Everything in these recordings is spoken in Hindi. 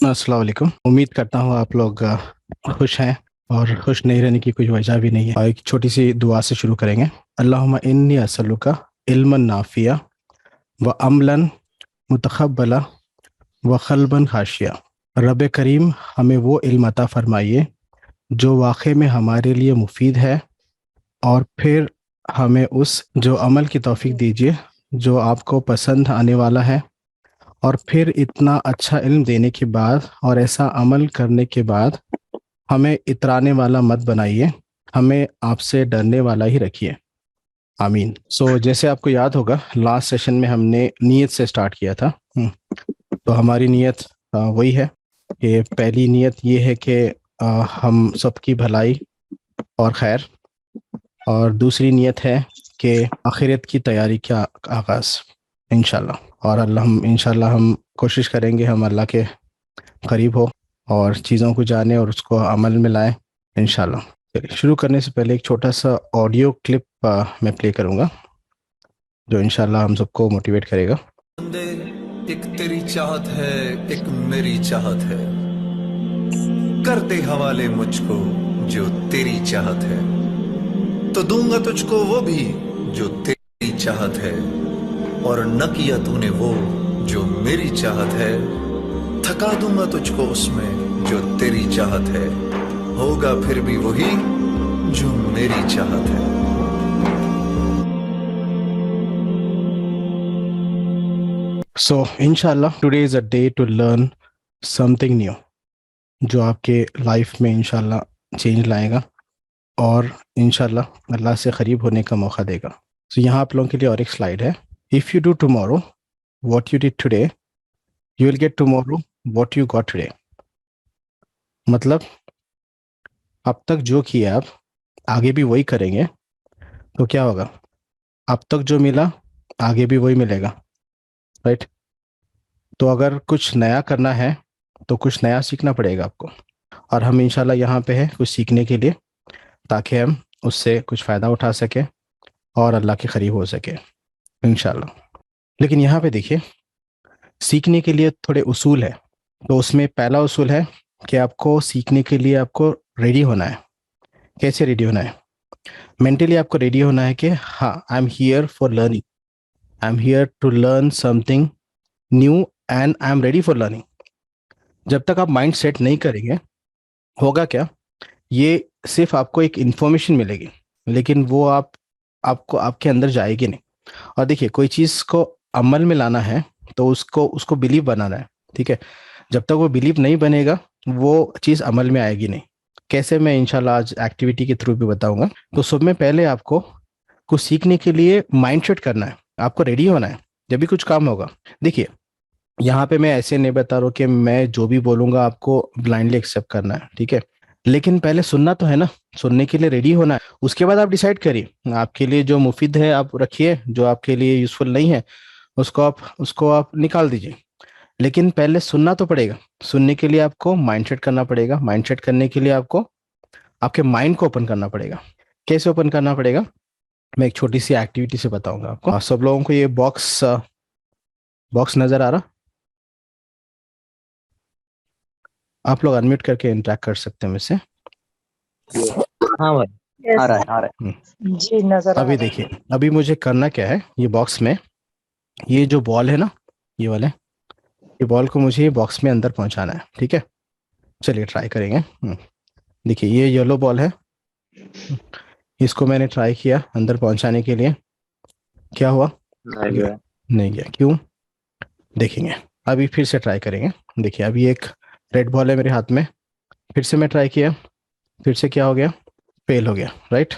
अस्सलाम वालेकुम। उम्मीद करता हूँ आप लोग खुश हैं और खुश नहीं रहने की कोई वजह भी नहीं है। और एक छोटी सी दुआ से शुरू करेंगे। अल्लाहुम्मा इन्नी असअलुका इल्मन नाफिया व अमलन मुतक़ब्बला व क़ल्बन खाशिया। रब करीम, हमें वो इल्म अता फरमाइए जो वाक़ई में हमारे लिए मुफीद है, और फिर हमें उस जो अमल की तौफीक दीजिए जो आपको पसंद आने वाला है। और फिर इतना अच्छा इल्म देने के बाद और ऐसा अमल करने के बाद हमें इतराने वाला मत बनाइए, हमें आपसे डरने वाला ही रखिए। आमीन। जैसे आपको याद होगा, लास्ट सेशन में हमने नीयत से स्टार्ट किया था। तो हमारी नीयत वही है कि पहली नीयत ये है कि हम सबकी भलाई और खैर, और दूसरी नीयत है कि आखिरत की तैयारी का आगाज़ इंशाल्लाह। और हम इंशाल्लाह हम कोशिश करेंगे हम अल्लाह के करीब हो और चीज़ों को जाने और उसको अमल में लाएं इंशाल्लाह। चलिए, शुरू करने से पहले एक छोटा सा ऑडियो क्लिप मैं प्ले करूँगा जो इंशाल्लाह हम सबको मोटिवेट करेगा। एक तेरी चाहत है, एक मेरी चाहत है, कर दे हवाले मुझको जो तेरी चाहत है, तो दूंगा तुझको वो भी जो तेरी चाहत है, और न किया तूने वो जो मेरी चाहत है, थका दूंगा तुझको उसमें जो तेरी चाहत है, होगा फिर भी वही जो मेरी चाहत है। इंशाल्लाह today is a day to learn something new जो आपके लाइफ में इंशाल्लाह चेंज लाएगा और इंशाल्लाह अल्लाह से करीब होने का मौका देगा। यहाँ आप लोगों के लिए और एक स्लाइड है। If you do tomorrow what you did today, you will get tomorrow what you got today. मतलब अब तक जो किया आप आगे भी वही करेंगे तो क्या होगा, अब तक जो मिला आगे भी वही मिलेगा, राइट। तो अगर कुछ नया करना है तो कुछ नया सीखना पड़ेगा आपको, और हम इंशाल्लाह यहाँ पे हैं कुछ सीखने के लिए ताकि हम उससे कुछ फ़ायदा उठा सकें और अल्लाह के करीब हो सके इंशाल्लाह। लेकिन यहाँ पे देखिए, सीखने के लिए थोड़े उसूल है। तो उसमें पहला उसूल है कि आपको सीखने के लिए आपको रेडी होना है। कैसे रेडी होना है? मेंटली आपको रेडी होना है कि हाँ, I am here for learning, I am here to learn something new and I am ready for learning. जब तक आप माइंड सेट नहीं करेंगे, होगा क्या, ये सिर्फ आपको एक इंफॉर्मेशन मिलेगी लेकिन वो आपको आपके अंदर जाएगी नहीं। और देखिए, कोई चीज़ को अमल में लाना है तो उसको उसको बिलीव बनाना है, ठीक है। जब तक वो बिलीव नहीं बनेगा वो चीज़ अमल में आएगी नहीं। कैसे, मैं इंशाल्लाह आज एक्टिविटी के थ्रू भी बताऊंगा। तो सब में पहले आपको कुछ सीखने के लिए माइंड सेट करना है, आपको रेडी होना है जब भी कुछ काम होगा। देखिए, यहाँ पे मैं ऐसे नहीं बता रहा हूँ कि मैं जो भी बोलूँगा आपको ब्लाइंडली एक्सेप्ट करना है, ठीक है। लेकिन पहले सुनना तो है ना, सुनने के लिए रेडी होना है। उसके बाद आप डिसाइड करिए, आपके लिए जो मुफीद है आप रखिए, जो आपके लिए यूज़फुल नहीं है उसको आप निकाल दीजिए। लेकिन पहले सुनना तो पड़ेगा। सुनने के लिए आपको माइंडसेट करना पड़ेगा। माइंडसेट करने के लिए आपको आपके माइंड को ओपन करना पड़ेगा। कैसे ओपन करना पड़ेगा, मैं एक छोटी सी एक्टिविटी से बताऊंगा आपको। सब लोगों को ये बॉक्स बॉक्स नजर आ रहा? आप लोग अनम्यूट करके इंटरेक्ट कर सकते हैं मुझसे। हाँ भाई, आ रहा है आ रहा है जी, नजर अभी देखिए, अभी मुझे करना क्या है, ये बॉक्स में ये जो बॉल है ना, ये वाले, ये बॉल को मुझे ये बॉक्स में अंदर पहुंचाना है, ठीक है। चलिए ट्राई करेंगे। देखिए, ये येलो बॉल है, इसको मैंने ट्राई किया अंदर पहुंचाने के लिए। क्या हुआ? नहीं गया। क्यों? देखेंगे। अभी फिर से ट्राई करेंगे। देखिए, अभी एक रेड बॉल है मेरे हाथ में, फिर से मैं ट्राई किया, फिर से क्या हो गया, फेल हो गया, राइट।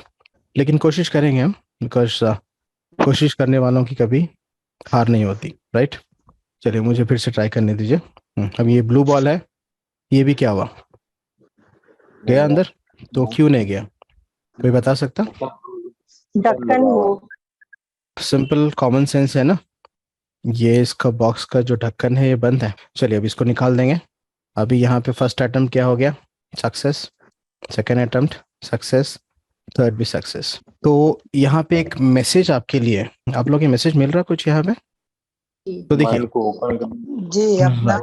लेकिन कोशिश करेंगे हम, बिकॉज कोशिश करने वालों की कभी हार नहीं होती, राइट। चलिए, मुझे फिर से ट्राई करने दीजिए। अब ये ब्लू बॉल है, ये भी क्या हुआ, गया अंदर। तो क्यों नहीं गया, कोई बता सकता? ढक्कन वो सिंपल कॉमन सेंस है ना। ये इसका बॉक्स का जो ढक्कन है ये बंद है। चलिए, अब इसको निकाल देंगे। अभी यहाँ पे फर्स्ट अटेम्प्ट क्या हो गया, success. Second attempt success, third भी सक्सेस। तो यहाँ पे एक मैसेज आपके लिए, आप लोग ये मैसेज मिल रहा कुछ यहाँ पे? तो देखिए माइंड को ओपन जी अपना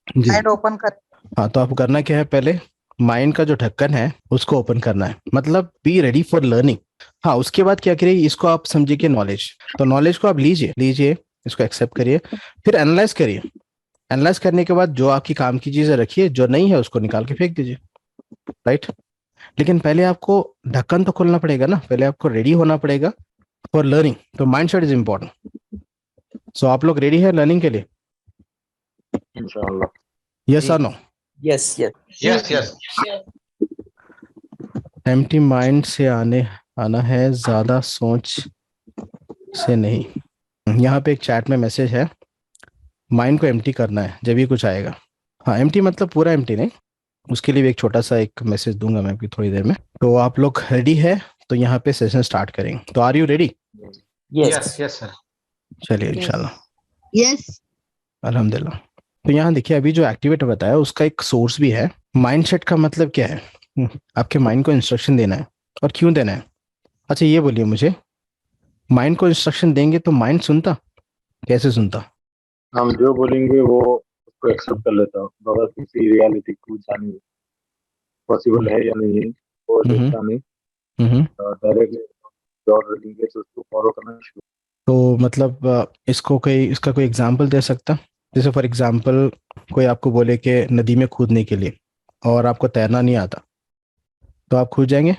जी माइंड ओपन कर। हाँ, तो आपको करना क्या है, पहले माइंड का जो ढक्कन है उसको ओपन करना है, मतलब बी रेडी फॉर लर्निंग। हाँ, उसके बाद क्या करिए, इसको आप समझिए कि नॉलेज, तो नॉलेज को आप लीजिए लीजिए, इसको एक्सेप्ट करिए, फिर एनालाइज करिए। एनालाइज करने के बाद जो आपकी काम की चीजें रखिए, जो नहीं है उसको निकाल के फेंक दीजिए, राइट। लेकिन पहले आपको ढक्कन तो खोलना पड़ेगा ना, पहले आपको रेडी होना पड़ेगा फॉर लर्निंग, तो माइंड सेट इज इंपॉर्टेंट। सो आप लोग रेडी है लर्निंग के लिए? इंशाल्लाह। यस और no? Yes yes yes yes empty mind से आना है, ज्यादा सोच से नहीं। यहाँ पे एक चैट में मैसेज है, माइंड को एम्प्टी करना है जब भी कुछ आएगा। हाँ, एम्प्टी मतलब पूरा एम्प्टी नहीं, उसके लिए भी एक छोटा सा एक मैसेज दूंगा मैं अभी थोड़ी देर में। तो आप लोग रेडी है तो यहाँ पे सेशन स्टार्ट करेंगे, तो are you ready? Yes yes sir. चलिए इंशाल्लाह, यस अल्हम्दुलिल्लाह। तो यहाँ देखिए, अभी जो एक्टिवेटर बताया उसका एक सोर्स भी है। माइंडसेट का मतलब क्या है? आपके माइंड को इंस्ट्रक्शन देना है, और क्यों देना है? अच्छा ये बोलिए मुझे, माइंड को इंस्ट्रक्शन देंगे तो माइंड सुनता? कैसे सुनता? हम जो बोलेंगे वो उसको एक्सेप्ट कर लेता, बगैर किसी रियलिटी को जाने पॉसिबल है या नहीं है वो देखता नहीं, डायरेक्टली जॉब रीडिंग से उसको फॉलो करना शुरू। तो मतलब इसका कोई एग्जांपल दे सकता? जैसे फॉर एग्जांपल कोई आपको बोले कि नदी में कूदने के लिए, और आपको तैरना नहीं आता, तो आप कूद जाएंगे?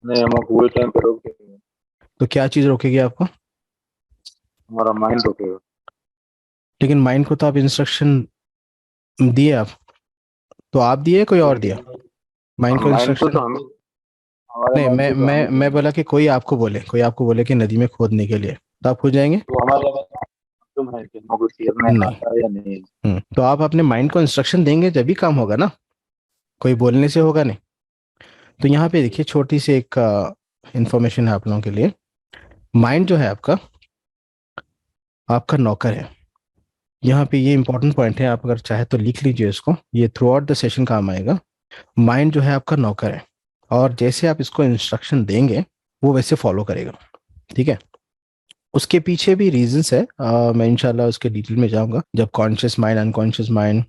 नहीं, हम पूरे टाइम पे रोक देंगे, तो क्या चीज़ रोकेगी आपको? हमारा माइंड रोकेगा। लेकिन माइंड को तो आप इंस्ट्रक्शन दिए, आप तो आप दिए, कोई और दिया माइंड को माइंड को इंस्ट्रक्शन? तो हमें हमारे नहीं, माइंड मैं को तो मैं हमें मैं बोला कि कोई आपको बोले कि नदी में खोदने के लिए, तो आप कूद जाएंगे? तो हमारे मालूम है कि हमको तैरना नहीं। आता है या नहीं। तो आप अपने माइंड को इंस्ट्रक्शन देंगे जब भी काम होगा ना, कोई बोलने से होगा नहीं। तो यहाँ पे देखिए, छोटी सी एक इंफॉर्मेशन है आप लोगों के लिए। माइंड जो है आपका नौकर है। यहाँ पे ये इंपॉर्टेंट पॉइंट है, आप अगर चाहे तो लिख लीजिए इसको, ये थ्रू आउट द सेशन काम आएगा। माइंड जो है आपका नौकर है, और जैसे आप इसको इंस्ट्रक्शन देंगे वो वैसे फॉलो करेगा, ठीक है। उसके पीछे भी रीजंस है, मैं इंशाल्लाह उसके डिटेल में जाऊंगा जब कॉन्शियस माइंड अनकॉन्शियस माइंड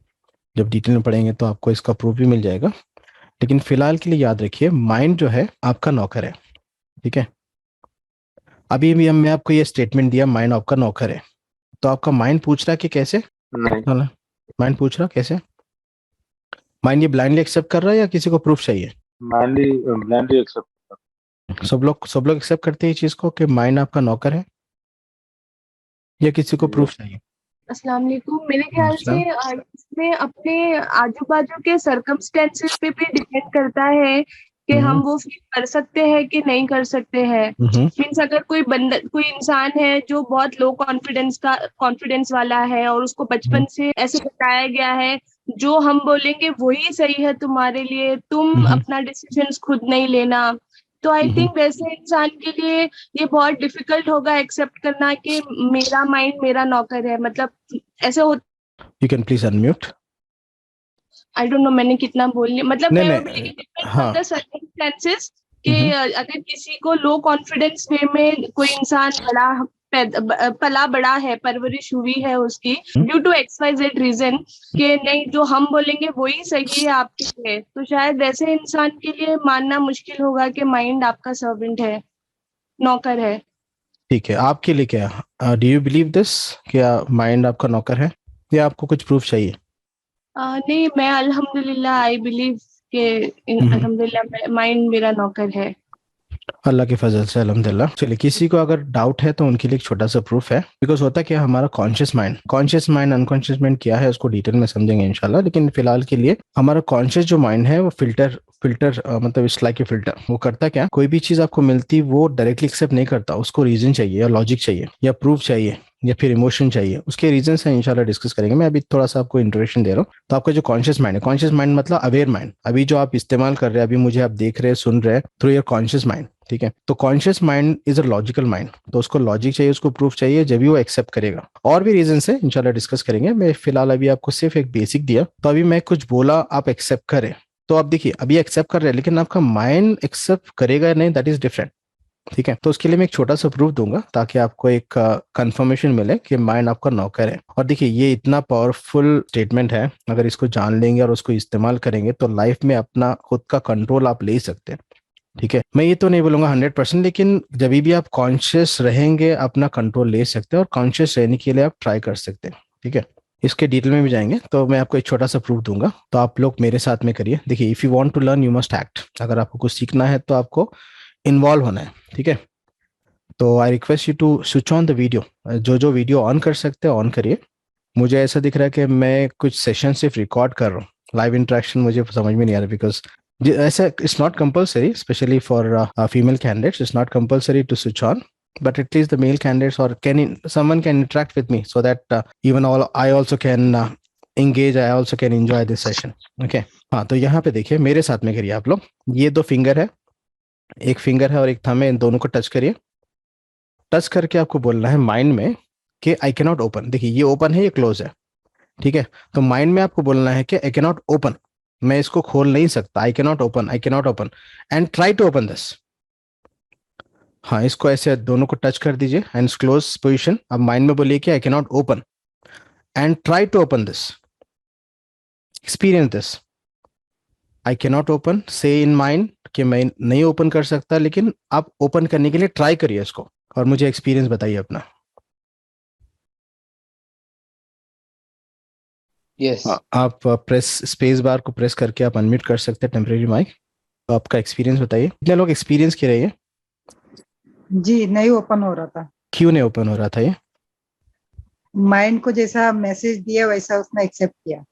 जब डिटेल में पढ़ेंगे, तो आपको इसका प्रूफ भी मिल जाएगा। लेकिन फिलहाल के लिए याद रखिए, माइंड जो है आपका नौकर है, ठीक है। अभी भी मैं आपको ये स्टेटमेंट दिया, माइंड आपका नौकर है, तो आपका माइंड पूछ रहा है कि कैसे? नहीं, माइंड पूछ रहा कैसे? माइंड ये ब्लाइंडली एक्सेप्ट कर रहा है या किसी को प्रूफ चाहिए? Blindly accept. सब लोग एक्सेप्ट करते हैं इस चीज को कि माइंड आपका नौकर है, या किसी को प्रूफ चाहिए? अस्सलाम वालेकुम। मेरे ख्याल से इसमें अपने आजू बाजू के सर्कमस्टेंसेस पे भी डिपेंड करता है कि हम वो फील कर सकते हैं कि नहीं कर सकते हैं। मीन्स अगर कोई इंसान है जो बहुत लो कॉन्फिडेंस वाला है, और उसको बचपन से ऐसे बताया गया है जो हम बोलेंगे वही सही है तुम्हारे लिए, तुम अपना डिसीजन खुद नहीं लेना, तो आई थिंक वैसे इंसान के लिए ये बहुत डिफिकल्ट होगा एक्सेप्ट करना कि मेरा माइंड मेरा नौकर है। मतलब ऐसे हो। You can please unmute. I don't know मैंने कितना बोल लिया, मतलब नहीं, मैं नहीं, डिपेंड ऑन द सर्कमस्टेंसेस कि अगर किसी को लो कॉन्फिडेंस वे में कोई इंसान पला बड़ा है, परवरिश हुई है उसकी ड्यू टू XYZ रीजन, कि नहीं जो हम बोलेंगे वही सही है आपके लिए, तो शायद वैसे इंसान के लिए मानना मुश्किल होगा कि माइंड आपका सर्वेंट है, नौकर है। ठीक है, आपके लिए क्या, डू यू बिलीव दिस, क्या माइंड आपका नौकर है, या आपको कुछ प्रूफ चाहिए? नहीं, मैं अल्हम्दुलिल्लाह आई बिलीव के अल्हम्दुलिल्लाह माइंड मेरा नौकर है। अल्लाह के फजल से अल्हम्दुलिल्लाह। चलिए, किसी को अगर डाउट है तो उनके लिए एक छोटा सा प्रूफ है। बिकॉज होता क्या, हमारा कॉन्शियस माइंड अनकॉन्शियस माइंड क्या है उसको डिटेल में समझेंगे इंशाल्लाह। लेकिन फिलहाल के लिए हमारा कॉन्शियस जो माइंड है वो फिल्टर मतलब इट्स लाइक ए फिल्टर। वो करता क्या, कोई भी चीज आपको मिलती वो डायरेक्टली एक्सेप्ट नहीं करता, उसको रीजन चाहिए या लॉजिक चाहिए या प्रूफ चाहिए या फिर इमोशन चाहिए। उसके रीजन है इंशाल्लाह डिस्कस करेंगे। मैं अभी थोड़ा सा आपको इंट्रोडक्शन दे रहा हूँ। तो आपका जो कॉन्शियस माइंड है, कॉन्शियस माइंड मतलब अवेयर माइंड, अभी जो आप इस्तेमाल कर रहे हैं, अभी मुझे आप देख रहे हैं सुन रहे हैं थ्रू योर कॉन्शियस माइंड, ठीक है। तो conscious mind is a logical mind, तो उसको लॉजिक चाहिए, उसको प्रूफ चाहिए, जब भी वो एक्सेप्ट करेगा। और भी रीजन है इंशाल्लाह डिस्कस करेंगे। मैं फिलहाल अभी आपको सिर्फ एक बेसिक दिया, तो अभी मैं कुछ बोला आप एक्सेप्ट करें, तो आप देखिए अभी एक्सेप्ट कर रहे हैं, लेकिन आपका माइंड एक्सेप्ट करेगा या नहीं, दैट इज डिफरेंट। ठीक है, तो उसके लिए मैं एक छोटा सा प्रूफ दूंगा ताकि आपको एक कंफर्मेशन मिले कि माइंड आपका नौकर है। और देखिए ये इतना पावरफुल स्टेटमेंट है, अगर इसको जान लेंगे और उसको इस्तेमाल करेंगे तो लाइफ में अपना खुद का कंट्रोल आप ले सकते हैं। ठीक है, मैं ये तो नहीं बोलूंगा 100%, लेकिन जब भी आप कॉन्शियस रहेंगे अपना कंट्रोल ले सकते हैं, और कॉन्शियस रहने के लिए आप ट्राई कर सकते हैं। ठीक है, इसके डिटेल में भी जाएंगे, तो मैं आपको एक छोटा सा प्रूफ दूंगा, तो आप लोग मेरे साथ में करिए। देखिए, if you want to learn you must act. अगर आपको कुछ सीखना है तो आपको इन्वॉल्व होना है। ठीक है, तो I request you to switch on the video. जो जो वीडियो ऑन कर सकते हैं ऑन करिए। मुझे ऐसा दिख रहा है कि मैं कुछ सेशन सिर्फ रिकॉर्ड कर रहा हूँ, लाइव इंटरेक्शन मुझे समझ में नहीं आ रहा, बिकॉज ऐसा it's not compulsory, specially for female candidates it's not compulsory to switch on, but at least the male candidates or someone can interact with me so that even I also can engage, I also can enjoy this session. Okay, हाँ, तो यहाँ पे देखिए मेरे साथ में करिए आप लोग। ये दो फिंगर है, एक फिंगर है और एक थंब है, इन दोनों को टच करिए। टच करके आपको बोलना है माइंड में कि आई कैन नॉट ओपन। देखिए ये ओपन है, ये क्लोज है। ठीक है, तो माइंड में आपको बोलना है कि आई कैन नॉट ओपन, मैं इसको खोल नहीं सकता। I can not open, I can not open, and try to open this. हाँ, इसको ऐसे दोनों को टच कर दीजिए एंड क्लोज पोजीशन। अब माइंड में बोलिए कि I can not open and try to open this, experience this. I can not open, say in mind कि मैं नहीं ओपन कर सकता, लेकिन आप ओपन करने के लिए ट्राई करिए इसको, और मुझे एक्सपीरियंस बताइए अपना। यस आप प्रेस स्पेस बार को प्रेस करके आप अनम्यूट कर सकते हैं टेम्परेरी माइक। तो आपका एक्सपीरियंस बताइए, कितने लोग एक्सपीरियंस किए रहे हैं? जी नहीं ओपन हो रहा था। क्यों नहीं ओपन हो रहा था ये? माइंड को जैसा मैसेज दिया वैसा उसने एक्सेप्ट किया।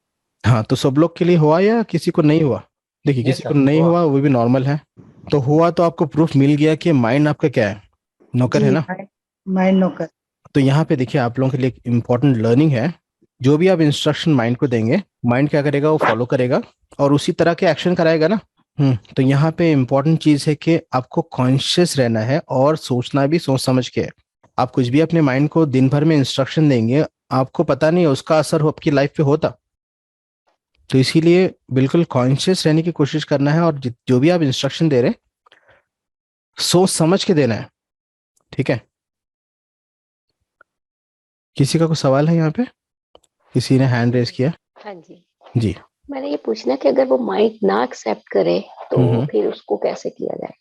हाँ, तो सब लोग के लिए हुआ या किसी को नहीं हुआ? देखिए, किसी को नहीं हुआ वो भी नॉर्मल है। तो हुआ तो आपको प्रूफ मिल गया कि माइंड आपका क्या है, नौकर है ना। माइंड नौकर। तो यहाँ पे देखिए आप लोगों के लिए एक इम्पोर्टेंट लर्निंग है। जो भी आप इंस्ट्रक्शन माइंड को देंगे, माइंड क्या करेगा, वो फॉलो करेगा और उसी तरह के एक्शन कराएगा ना। तो यहाँ पे इम्पोर्टेंट चीज है कि आपको कॉन्शियस रहना है और सोचना भी सोच समझ के है। आप कुछ भी अपने माइंड को दिन भर में इंस्ट्रक्शन देंगे, आपको पता नहीं उसका असर आपकी लाइफ पे होता। तो इसीलिए बिल्कुल कॉन्शियस रहने की कोशिश करना है, और जो भी आप इंस्ट्रक्शन दे रहे हैं सोच समझ के देना है। ठीक है, किसी का कोई सवाल है यहाँ पे? किसी ने हैंड रेज किया? हाँ जी जी, मैंने ये पूछना कि अगर वो माइंड ना एक्सेप्ट करे तो फिर उसको कैसे किया जाए?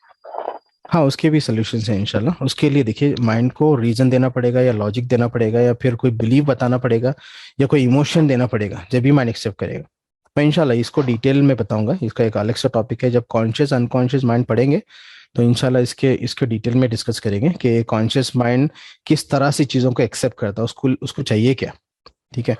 हाँ, उसके भी सोल्यूशंस हैं इंशाल्लाह। उसके लिए देखिए, माइंड को रीजन देना पड़ेगा या लॉजिक देना पड़ेगा या फिर कोई बिलीव बताना पड़ेगा या कोई इमोशन देना पड़ेगा, जब भी माइंड एक्सेप्ट करेगा। मैं इंशाल्लाह इसको डिटेल में बताऊंगा, इसका एक अलग सा टॉपिक है। जब कॉन्शियस अनकॉन्शियस माइंड पढ़ेंगे तो इंशाल्लाह इसके डिटेल में डिस्कस करेंगे कि कॉन्शियस माइंड किस तरह से चीज़ों को एक्सेप्ट करता है, उसको चाहिए क्या। ठीक है,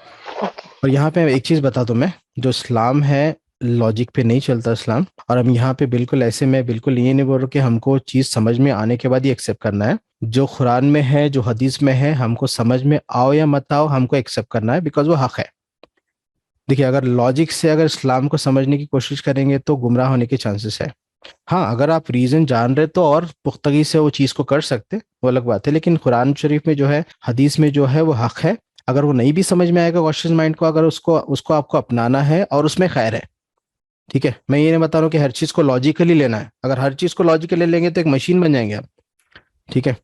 और यहाँ पे एक चीज़ बता दूं मैं, जो इस्लाम है लॉजिक पे नहीं चलता इस्लाम। और हम यहाँ पे बिल्कुल ऐसे, मैं बिल्कुल ये नहीं बोल रहा कि हमको चीज़ समझ में आने के बाद ही एक्सेप्ट करना है। जो कुरान में है, जो हदीस में है, हमको समझ में आओ या मत आओ, हमको एक्सेप्ट करना है, बिकॉज वो हक है। देखिए, अगर लॉजिक से अगर इस्लाम को समझने की कोशिश करेंगे तो गुमराह होने के चांसेस है। हाँ, अगर आप रीजन जान रहे तो और पुख्तगी से वो चीज़ को कर सकते, वो अलग बात है। लेकिन कुरान शरीफ में जो है, हदीस में जो है, वो हक है। अगर वो नहीं भी समझ में आएगा कॉन्शियस माइंड को, अगर उसको आपको अपनाना है और उसमें खैर है। ठीक है, मैं ये नहीं बता रहा हूँ कि हर चीज़ को लॉजिकली लेना है। अगर हर चीज़ को लॉजिकली लेंगे तो एक मशीन बन जाएंगे आप। ठीक है,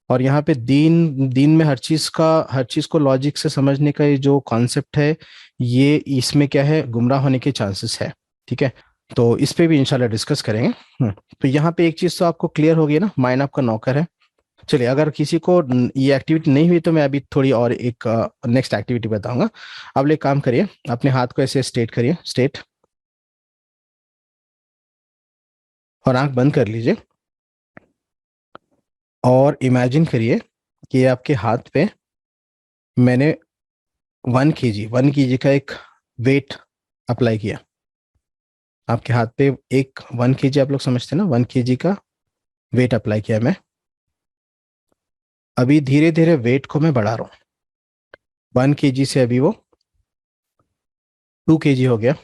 और यहाँ पे दीन में हर चीज़ को लॉजिक से समझने का ये जो कॉन्सेप्ट है, ये इसमें क्या है, गुमराह होने के चांसेस है। ठीक है, तो इस पे भी इंशाल्लाह डिस्कस करेंगे। तो यहाँ पे एक चीज़ तो आपको क्लियर होगी ना, माइंड आपका नौकर है। चलिए, अगर किसी को ये एक्टिविटी नहीं हुई तो मैं अभी थोड़ी और एक नेक्स्ट एक्टिविटी बताऊंगा। आप एक काम करिए, अपने हाथ को ऐसे स्ट्रेट करिए, स्ट्रेट, और आंख बंद कर लीजिए और इमेजिन करिए कि आपके हाथ पे मैंने 1 kg का एक वेट अप्लाई किया। आपके हाथ पे एक 1 kg, आप लोग समझते हैं ना, 1 kg का वेट अप्लाई किया मैं। अभी धीरे धीरे वेट को मैं बढ़ा रहा हूँ। 1 kg से अभी वो 2 kg हो गया।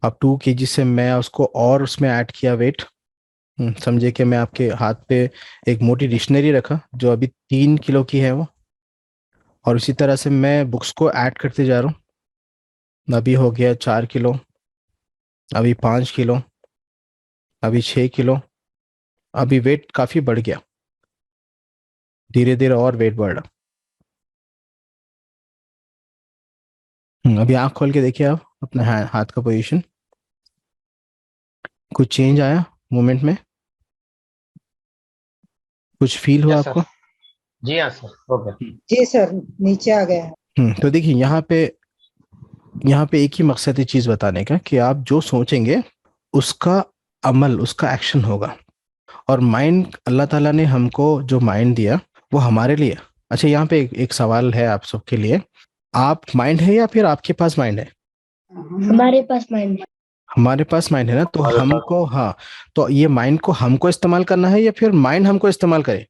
अब 2 kg से मैं उसको और उसमें ऐड किया वेट। समझे कि मैं आपके हाथ पे एक मोटी डिक्शनरी रखा जो अभी 3 किलो की है वो, और इसी तरह से मैं बुक्स को ऐड करते जा रहा हूँ। अभी हो गया 4 किलो, अभी 5 किलो, अभी 6 किलो, अभी वेट काफी बढ़ गया, धीरे धीरे और वेट बढ़ रहा। अभी आंख खोल के देखिए आप अपने हाथ का पोजीशन, कुछ चेंज आया मूवमेंट में, कुछ फील हुआ यस सर। आपको? जी हाँ सर, हो गया। जी सर, नीचे आ गया है। तो देखिए यहाँ पे एक ही मकसद है चीज बताने का कि आप जो सोचेंगे उसका अमल, उसका एक्शन होगा। और माइंड, अल्लाह ताला ने हमको जो माइंड दिया वो हमारे लिए। अच्छा, यहाँ पे एक सवाल है आप सबके लिए, आप माइंड है या फिर आपके पास माइंड है? हमारे पास माइंड है। हमारे पास माइंड है ना, तो हमारे पास हमको, हाँ, तो ये माइंड को हमको इस्तेमाल करना है या फिर माइंड हमको इस्तेमाल करे?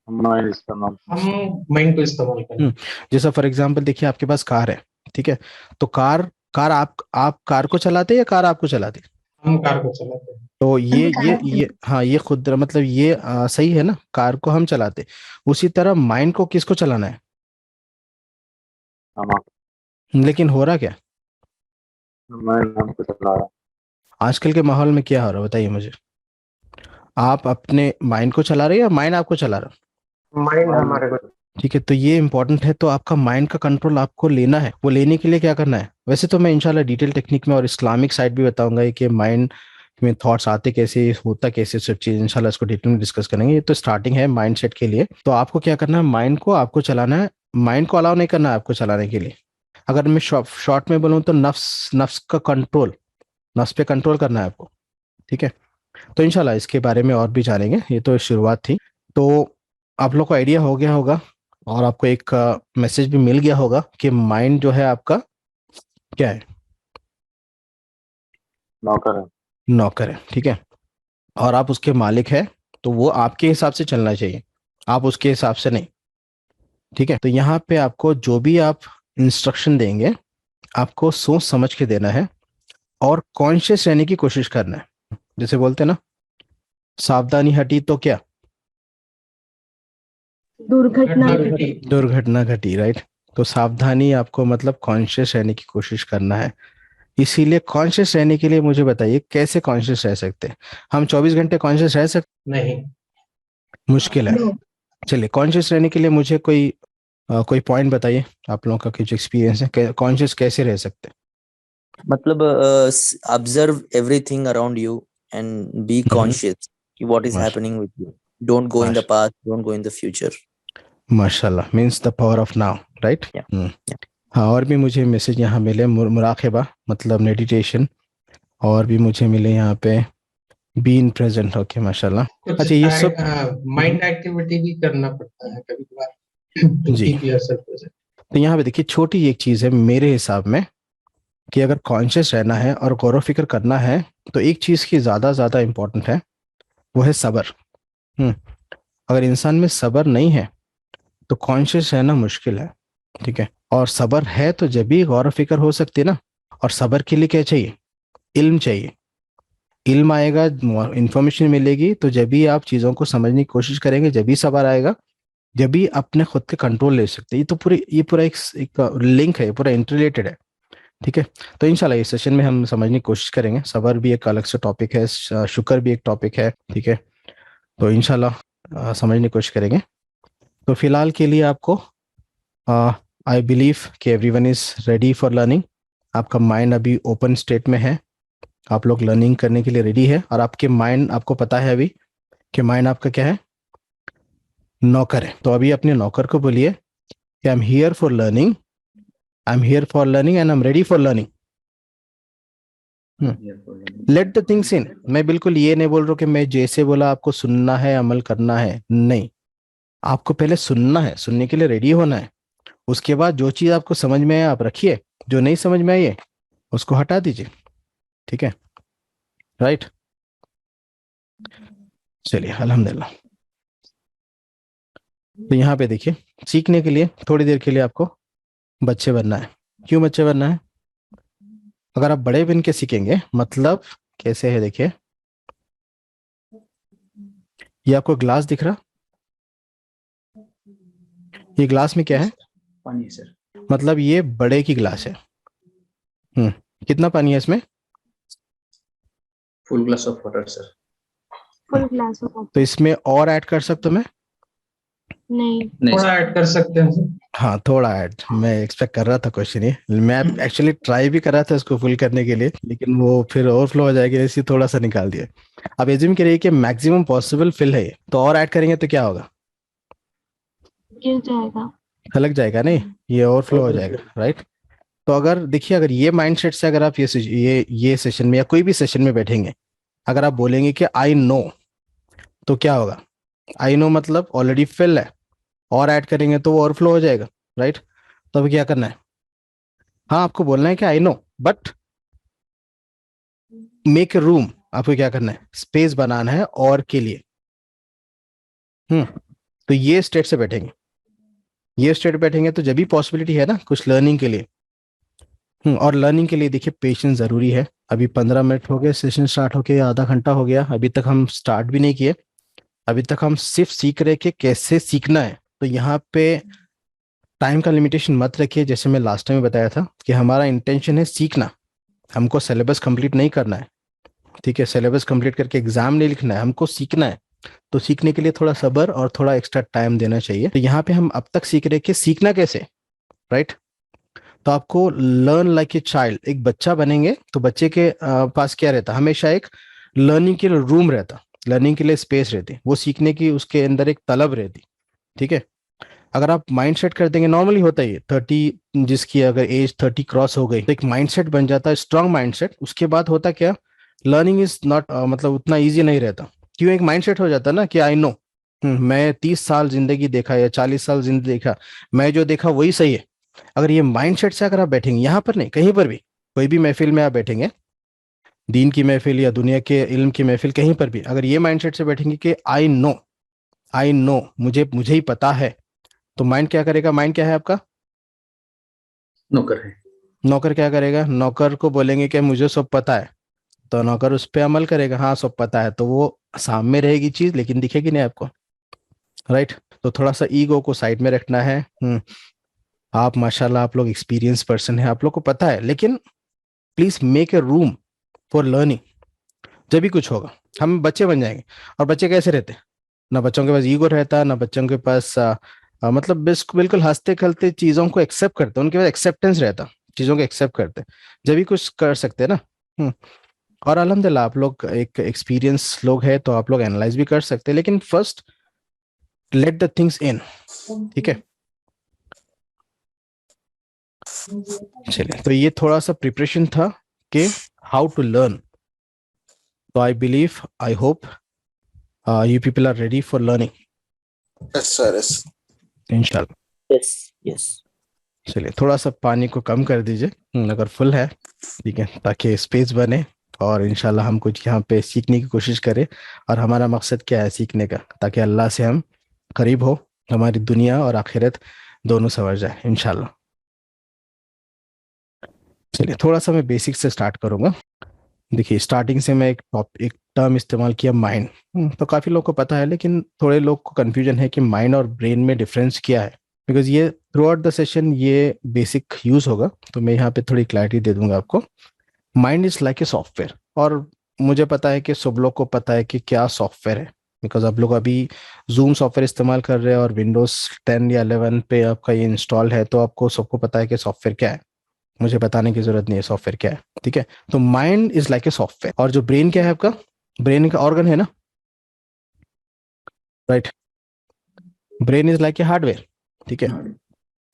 माइंड इस्तेमाल। हम माइंड को इस्तेमाल करें। जैसा फॉर एग्जांपल देखिए आपके पास कार है, ठीक है, तो कार कार आप कार को चलाते हैं या कार आपको चलाती है? हम कार को चलाते हैं। तो ये हाँ, ये खुद मतलब ये सही है ना, कार को हम चलाते। उसी तरह माइंड को किसको चलाना है? लेकिन हो रहा क्या माइंड हमको चला रहा है। आजकल के माहौल में? क्या हो रहा है बताइए मुझे। आप अपने माइंड को चला रहे हैं या माइंड आपको चला रहा है? माइंड हमारे को। ठीक है, तो ये इंपॉर्टेंट है। तो आपका माइंड का कंट्रोल आपको लेना है, वो लेने के लिए क्या करना है? वैसे तो मैं इंशाल्लाह डिटेल टेक्निक में और इस्लामिक साइड भी बताऊंगा कि माइंड में थॉट्स आते कैसे, होता कैसे, सब चीज इंशाल्लाह इसको डिटेल में डिस्कस करेंगे। ये तो स्टार्टिंग है माइंडसेट के लिए। तो आपको क्या करना है, माइंड को आपको चलाना है, माइंड को अलाउ नहीं करना है आपको चलाने के लिए। अगर मैं शॉर्ट में बोलूँ तो नफ्स नफ्स का कंट्रोल, नफ्स पे कंट्रोल करना है आपको। ठीक है, तो इंशाल्लाह इसके बारे में और भी जानेंगे। ये तो शुरुआत थी। तो आप लोग को आइडिया हो गया होगा और आपको एक मैसेज भी मिल गया होगा कि माइंड जो है आपका क्या है? नौकर है। नौकर है, ठीक है, और आप उसके मालिक है, तो वो आपके हिसाब से चलना चाहिए, आप उसके हिसाब से नहीं। ठीक है, तो यहाँ पे आपको जो भी आप इंस्ट्रक्शन देंगे आपको सोच समझ के देना है और कॉन्शियस रहने की कोशिश करना है। जैसे बोलते हैं ना, सावधानी हटी तो क्या? दुर्घटना घटी, राइट। तो सावधानी आपको मतलब कॉन्शियस रहने की कोशिश करना है। इसीलिए कॉन्शियस रहने के लिए मुझे बताइए कैसे कॉन्शियस रह सकते हैं हम? 24 घंटे कॉन्शियस रह सकते? नहीं, मुश्किल है। चलिए, कॉन्शियस रहने के लिए मुझे कोई पॉइंट बताइए, आप लोगों का कुछ एक्सपीरियंस है, कॉन्शियस कैसे रह सकते हैं? मतलब observe everything around you and be conscious कि what is happening with you. Don't go in the past, don't go in the future. माशाल्लाह, means the power of now, right. हाँ, और भी मुझे मैसेज यहाँ मिले, मुराक़बा मतलब मेडिटेशन, और भी मुझे मिले यहाँ पे बी इन प्रेजेंट। ओके, माशाल्लाह। अच्छा, ये सब माइंड एक्टिविटी भी करना पड़ता है कभी कभार जी। तो यहाँ पे देखिए, छोटी एक चीज है मेरे हिसाब में कि अगर कॉन्शियस रहना है और गौर व फिक्र करना है तो एक चीज की ज्यादा इंपॉर्टेंट है, वो है सब्र। अगर इंसान में सब्र नहीं है तो कॉन्शियस रहना मुश्किल है। ठीक है, और सब्र है तो जब भी गौर व फिक्र हो सकती है ना। और सब्र के लिए क्या चाहिए? इल्म चाहिए। इल्म आएगा, इंफॉर्मेशन मिलेगी, तो जब भी आप चीज़ों को समझने की कोशिश करेंगे, जब भी सब्र आएगा, जब भी अपने खुद के कंट्रोल ले सकते हैं। ये पूरा एक लिंक है, पूरा इंटरलेटेड है। ठीक है, तो इंशाल्लाह इस सेशन में हम समझने की कोशिश करेंगे। सब्र भी एक अलग से टॉपिक है, शुक्र भी एक टॉपिक है। ठीक है, तो इंशाल्लाह समझने की कोशिश करेंगे। तो फिलहाल के लिए आपको आई बिलीव कि everyone is ready for learning. आपका माइंड अभी ओपन स्टेट में है, आप लोग लर्निंग करने के लिए रेडी है। और आपके माइंड, आपको पता है अभी कि माइंड आपका क्या है? नौकर है। तो अभी अपने नौकर को बोलिए कि आई am here for learning, I am here for learning and I am ready for learning. Let the things in. मैं बिल्कुल ये नहीं बोल रहा कि मैं जैसे बोला आपको सुनना है, अमल करना है, नहीं। आपको पहले सुनना है, सुनने के लिए रेडी होना है। उसके बाद जो चीज आपको समझ में आए आप रखिए, जो नहीं समझ में आई है उसको हटा दीजिए। ठीक है, राइट। चलिए, अल्हम्दुलिल्लाह। तो यहाँ पे देखिए, सीखने के लिए थोड़ी देर के लिए आपको बच्चे बनना है। क्यों बच्चे बनना है? अगर आप बड़े बन के सीखेंगे, मतलब कैसे है देखिए, ये आपको ग्लास दिख रहा, ये ग्लास में क्या है? पानी है सर। मतलब ये बड़े की ग्लास है। कितना पानी है इसमें? full glass of water, sir. Full glass of तो इसमें और ऐड कर सकता हूं मैं? नहीं, नहीं थोड़ा sir. ऐड कर सकते हैं सर। हाँ, थोड़ा ऐड, मैं एक्सपेक्ट कर रहा था क्वेश्चन ये, मैं एक्चुअली ट्राई भी कर रहा था इसको फुल करने के लिए, लेकिन वो फिर ओवरफ्लो हो जाएगा इसलिए थोड़ा सा निकाल दिया। अब एज्यूम करिए कि मैक्सिमम पॉसिबल फिल है ये, तो और ऐड करेंगे तो क्या होगा? गिर जाएगा। खलक जाएगा, नहीं, ये ओवरफ्लो हो जाएगा, राइट? तो अगर देखिए, अगर ये माइंडसेट से अगर आप ये सेशन में या कोई भी सेशन में बैठेंगे, अगर आप बोलेंगे कि आई नो, तो क्या होगा? आई नो मतलब ऑलरेडी फिल है, और ऐड करेंगे तो वो ओवरफ्लो हो जाएगा, राइट? तो अभी क्या करना है? हाँ, आपको बोलना है कि I know, but make a room. आपको क्या करना है? स्पेस बनाना है और के लिए। तो ये स्टेट से बैठेंगे, ये स्टेट बैठेंगे तो जब भी पॉसिबिलिटी है ना कुछ लर्निंग के लिए। और लर्निंग के लिए देखिए पेशेंस जरूरी है। अभी 15 मिनट हो गए, सेशन स्टार्ट होके आधा घंटा हो गया, अभी तक हम स्टार्ट भी नहीं किए, अभी तक हम सिर्फ सीख रहे कि कैसे सीखना है। तो यहाँ पे टाइम का लिमिटेशन मत रखिए, जैसे मैं लास्ट टाइम बताया था कि हमारा इंटेंशन है सीखना, हमको सिलेबस कंप्लीट नहीं करना है, ठीक है? सिलेबस कंप्लीट करके एग्जाम नहीं लिखना है, हमको सीखना है। तो सीखने के लिए थोड़ा सब्र और थोड़ा एक्स्ट्रा टाइम देना चाहिए। तो यहाँ पे हम अब तक सीख रहे कि सीखना कैसे, राइट? तो आपको लर्न लाइक ए चाइल्ड, एक बच्चा बनेंगे तो बच्चे के पास क्या रहता? हमेशा एक लर्निंग के लिए रूम रहता, लर्निंग के लिए स्पेस रहती, वो सीखने की उसके अंदर एक तलब रहती, ठीक है? अगर आप माइंड सेट कर देंगे, नॉर्मली होता है ये 30, जिसकी अगर एज 30 क्रॉस हो गई तो एक माइंड सेट बन जाता है, स्ट्रांग माइंड सेट। उसके बाद होता क्या, लर्निंग इज नॉट मतलब उतना ईजी नहीं रहता। क्यों? एक माइंड सेट हो जाता ना कि आई नो, मैं 30 साल जिंदगी देखा या 40 साल जिंदगी देखा, मैं जो देखा वही सही है। अगर ये माइंड सेट से अगर आप बैठेंगे, यहाँ पर नहीं, कहीं पर भी, कोई भी महफिल में आप बैठेंगे, दीन की महफिल या दुनिया के इल्म की महफिल, कहीं पर भी अगर ये माइंड सेट से बैठेंगे कि आई नो, मुझे ही पता है, तो माइंड क्या करेगा? माइंड क्या है आपका? नौकर है। नौकर क्या करेगा? नौकर को बोलेंगे कि मुझे सब पता है, तो नौकर उस पर अमल करेगा, हाँ सब पता है, तो वो सामने रहेगी चीज लेकिन दिखेगी नहीं आपको, राइट? तो थोड़ा सा ईगो को साइड में रखना है। आप माशाल्लाह, आप लोग एक्सपीरियंस पर्सन है, आप लोग को पता है, लेकिन please make a room for learning. जब भी कुछ होगा हम बच्चे बन जाएंगे। और बच्चे कैसे रहते हैं? ना बच्चों के पास ईगो रहता, ना बच्चों के पास मतलब बिल्कुल हंसते खेलते चीजों को एक्सेप्ट करते, उनके पास एक्सेप्टेंस रहता, चीजों को एक्सेप्ट करते, जब भी कुछ कर सकते हैं ना। और अल्हम्दुलिल्लाह आप लोग एक एक्सपीरियंस लोग हैं, तो आप लोग एनालाइज भी कर सकते हैं, लेकिन first let the things in, ठीक है? चलिए, तो ये थोड़ा सा प्रिपरेशन था कि हाउ टू लर्न। तो I believe, I hope you people are ready for learning. Yes sir, yes इंशाल्लाह। Yes. चलिए, थोड़ा सा पानी को कम कर दीजिए अगर फुल है, ठीक है, ताकि स्पेस बने और इंशाल्लाह हम कुछ यहाँ पे सीखने की कोशिश करें। और हमारा मकसद क्या है? सीखने का, ताकि अल्लाह से हम करीब हो, हमारी दुनिया और आखिरत दोनों संवर जाए इंशाल्लाह। चलिए, थोड़ा सा मैं बेसिक से स्टार्ट करूंगा। देखिए, स्टार्टिंग से मैं एक टर्म इस्तेमाल किया, माइंड। तो काफ़ी लोग को पता है, लेकिन थोड़े लोग को कन्फ्यूजन है कि माइंड और ब्रेन में डिफरेंस क्या है, बिकॉज ये थ्रू आउट द सेशन ये बेसिक यूज होगा, तो मैं यहाँ पे थोड़ी क्लैरिटी दे दूंगा आपको। Mind is like a software, और मुझे पता है कि सब लोग को पता है कि क्या सॉफ्टवेयर है, बिकॉज आप लोग अभी जूम सॉफ्टवेयर इस्तेमाल कर रहे हैं और विंडोज 10 या 11 पे आपका ये इंस्टॉल है, तो आपको सबको पता है कि सॉफ्टवेयर क्या है, मुझे बताने की जरूरत नहीं है सॉफ्टवेयर क्या है, ठीक है? तो mind is like a software. और जो ब्रेन क्या है आपका? ब्रेन का ऑर्गन है ना, right? Brain is like a hardware, ठीक है?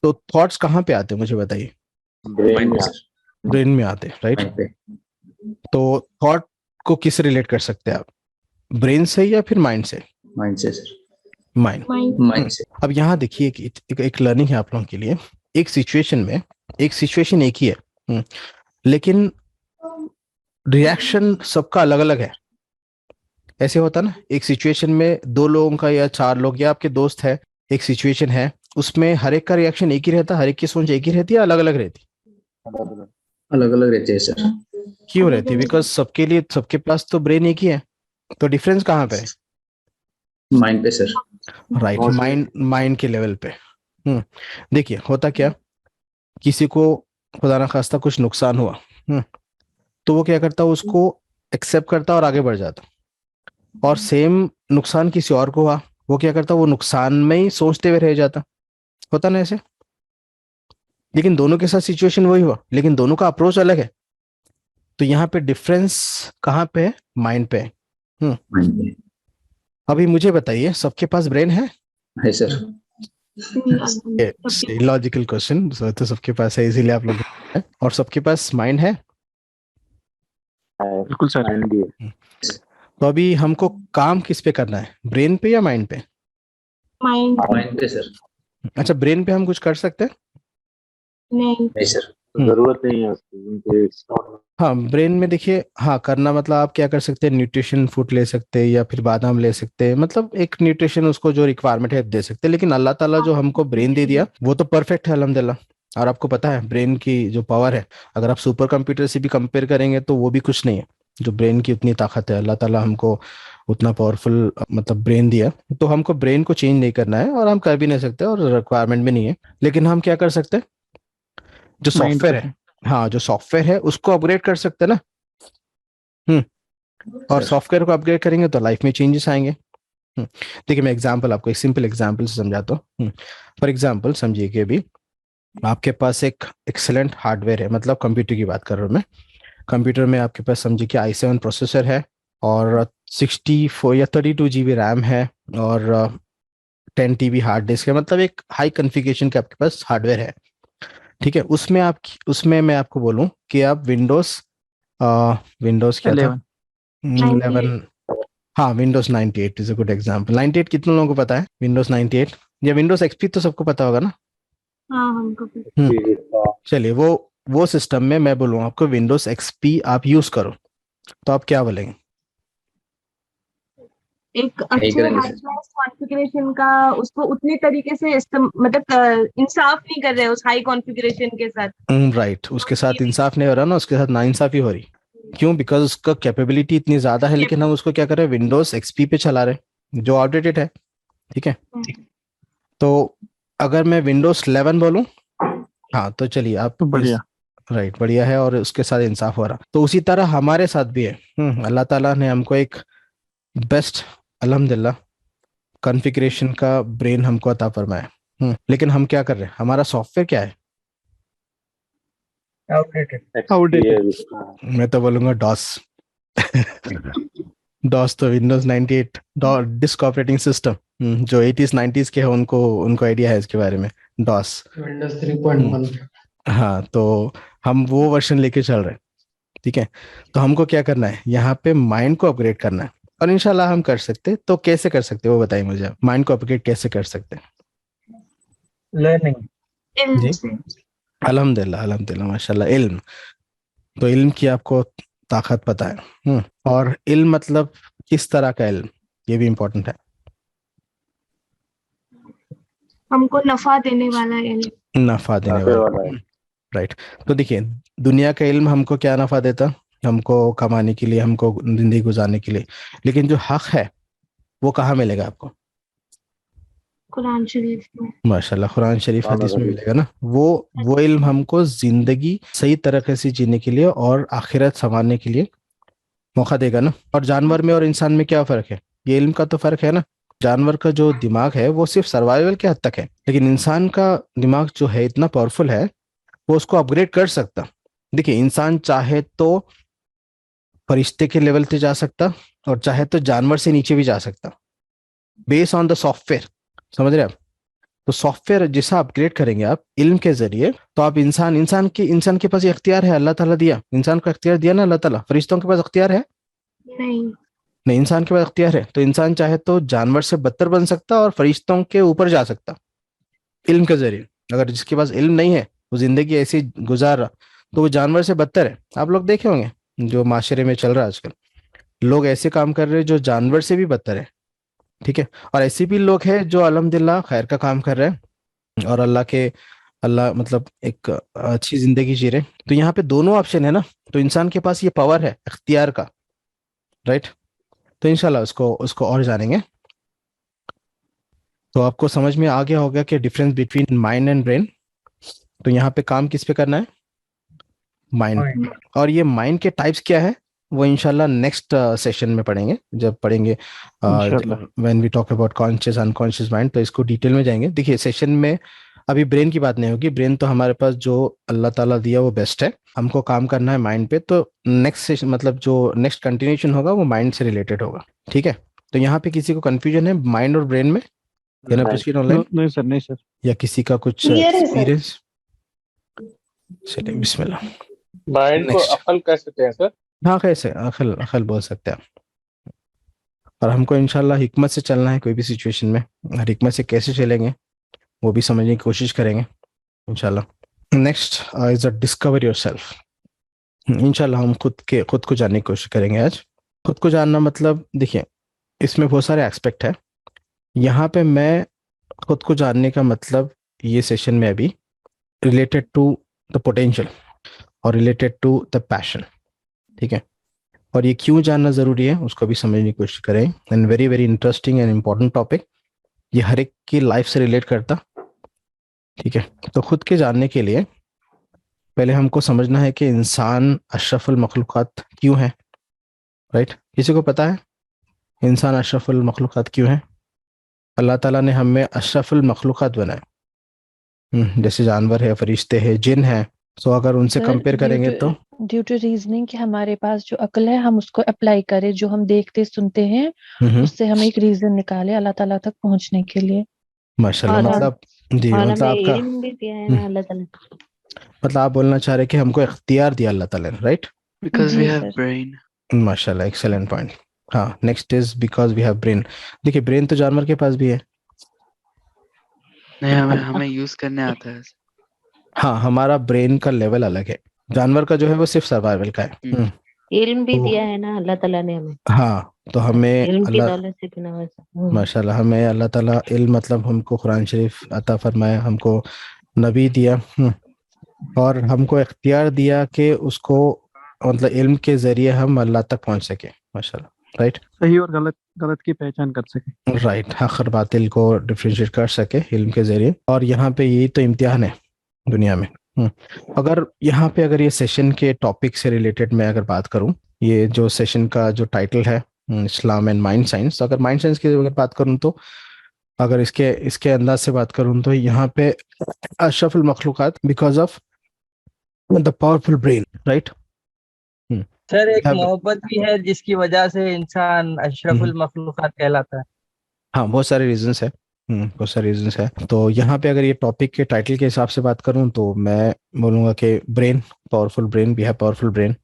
तो थॉट्स कहाँ पे आते हैं मुझे बताइए? ब्रेन में आते हैं, राइट? तो थॉट को किससे रिलेट कर सकते हैं आप? ब्रेन से या फिर माइंड से? माइंड से सर। माइंड से। अब यहाँ देखिए एक लर्निंग है आप लोगों के लिए। एक सिचुएशन एक ही है, लेकिन रिएक्शन सबका अलग अलग है। ऐसे होता ना, एक सिचुएशन में 2 लोगों का या 4 लोग या आपके दोस्त है, एक सिचुएशन है, उसमें हर एक का रिएक्शन एक ही रहता, हर एक की सोच एक ही रहती है, अलग अलग रहती? अलग अलग रहते हैं सर। क्यों रहती है? बिकॉज सबके पास तो ब्रेन एक ही है, तो डिफरेंस कहाँ पे है? माइंड पे सर। राइट, माइंड के लेवल पे। देखिए, होता क्या, किसी को खुदा ना खास्ता कुछ नुकसान हुआ, तो वो क्या करता है, उसको एक्सेप्ट करता और आगे बढ़ जाता, और सेम नुकसान किसी और को हुआ, वो क्या करता, वो नुकसान में ही सोचते हुए रह जाता, होता ना ऐसे। लेकिन दोनों के साथ सिचुएशन वही हुआ, लेकिन दोनों का अप्रोच अलग है। तो यहाँ पे डिफरेंस कहाँ पे है? माइंड पे है। अभी मुझे बताइए, सबके पास ब्रेन है? सर। लॉजिकल क्वेश्चन, तो सबके पास है, इसीलिए आप लोग है। और सबके पास माइंड है? बिल्कुल सर। तो अभी हमको काम किस पे करना है, ब्रेन पे या माइंड पे? माइंड पे सर। अच्छा, ब्रेन पे हम कुछ कर सकते हैं? नहीं सर। जरूरत नहीं है उसकी। हाँ, ब्रेन में देखिए, हाँ करना मतलब आप क्या कर सकते हैं, न्यूट्रिशन फूड ले सकते हैं या फिर बादाम ले सकते हैं, मतलब एक न्यूट्रिशन उसको जो रिक्वायरमेंट है दे सकते हैं। लेकिन अल्लाह ताला जो हमको ब्रेन दे दिया वो तो परफेक्ट है अल्हम्दुलिल्लाह। और आपको पता है ब्रेन की जो पावर है, अगर आप सुपर कंप्यूटर से भी कंपेयर करेंगे तो वो भी कुछ नहीं है। जो ब्रेन की उतनी ताकत है, अल्लाह ताला हमको उतना पावरफुल मतलब ब्रेन दिया, तो हमको ब्रेन को चेंज नहीं करना है और हम कर भी नहीं सकते और रिक्वायरमेंट भी नहीं है। लेकिन हम क्या कर सकते हैं, जो सॉफ्टवेयर है, हाँ जो सॉफ्टवेयर है उसको अपग्रेड कर सकते हैं ना। और सॉफ्टवेयर को अपग्रेड करेंगे तो लाइफ में चेंजेस आएंगे। देखिए मैं एग्जांपल आपको एक सिंपल एग्जांपल से समझाता हूँ। फॉर एग्जांपल समझिए कि अभी आपके पास एक एक्सेलेंट हार्डवेयर है, मतलब कंप्यूटर की बात कर रहा हूँ मैं। कंप्यूटर में आपके पास समझिए कि i7 प्रोसेसर है और 64 या 32 GB रैम है और 10 TB हार्ड डिस्क है, मतलब एक हाई कॉन्फ़िगरेशन का आपके पास हार्डवेयर है। ठीक है, उसमें मैं आपको बोलूं कि आप विंडोज क्या था, 11, हाँ Windows 98 is a good example. 98 कितने लोगों को पता है? विंडोज 98 या विंडोज एक्सपी तो सबको पता होगा ना। हाँ हमको चलिए वो सिस्टम में मैं बोलूँ आपको विंडोज एक्सपी आप यूज करो, तो आप क्या बोलेंगे? एक अच्छे हाई क्लास कॉन्फ़िगरेशन का उसको उतनी तरीके से मतलब इंसाफ नहीं कर रहे उस हाई कॉन्फ़िगरेशन के साथ। राइट, उसके साथ इंसाफ नहीं हो रहा ना, उसके साथ नाइंसाफी हो रही। क्यों? बिकॉज उसका कैपेबिलिटी इतनी ज्यादा है, लेकिन हम उसको क्या कर रहे हैं, विंडोज एक्सपी पे चला रहे हैं जो आउटडेटेड है। ठीक है, तो अगर मैं विंडोज 11 बोलूं, हाँ तो चलिए आप तो बढ़िया, राइट बढ़िया है और उसके साथ इंसाफ हो रहा। तो उसी तरह हमारे साथ भी है। अल्लाह ताला ने हमको एक बेस्ट अल्हम्दुलिल्लाह कॉन्फ़िगरेशन का ब्रेन हमको अता फरमाया। लेकिन हम क्या कर रहे हैं, हमारा सॉफ्टवेयर क्या है? आउटडेटेड। मैं तो बोलूंगा डॉस। डॉस तो विंडोज 98 डिस्क ऑपरेटिंग सिस्टम, जो 80s 90s के हैं उनको आइडिया है इसके बारे में, डॉस विंडोज 3.1। हाँ, तो हम वो वर्जन लेके चल रहे हैं। ठीक है, तो हमको क्या करना है, यहाँ पे माइंड को अपग्रेड करना है और इंशाल्लाह हम कर सकते हैं। तो कैसे कर सकते हैं वो बताइए मुझे, माइंड को अपग्रेड कैसे कर सकते हैं? लर्निंग जी, अल्हम्दुलिल्लाह माशाल्लाह, इल्म। तो इल्म की आपको ताकत पता है। और इल्म मतलब किस तरह का इल्म, ये भी इम्पोर्टेंट है। हमको नफा देने वाला इल्म। नफा देने वाला, राइट। तो देखिए दुनिया का इल्म हमको क्या नफा देता, हमको कमाने के लिए, हमको जिंदगी गुजारने के लिए। लेकिन जो हक है वो कहाँ मिलेगा आपको? कुरान शरीफ में। माशाल्लाह, कुरान शरीफ हदीस में मिलेगा ना। वो इल्म हमको जिंदगी सही तरीके से जीने के लिए और आखिरत संवारने के लिए मौका देगा ना। और जानवर में और इंसान में क्या फर्क है? ये इल्म का तो फर्क है ना। जानवर का जो दिमाग है वो सिर्फ सर्वाइवल के हद तक है, लेकिन इंसान का दिमाग जो है इतना पावरफुल है, वो उसको अपग्रेड कर सकता। देखिए इंसान चाहे तो फरिश्ते के लेवल पे जा सकता और चाहे तो जानवर से नीचे भी जा सकता, बेस्ड ऑन द सॉफ्टवेयर। समझ रहे आप? तो सॉफ्टवेयर जैसा अपग्रेड करेंगे आप इल्म के जरिए, तो आप इंसान के पास ये अख्तियार है, अल्लाह ताला दिया इंसान को अख्तियार दिया ना अल्लाह ताला। फरिश्तों के पास अख्तियार है? नहीं, इंसान के पास अख्तियार है। तो इंसान चाहे तो जानवर से बदतर बन सकता और फरिश्तों के ऊपर जा सकता इल्म के जरिए। अगर जिसके पास इल्म नहीं है, वो जिंदगी ऐसी गुजार रहा, तो वो जानवर से बदतर है। आप लोग देखे होंगे जो माशरे में चल रहा है आजकल, लोग ऐसे काम कर रहे हैं जो जानवर से भी बदतर है। ठीक है, और ऐसे भी लोग हैं जो अल्हम्दुलिल्लाह खैर का काम कर रहे हैं और अल्लाह मतलब एक अच्छी जिंदगी जी रहे। तो यहाँ पे दोनों ऑप्शन है ना। तो इंसान के पास ये पावर है इख्तियार का, राइट। तो इंशाल्लाह उसको और जानेंगे। तो आपको समझ में आ गया होगा कि difference between mind and brain. तो यहाँ पे काम किस पे करना है? माइंड। और ये माइंड के टाइप्स क्या है? वो इंशाल्लाह नेक्स्ट सेशन में पढ़ेंगे, जब पढ़ेंगे when we talk about conscious unconscious mind, तो इसको डिटेल में जाएंगे। देखिए सेशन में अभी ब्रेन की बात नहीं होगी, ब्रेन तो हमारे पास जो अल्लाह ताला दिया वो बेस्ट है, हमको काम करना है माइंड पे। तो नेक्स्ट सेशन मतलब जो नेक्स्ट कंटिन्यूशन होगा वो माइंड से रिलेटेड होगा, ठीक है। तो यहाँ पे किसी को कंफ्यूजन है माइंड और ब्रेन में? नहीं सर, नहीं सर। या किसी का कुछ एक्सपीरियंस? चलिए बिस्मिल्लाह। माइंड को अकल कह सकते हैं सर? हाँ कैसे अकल, अकल बोल सकते हैं। और हमको इंशाल्लाह हिकमत से चलना है कोई भी सिचुएशन में, और हिकमत से कैसे चलेंगे वो भी समझने की कोशिश करेंगे इंशाल्लाह। Next is a discover yourself. इंशाल्लाह हम खुद को जानने की कोशिश करेंगे आज। खुद को जानना मतलब देखिए इसमें बहुत सारे एस्पेक्ट है। यहाँ पे मैं खुद को जानने का मतलब ये सेशन में अभी रिलेटेड टू द पोटेंशियल और रिलेटेड टू द पैशन, ठीक है। और ये क्यों जानना ज़रूरी है उसको भी समझने की कोशिश करें। And very very interesting and important topic, ये हर एक की लाइफ से रिलेट करता, ठीक है। तो खुद के जानने के लिए पहले हमको समझना है कि इंसान अशरफुल मखलूक़ात क्यों है, राइट। किसी को पता है इंसान अशरफुल मखलूक़ात क्यों है? अल्लाह ताला ने हमें अशरफुल मखलूक़ात बनाए, जैसे जानवर है, फरिश्ते हैं, जिन है। सो अगर उनसे कंपेयर करेंगे तो ड्यू टू रीजनिंग कि हमारे पास जो अक्ल है हम उसको अप्लाई करें, जो हम देखते सुनते हैं उससे हम एक रीजन निकाले अल्लाह ताला तक पहुंचने के लिए। माशाल्लाह। मतलब जी मतलब आपका मतलब आप बोलना चाह रहे कि हमको इख्तियार दिया अल्लाह ताला ने, right? Because we have brain. माशाल्लाह, एक्सीलेंट पॉइंट। हाँ, next is because we have brain. देखिए ब्रेन तो जानवर के पास भी है। नहीं, हमें यूज करने आता है। हाँ, हमारा ब्रेन का लेवल अलग है, जानवर का जो है वो सिर्फ सर्वाइवल का है। इल्म भी दिया है ना अल्लाह ताला ने हमें। हाँ, तो हमें इल्म की दौलत से बिना वैसा। माशाल्लाह हमें अल्लाह ताला इल्म मतलब हमको कुरान शरीफ अता फरमाया, हमको नबी दिया, और हमको इख्तियार दिया कि उसको मतलब इल्म के जरिए हम अल्लाह तक पहुंच सके। माशाल्लाह, राइट। सही और गलत की पहचान कर सके, राइट। हक और बातिल को डिफरेंशिएट कर सके इल्म के जरिए। और यहाँ पे यही तो इम्तिहान है दुनिया में। अगर यहाँ पे अगर ये सेशन के टॉपिक से रिलेटेड मैं अगर बात करूँ, ये जो सेशन का जो टाइटल है इस्लाम एंड माइंड साइंस, अगर माइंड साइंस की अगर बात करूँ तो अगर इसके अंदाज से बात करूँ तो यहाँ पे अशरफुल मखलूक़ात because of the powerful brain, right. Sir एक मोहब्बत भी है जिसकी वजह से इंसान अशरफुल मखलूक़ात कहलाता है। हाँ, बहुत सारे रीजंस है, बहुत सारे रीजंस है। तो यहाँ पे अगर ये टॉपिक के टाइटल के हिसाब से बात करूँ तो मैं बोलूँगा कि brain, powerful brain, we have powerful brain.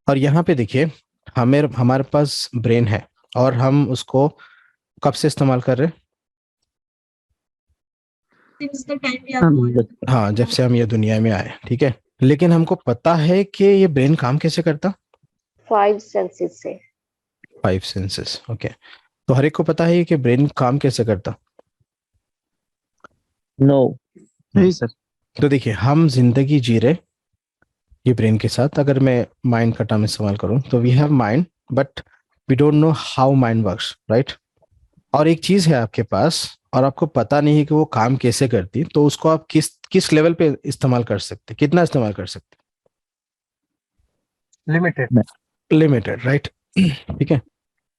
और यहाँ पे देखिए हमारे पास ब्रेन है और हम उसको कब से इस्तेमाल कर रहे हैं? हाँ, जब से हम ये दुनिया में आए, ठीक है। लेकिन हमको पता है कि ये ब्रेन काम कैसे करता? 5 सेंसेस से। 5 सेंसेस, ओके। तो हर एक को पता है कि ब्रेन काम कैसे करता? नो नहीं सर। तो देखिए हम जिंदगी जी रहे ये ब्रेन के साथ। अगर मैं माइंड का टर्म इस्तेमाल करूं तो we have mind but we don't know how mind works, right. और एक चीज है आपके पास और आपको पता नहीं है कि वो काम कैसे करती, तो उसको आप किस लेवल पे इस्तेमाल कर सकते, कितना इस्तेमाल कर सकते? Limited, right. ठीक है।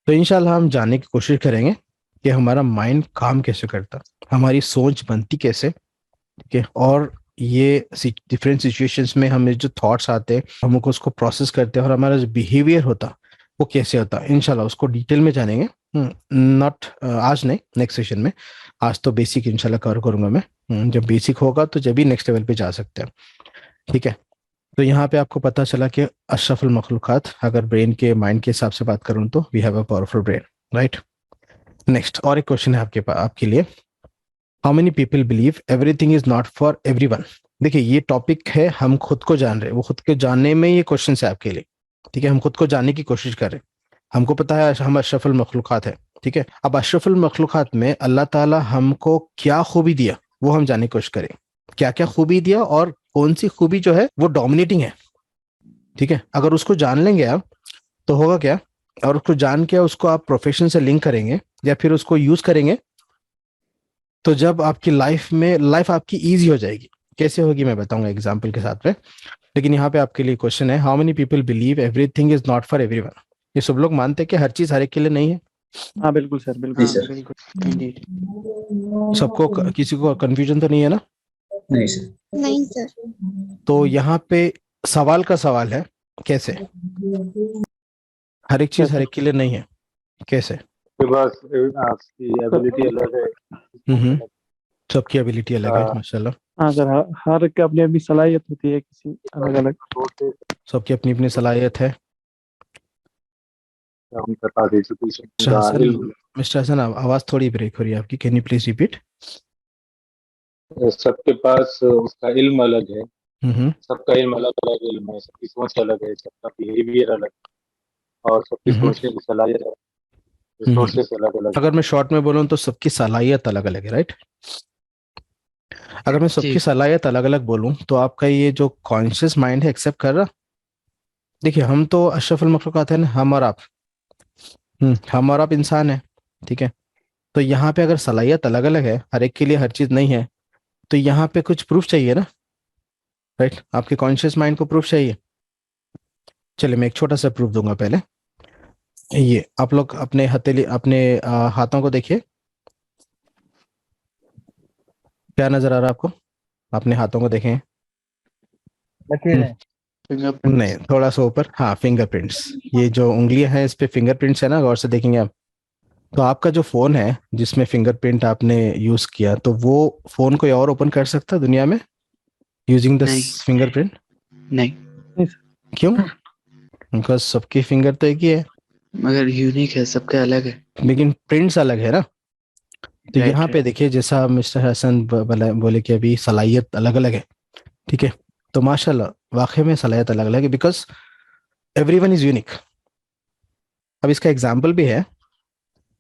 तो इंशाल्लाह हम जानने की कोशिश करेंगे कि हमारा माइंड काम कैसे करता, हमारी सोच बनती कैसे, ठीक है। और ये डिफरेंट सिचुएशंस में हमें जो थॉट्स आते हैं हमको उसको प्रोसेस करते हैं और हमारा जो बिहेवियर होता वो कैसे होता है, इंशाल्लाह उसको डिटेल में जानेंगे। नॉट आज नहीं, नेक्स्ट सेशन में। आज तो बेसिक इंशाल्लाह कवर करूंगा मैं। जब बेसिक होगा तो जब भी नेक्स्ट लेवल पे जा सकते हैं, ठीक है। तो यहाँ पे आपको पता चला कि अशरफुल मखलूक़ात, अगर ब्रेन के माइंड के हिसाब से बात करूँ तो we have a powerful brain, right. Next और एक क्वेश्चन है आपके लिए, how many people believe everything is not for everyone. देखिए ये टॉपिक है, हम खुद को जान रहे हैं, वो खुद के जानने में ये क्वेश्चन है आपके लिए, ठीक है। हम खुद को जानने की कोशिश कर रहे हैं, हमको पता है हम अशरफुल मखलूक़ात है, ठीक है। अब अशरफुल मखलूक़ात में अल्लाह ताला हमको क्या खूबी दिया वो हम जानने की कोशिश करें, क्या क्या खूबी दिया और कौन सी खूबी जो है वो डोमिनेटिंग है, ठीक है। अगर उसको जान लेंगे आप तो होगा क्या, और उसको जान के उसको आप प्रोफेशन से लिंक करेंगे या फिर उसको यूज करेंगे, तो जब आपकी लाइफ आपकी ईजी हो जाएगी। कैसे होगी मैं बताऊंगा एग्जाम्पल के साथ में। लेकिन यहाँ पे आपके लिए क्वेश्चन है, how many people believe everything is not for everyone? ये सब लोग मानते हैं कि हर चीज हर एक के लिए नहीं है? हाँ बिल्कुल सर, बिल्कुल बिल्कुल इंडीड। सबको किसी को कंफ्यूजन तो नहीं है ना? नहीं सर। नहीं सर। तो यहाँ पे सवाल का सवाल है, कैसे हर एक चीज हर एक के लिए नहीं है? कैसे? बस आपकी एबिलिटी अलग है। सबकी एबिलिटी अलग है, माशाल्लाह। हाँ सर, हर एक की अपनी अपनी सलाहियत होती है, किसी अलग अलग, सबकी अपनी अपनी सलाहियत है। मिस्टर हसन, आवाज थोड़ी ब्रेक हो रही है आपकी, कैन यू प्लीज रिपीट? सबके पास उसका इल्म अलग है, सबका इल्म अलग अलग इल्म है, सबकी सोच अलग है, सबका बिहेवियर अलग है, और सबकी सोचने की सलाहियत रिसोर्सेस अलग अलग। अगर मैं शॉर्ट में बोलूं तो सबकी सलाहियत अलग अलग है, राइट? अगर मैं सबकी सलाहियत अलग अलग बोलूं तो आपका ये जो कॉन्शियस माइंड है एक्सेप्ट कर रहा? देखिए, हम तो अशरफुल मखलूकात है ना, हम और आप इंसान है, ठीक है? तो यहाँ पे अगर सलाहियत अलग अलग है, हर एक के लिए हर चीज नहीं है, तो यहाँ पे कुछ प्रूफ चाहिए ना, राइट? आपके कॉन्शियस माइंड को प्रूफ चाहिए। चलिए मैं एक छोटा सा प्रूफ दूंगा। पहले ये आप लोग अपने हथेली, अपने हाथों को देखिए, क्या नजर आ रहा है आपको? अपने हाथों को देखें। नहीं, थोड़ा सा ऊपर, हाँ, फिंगरप्रिंट्स। ये जो उंगलियां हैं इस पे फिंगरप्रिंट्स है ना, गौर से देखेंगे आप। तो आपका जो फोन है जिसमें फिंगरप्रिंट आपने यूज किया, तो वो फोन कोई और ओपन कर सकता है दुनिया में यूजिंग दिस फिंगरप्रिंट? नहीं। क्यों? बिकॉज सबकी फिंगर तो एक ही है, मगर यूनिक है, सबके अलग है, लेकिन प्रिंट्स अलग है ना। तो यहाँ पे देखिए, जैसा मिस्टर हसन बोले कि अभी सलाहियत अलग अलग है, ठीक है? तो माशाल्लाह वाकई में सलाहियत अलग अलग है, बिकॉज एवरीवन इज यूनिक। अब इसका एग्जाम्पल भी है,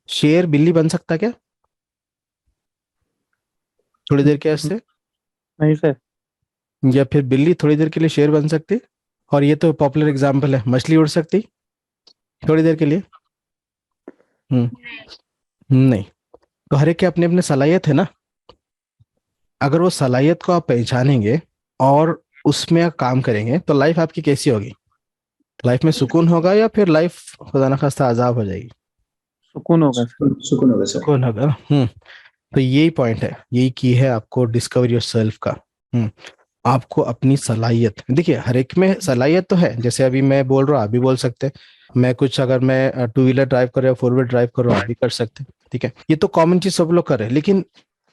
शेर बिल्ली बन सकता क्या थोड़ी देर के वास्ते? नहीं सर। या फिर बिल्ली थोड़ी देर के लिए शेर बन सकती? और ये तो पॉपुलर एग्जाम्पल है, मछली उड़ सकती थोड़ी देर के लिए? नहीं। तो हर एक के अपने अपने सलाहियत है ना। अगर वो सलाहियत को आप पहचानेंगे और उसमें आप काम करेंगे तो लाइफ आपकी कैसी होगी? लाइफ में सुकून होगा या फिर लाइफ खुदा न खास्ता अजाब हो जाएगी? सुकून होगा, सुकून होगा सर। सुकून होगा। तो यही पॉइंट है, यही की है आपको डिस्कवर योरसेल्फ का। आपको अपनी सलाहियत, देखिए हर एक में सलाहियत तो है। जैसे अभी मैं बोल रहा हूँ, आप भी बोल सकते हैं। मैं कुछ, अगर मैं 2 व्हीलर ड्राइव कर रहा हूँ, 4 व्हीलर ड्राइव कर रहा हूँ, आप भी कर सकते हैं, ठीक है? ये तो कॉमन चीज सब लोग कर रहे हैं। लेकिन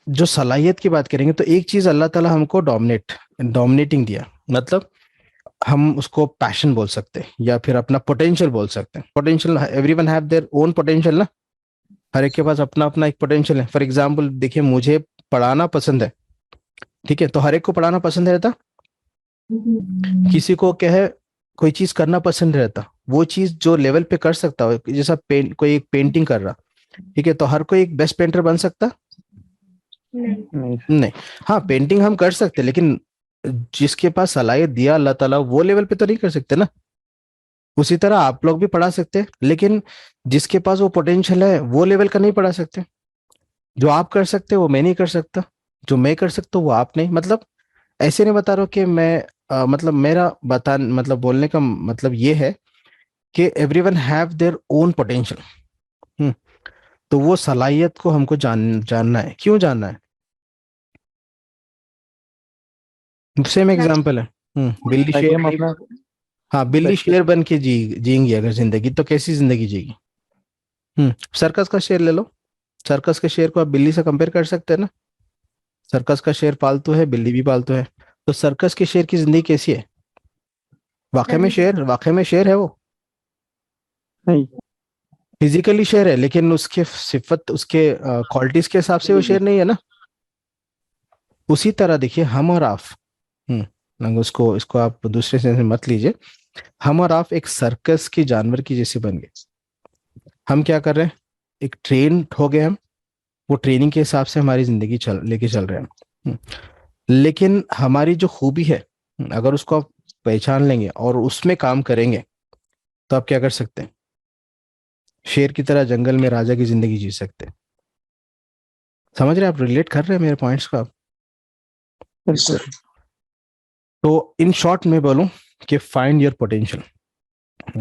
जो सलाहियत की बात करेंगे तो एक चीज अल्लाह ताला हमको डोमिनेटिंग दिया, मतलब हम उसको पैशन बोल सकते हैं या फिर अपना पोटेंशियल बोल सकते हैं। Potential, everyone have their own potential ना, हर एक के पास अपना अपना एक पोटेंशियल है। फॉर एग्जाम्पल देखिए, मुझे पढ़ाना पसंद है, ठीक है? तो हर एक को पढ़ाना पसंद रहता, किसी को क्या है, कोई चीज करना पसंद रहता, वो चीज जो लेवल पे कर सकता हो। जैसा कोई एक पेंटिंग कर रहा, ठीक है? तो हर कोई एक बेस्ट पेंटर बन सकता? नहीं। हाँ, पेंटिंग हम कर सकते, लेकिन जिसके पास सलाहियत दिया अल्लाह ताला, वो लेवल पे तो नहीं कर सकते ना। उसी तरह आप लोग भी पढ़ा सकते, लेकिन जिसके पास वो पोटेंशियल है वो लेवल का नहीं पढ़ा सकते। जो आप कर सकते वो मैं नहीं कर सकता, जो मैं कर सकता हूँ वो आप नहीं। मतलब ऐसे नहीं बता रहा हूँ कि मैं मतलब मेरा मतलब बोलने का मतलब ये है कि everyone have their own potential. तो वो सलाहियत को हमको जानना है। क्यों जानना है? सेम एग्जांपल है, बिल्ली शेर, हाँ, बिल्ली शेर बन के जिएंगी अगर जिंदगी, तो कैसी जिंदगी जिएगी? सर्कस का शेर ले लो, सर्कस के शेर को आप बिल्ली से कंपेयर कर सकते हैं ना? सर्कस का शेर पालतू है, बिल्ली भी पालतू है, तो सर्कस के शेर की जिंदगी कैसी है? वाकई में शेर है वो? नहीं, फिजिकली शेर है, लेकिन उसके सिफत, उसके क्वालिटीज के हिसाब से वो शेर नहीं है ना। उसी तरह देखिए, हम और आप, इसको आप दूसरे सेंस में मत लीजिए, हम और आप एक सर्कस की जानवर की जैसे बन गए। हम क्या कर रहे हैं, एक ट्रेन हो गए हम, वो ट्रेनिंग के हिसाब से हमारी जिंदगी लेके चल रहे हैं। लेकिन हमारी जो खूबी है, अगर उसको आप पहचान लेंगे और उसमें काम करेंगे, तो आप क्या कर सकते हैं? शेर की तरह जंगल में राजा की जिंदगी जी सकते हैं। समझ रहे हैं आप? रिलेट कर रहे हैं मेरे पॉइंट्स को आप? तो इन शॉर्ट में बोलूं कि फाइंड योर पोटेंशियल,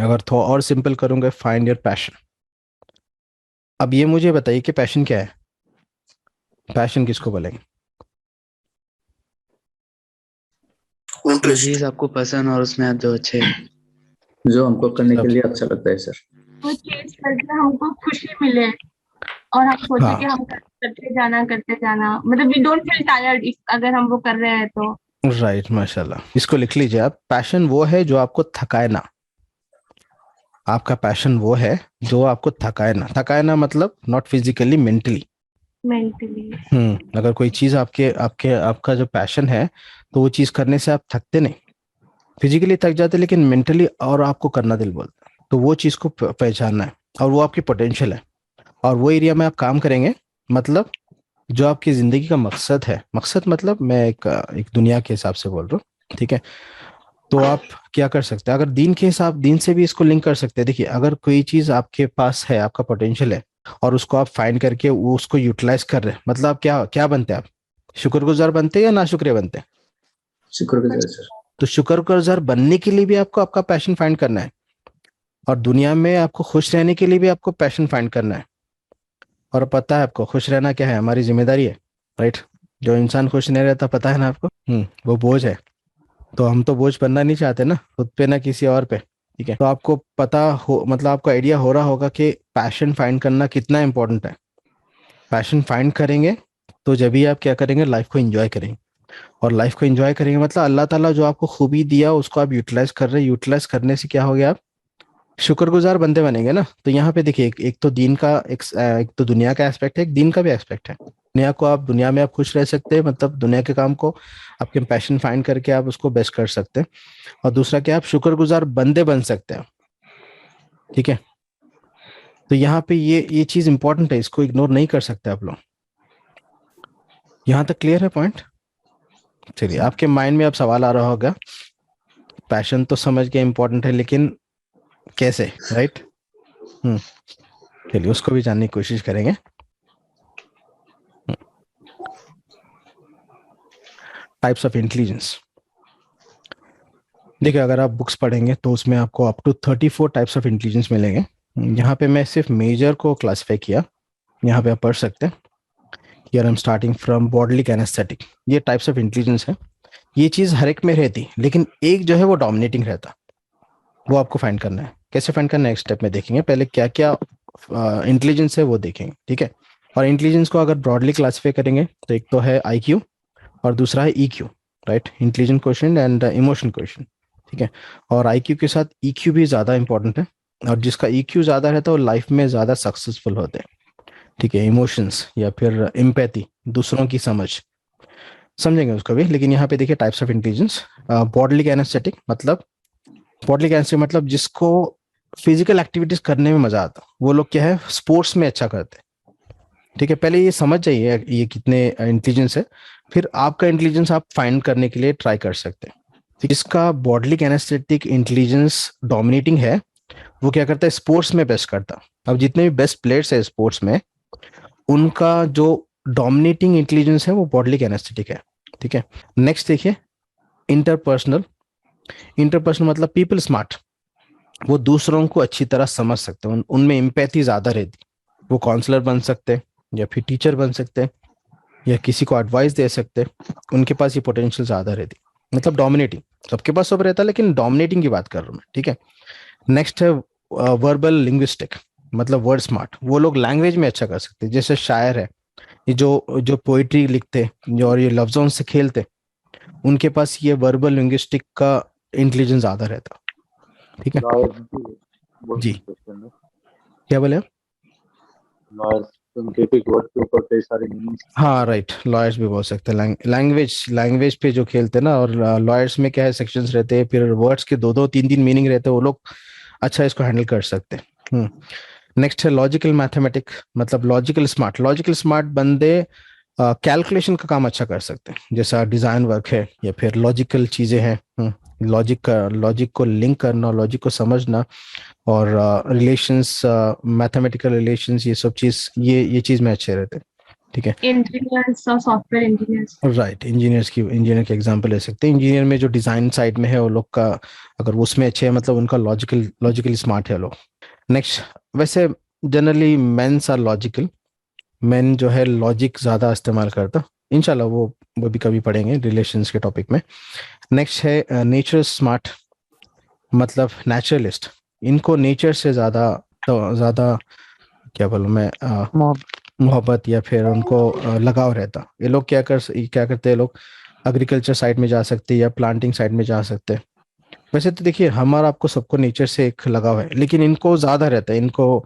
अगर थोड़ा और सिंपल करूंगा फाइंड योर पैशन। अब ये मुझे बताइए कि पैशन क्या है? पैशन किसको बोलेंगे? चीज आपको पसंद और उसमें आप जो अच्छे जो हमको करने के लिए अच्छा लगता है सर। वो चीज करके हमको खुशी मिले और हम सोचे कि हम करते जाना, मतलब वी डोंट फील टायर्ड अगर हम वो कर रहे हैं तो। राइट, माशाल्लाह। इसको लिख लीजिए आप। पैशन वो है जो आपको थकाए ना। आपका पैशन वो है जो आपको थकाए ना। थकाए ना मतलब नॉट फिजिकली, मेंटली। अगर कोई चीज आपका जो पैशन है तो वो चीज करने से आप थकते नहीं, फिजिकली थक जाते लेकिन मेंटली और आपको करना दिल बोलता है। तो वो चीज को पहचानना है और वो आपकी पोटेंशियल है और वो एरिया में आप काम करेंगे। मतलब जो आपकी जिंदगी का मकसद है, मकसद मतलब मैं एक दुनिया के हिसाब से बोल रहा हूँ, ठीक है? तो आप क्या कर सकते हैं? अगर दीन से भी इसको लिंक कर सकते हैं। देखिए, अगर कोई चीज आपके पास है, आपका पोटेंशियल है और उसको आप फाइंड करके वो उसको यूटिलाइज कर रहे हैं, मतलब आप क्या बनते हैं? आप शुक्रगुजार बनते हैं या ना शुक्रिया बनते हैं? शुक्रगुजार सर। तो शुक्रगुजार बनने के लिए भी आपको आपका पैशन फाइंड करना है और दुनिया में आपको खुश रहने के लिए भी आपको पैशन फाइंड करना है। और पता है आपको खुश रहना क्या है? हमारी जिम्मेदारी है, राइट? जो इंसान खुश नहीं रहता, पता है ना आपको, वो बोझ है। तो हम तो बोझ बनना नहीं चाहते ना, खुद पे ना किसी और पे, ठीक है? तो आपको पता हो, मतलब आपको आइडिया हो रहा होगा कि पैशन फाइंड करना कितना इंपॉर्टेंट है। पैशन फाइंड करेंगे तो जब भी आप क्या करेंगे, लाइफ को एंजॉय करेंगे। और लाइफ को एंजॉय करेंगे मतलब अल्लाह ताला जो आपको खूबी दिया उसको आप यूटिलाइज कर रहे हैं। यूटिलाइज करने से क्या हो गया, आप शुक्रगुजार बंदे बनेंगे ना। तो यहाँ पे देखिए, एक तो दीन का एक तो दुनिया का एस्पेक्ट है, एक दीन का भी एस्पेक्ट है। दुनिया में आप खुश रह सकते हैं, मतलब दुनिया के काम को आपके पैशन फाइंड करके आप उसको बेस्ट कर सकते हैं। और दूसरा क्या, आप शुक्रगुजार बंदे बन सकते हैं, ठीक है? तो यहाँ पे ये चीज इंपॉर्टेंट है, इसको इग्नोर नहीं कर सकते आप लोग। यहाँ तक क्लियर है पॉइंट? चलिए, आपके माइंड में अब सवाल आ रहा होगा, पैशन तो समझ के इंपॉर्टेंट है लेकिन कैसे, राइट? चलिए उसको भी जानने की कोशिश करेंगे। Types of intelligence. देखिए, अगर आप बुक्स पढ़ेंगे तो उसमें आपको up to 34 types of intelligence मिलेंगे। यहाँ पे मैं सिर्फ मेजर को क्लासिफाई किया, यहाँ पे आप पढ़ सकते हैं। Here I am starting from bodily kinaesthetic. ये टाइप्स ऑफ इंटेलिजेंस है। ये चीज हर एक में रहती, लेकिन एक जो है वो डोमिनेटिंग रहता, वो आपको फाइंड करना है। कैसे फाइंड करना है नेक्स्ट स्टेप में देखेंगे, पहले क्या क्या इंटेलिजेंस है वो देखेंगे, ठीक है? और इंटेलिजेंस को अगर ब्रॉडली क्लासिफाई करेंगे तो एक तो है IQ और दूसरा है EQ, right? Intelligent question and emotion question, ठीक है? और IQ के साथ EQ भी ज़्यादा इंपॉर्टेंट है और जिसका EQ ज़्यादा रहता है वो लाइफ में ज़्यादा सक्सेसफुल होते हैं, ठीक है? इमोशंस या फिर एम्पैथी, दूसरों की समझेंगे उसको भी। लेकिन यहाँ पे देखिए types of intelligence. Bodily kinaesthetic मतलब जिसको फिजिकल एक्टिविटीज करने में मजा आता, वो लोग क्या है, स्पोर्ट्स में अच्छा करते हैं, ठीक है? पहले ये समझ जाइए ये कितने इंटेलिजेंस है, फिर आपका इंटेलिजेंस आप फाइंड करने के लिए ट्राई कर सकते हैं। जिसका बॉडली कैनेस्थेटिक इंटेलिजेंस डोमिनेटिंग है वो क्या करता है, स्पोर्ट्स में बेस्ट करता। अब जितने भी बेस्ट प्लेयर्स है स्पोर्ट्स में, उनका जो डोमिनेटिंग इंटेलिजेंस है वो बॉडली कैनेस्थेटिक है, ठीक है? नेक्स्ट देखिए इंटरपर्सनल मतलब पीपल स्मार्ट। वो दूसरों को अच्छी तरह समझ सकते हैं, उनमें एम्पैथी ज्यादा रहती। वो काउंसलर बन सकते हैं या फिर टीचर बन सकते हैं या किसी को एडवाइस दे सकते हैं। उनके पास ये पोटेंशियल ज्यादा रहती, मतलब डोमिनेटिंग। सबके पास सब रहता है लेकिन डोमिनेटिंग की बात कर रहा हूँ मैं, ठीक है? नेक्स्ट है वर्बल लिंग्विस्टिक, मतलब वर्ड स्मार्ट। वो लोग लैंग्वेज में अच्छा कर सकते हैं, जैसे शायर है, ये जो पोइट्री लिखते और ये लफ्जों से खेलते, उनके पास ये वर्बल लिंग्विस्टिक का इंटेलिजेंस ज्यादा रहता, ठीक है? जी, क्या बोले? हाँ राइट, लॉयर्स भी बोल सकते हैं। लैंग्वेज पे जो खेलते हैं ना, और लॉयर्स में क्या है, सेक्शंस रहते हैं, फिर वर्ड्स के 2-2 3-3 मीनिंग रहते हैं, वो लोग अच्छा इसको हैंडल कर सकते हैं। नेक्स्ट है लॉजिकल मैथमेटिक, मतलब लॉजिकल स्मार्ट बंदे कैलकुलेशन का काम अच्छा कर सकते हैं, जैसा डिजाइन वर्क है या फिर लॉजिकल चीजें हैं। लॉजिक को लिंक करना, लॉजिक को समझना और रिलेशंस, मैथमेटिकल रिलेशंस, ये सब चीज ये चीज में अच्छे रहते हैं, ठीक है, इंजीनियर्स और सॉफ्टवेयर इंजीनियर्स। राइट, इंजीनियर के एग्जांपल ले सकते हैं। इंजीनियर में जो डिजाइन साइड में है वो लोग का, अगर उसमें अच्छे है मतलब उनका लॉजिकली स्मार्ट है लोग। नेक्स्ट, वैसे generally mens are logical, men जो है लॉजिक ज़्यादा इस्तेमाल करता, इंशाल्लाह वो भी कभी पढ़ेंगे रिलेशंस के टॉपिक में। नेक्स्ट है नेचर स्मार्ट, मतलब नेचुरलिस्ट, इनको नेचर से ज़्यादा क्या बोलूँ मैं, मोहब्बत या फिर उनको लगाव रहता। ये लोग क्या करते हैं, लोग एग्रीकल्चर साइड में जा सकते हैं या प्लांटिंग साइड में जा सकते हैं। वैसे तो देखिए हमारा आपको सबको नेचर से एक लगाव है, लेकिन इनको ज़्यादा रहता है, इनको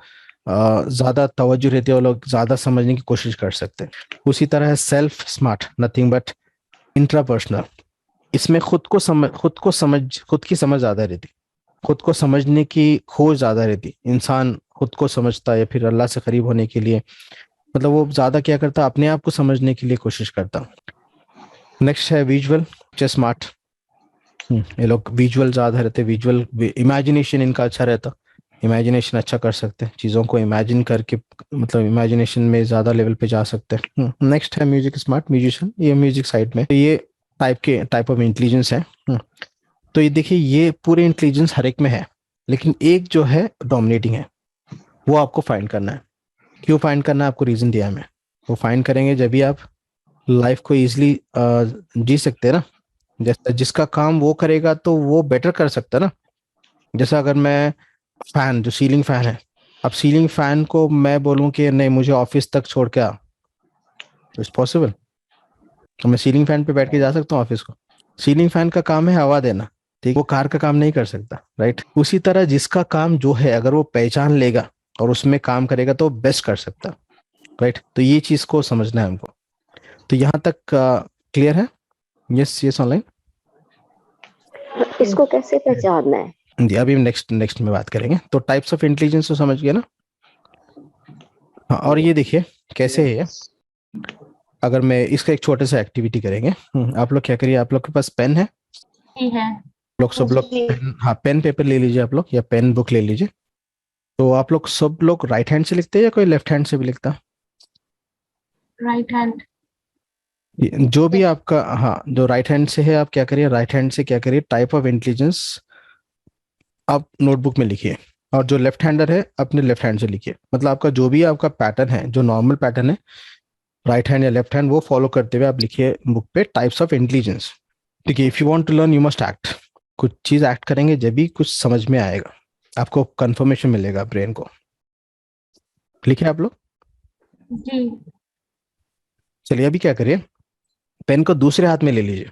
ज़्यादा तवज्जो रहती है, वो लोग ज़्यादा समझने की कोशिश कर सकते हैं। उसी तरह है self smart, nothing but intrapersonal, इसमें खुद की समझ ज़्यादा रहती, खुद को समझने की खोज ज़्यादा रहती। इंसान खुद को समझता है या फिर अल्लाह से करीब होने के लिए, मतलब वो ज़्यादा क्या करता, अपने आप को समझने के लिए कोशिश करता। नेक्स्ट है विजुअल स्मार्ट, ये लोग विजुअल ज़्यादा रहते, विजुअल इमेजिनेशन इनका अच्छा रहता, इमेजिनेशन अच्छा कर सकते हैं, चीज़ों को इमेजिन करके मतलब इमेजिनेशन में ज़्यादा लेवल पे जा सकते हैं। नेक्स्ट है म्यूजिक स्मार्ट, म्यूजिशियन, ये म्यूजिक साइड में, तो ये टाइप ऑफ इंटेलिजेंस है। तो ये देखिए ये पूरे इंटेलिजेंस हर एक में है, लेकिन एक जो है डोमिनेटिंग है, वो आपको फाइंड करना है। क्यों फाइंड करना है, आपको रीज़न दिया है मैं, वो फाइंड करेंगे जब भी आप लाइफ को ईजिली जी सकते हैं ना। जैसे जिसका काम वो करेगा तो वो बेटर कर सकता है ना। जैसा अगर मैं फैन, जो सीलिंग फैन है, अब सीलिंग फैन को मैं बोलूं कि नहीं मुझे ऑफिस तक छोड़ के आ, इट्स पॉसिबल? तो मैं सीलिंग फैन पे बैठ के जा सकता हूँ ऑफिस को? सीलिंग फैन का काम है हवा देना, ठीक, वो कार का काम नहीं कर सकता, राइट। उसी तरह जिसका काम जो है अगर वो पहचान लेगा और उसमें काम करेगा तो बेस्ट कर सकता, राइट। तो ये चीज को समझना है हमको। तो यहाँ तक क्लियर है? Yes online. इसको कैसे पहचानना है? अभी नेक्स्ट में बात करेंगे। तो टाइप्स ऑफ इंटेलिजेंस तो समझ गए ना। हाँ, और ये देखिए कैसे है ये। अगर मैं इसका एक छोटे सा एक्टिविटी करेंगे, आप लोग क्या करिए, आप लोग के पास पेन है? सब लोग हाँ पेन पेपर ले लीजिए आप लोग, या पेन बुक ले लीजिए। तो आप लोग सब लोग राइट हैंड से लिखते हैं या कोई लेफ्ट हैंड से भी लिखता? Right hand. जो भी आपका, हाँ जो राइट हैंड से है, आप क्या करिए, राइट हैंड से क्या करिए, टाइप ऑफ इंटेलिजेंस आप नोटबुक में लिखिए, और जो लेफ्ट हैंडर है अपने लेफ्ट हैंड से लिखिए। मतलब आपका जो भी आपका पैटर्न है, जो नॉर्मल पैटर्न है, राइट हैंड या लेफ्ट हैंड, वो फॉलो करते हुए आप लिखिए बुक पे टाइप्स ऑफ इंटेलिजेंस। ठीक है, if you want to learn you must act. कुछ चीज एक्ट करेंगे जब भी कुछ समझ में आएगा, आपको कंफर्मेशन मिलेगा ब्रेन को। लिखे आप लोग? जी। चलिए अभी क्या करिए, पेन को दूसरे हाथ में ले लीजिए,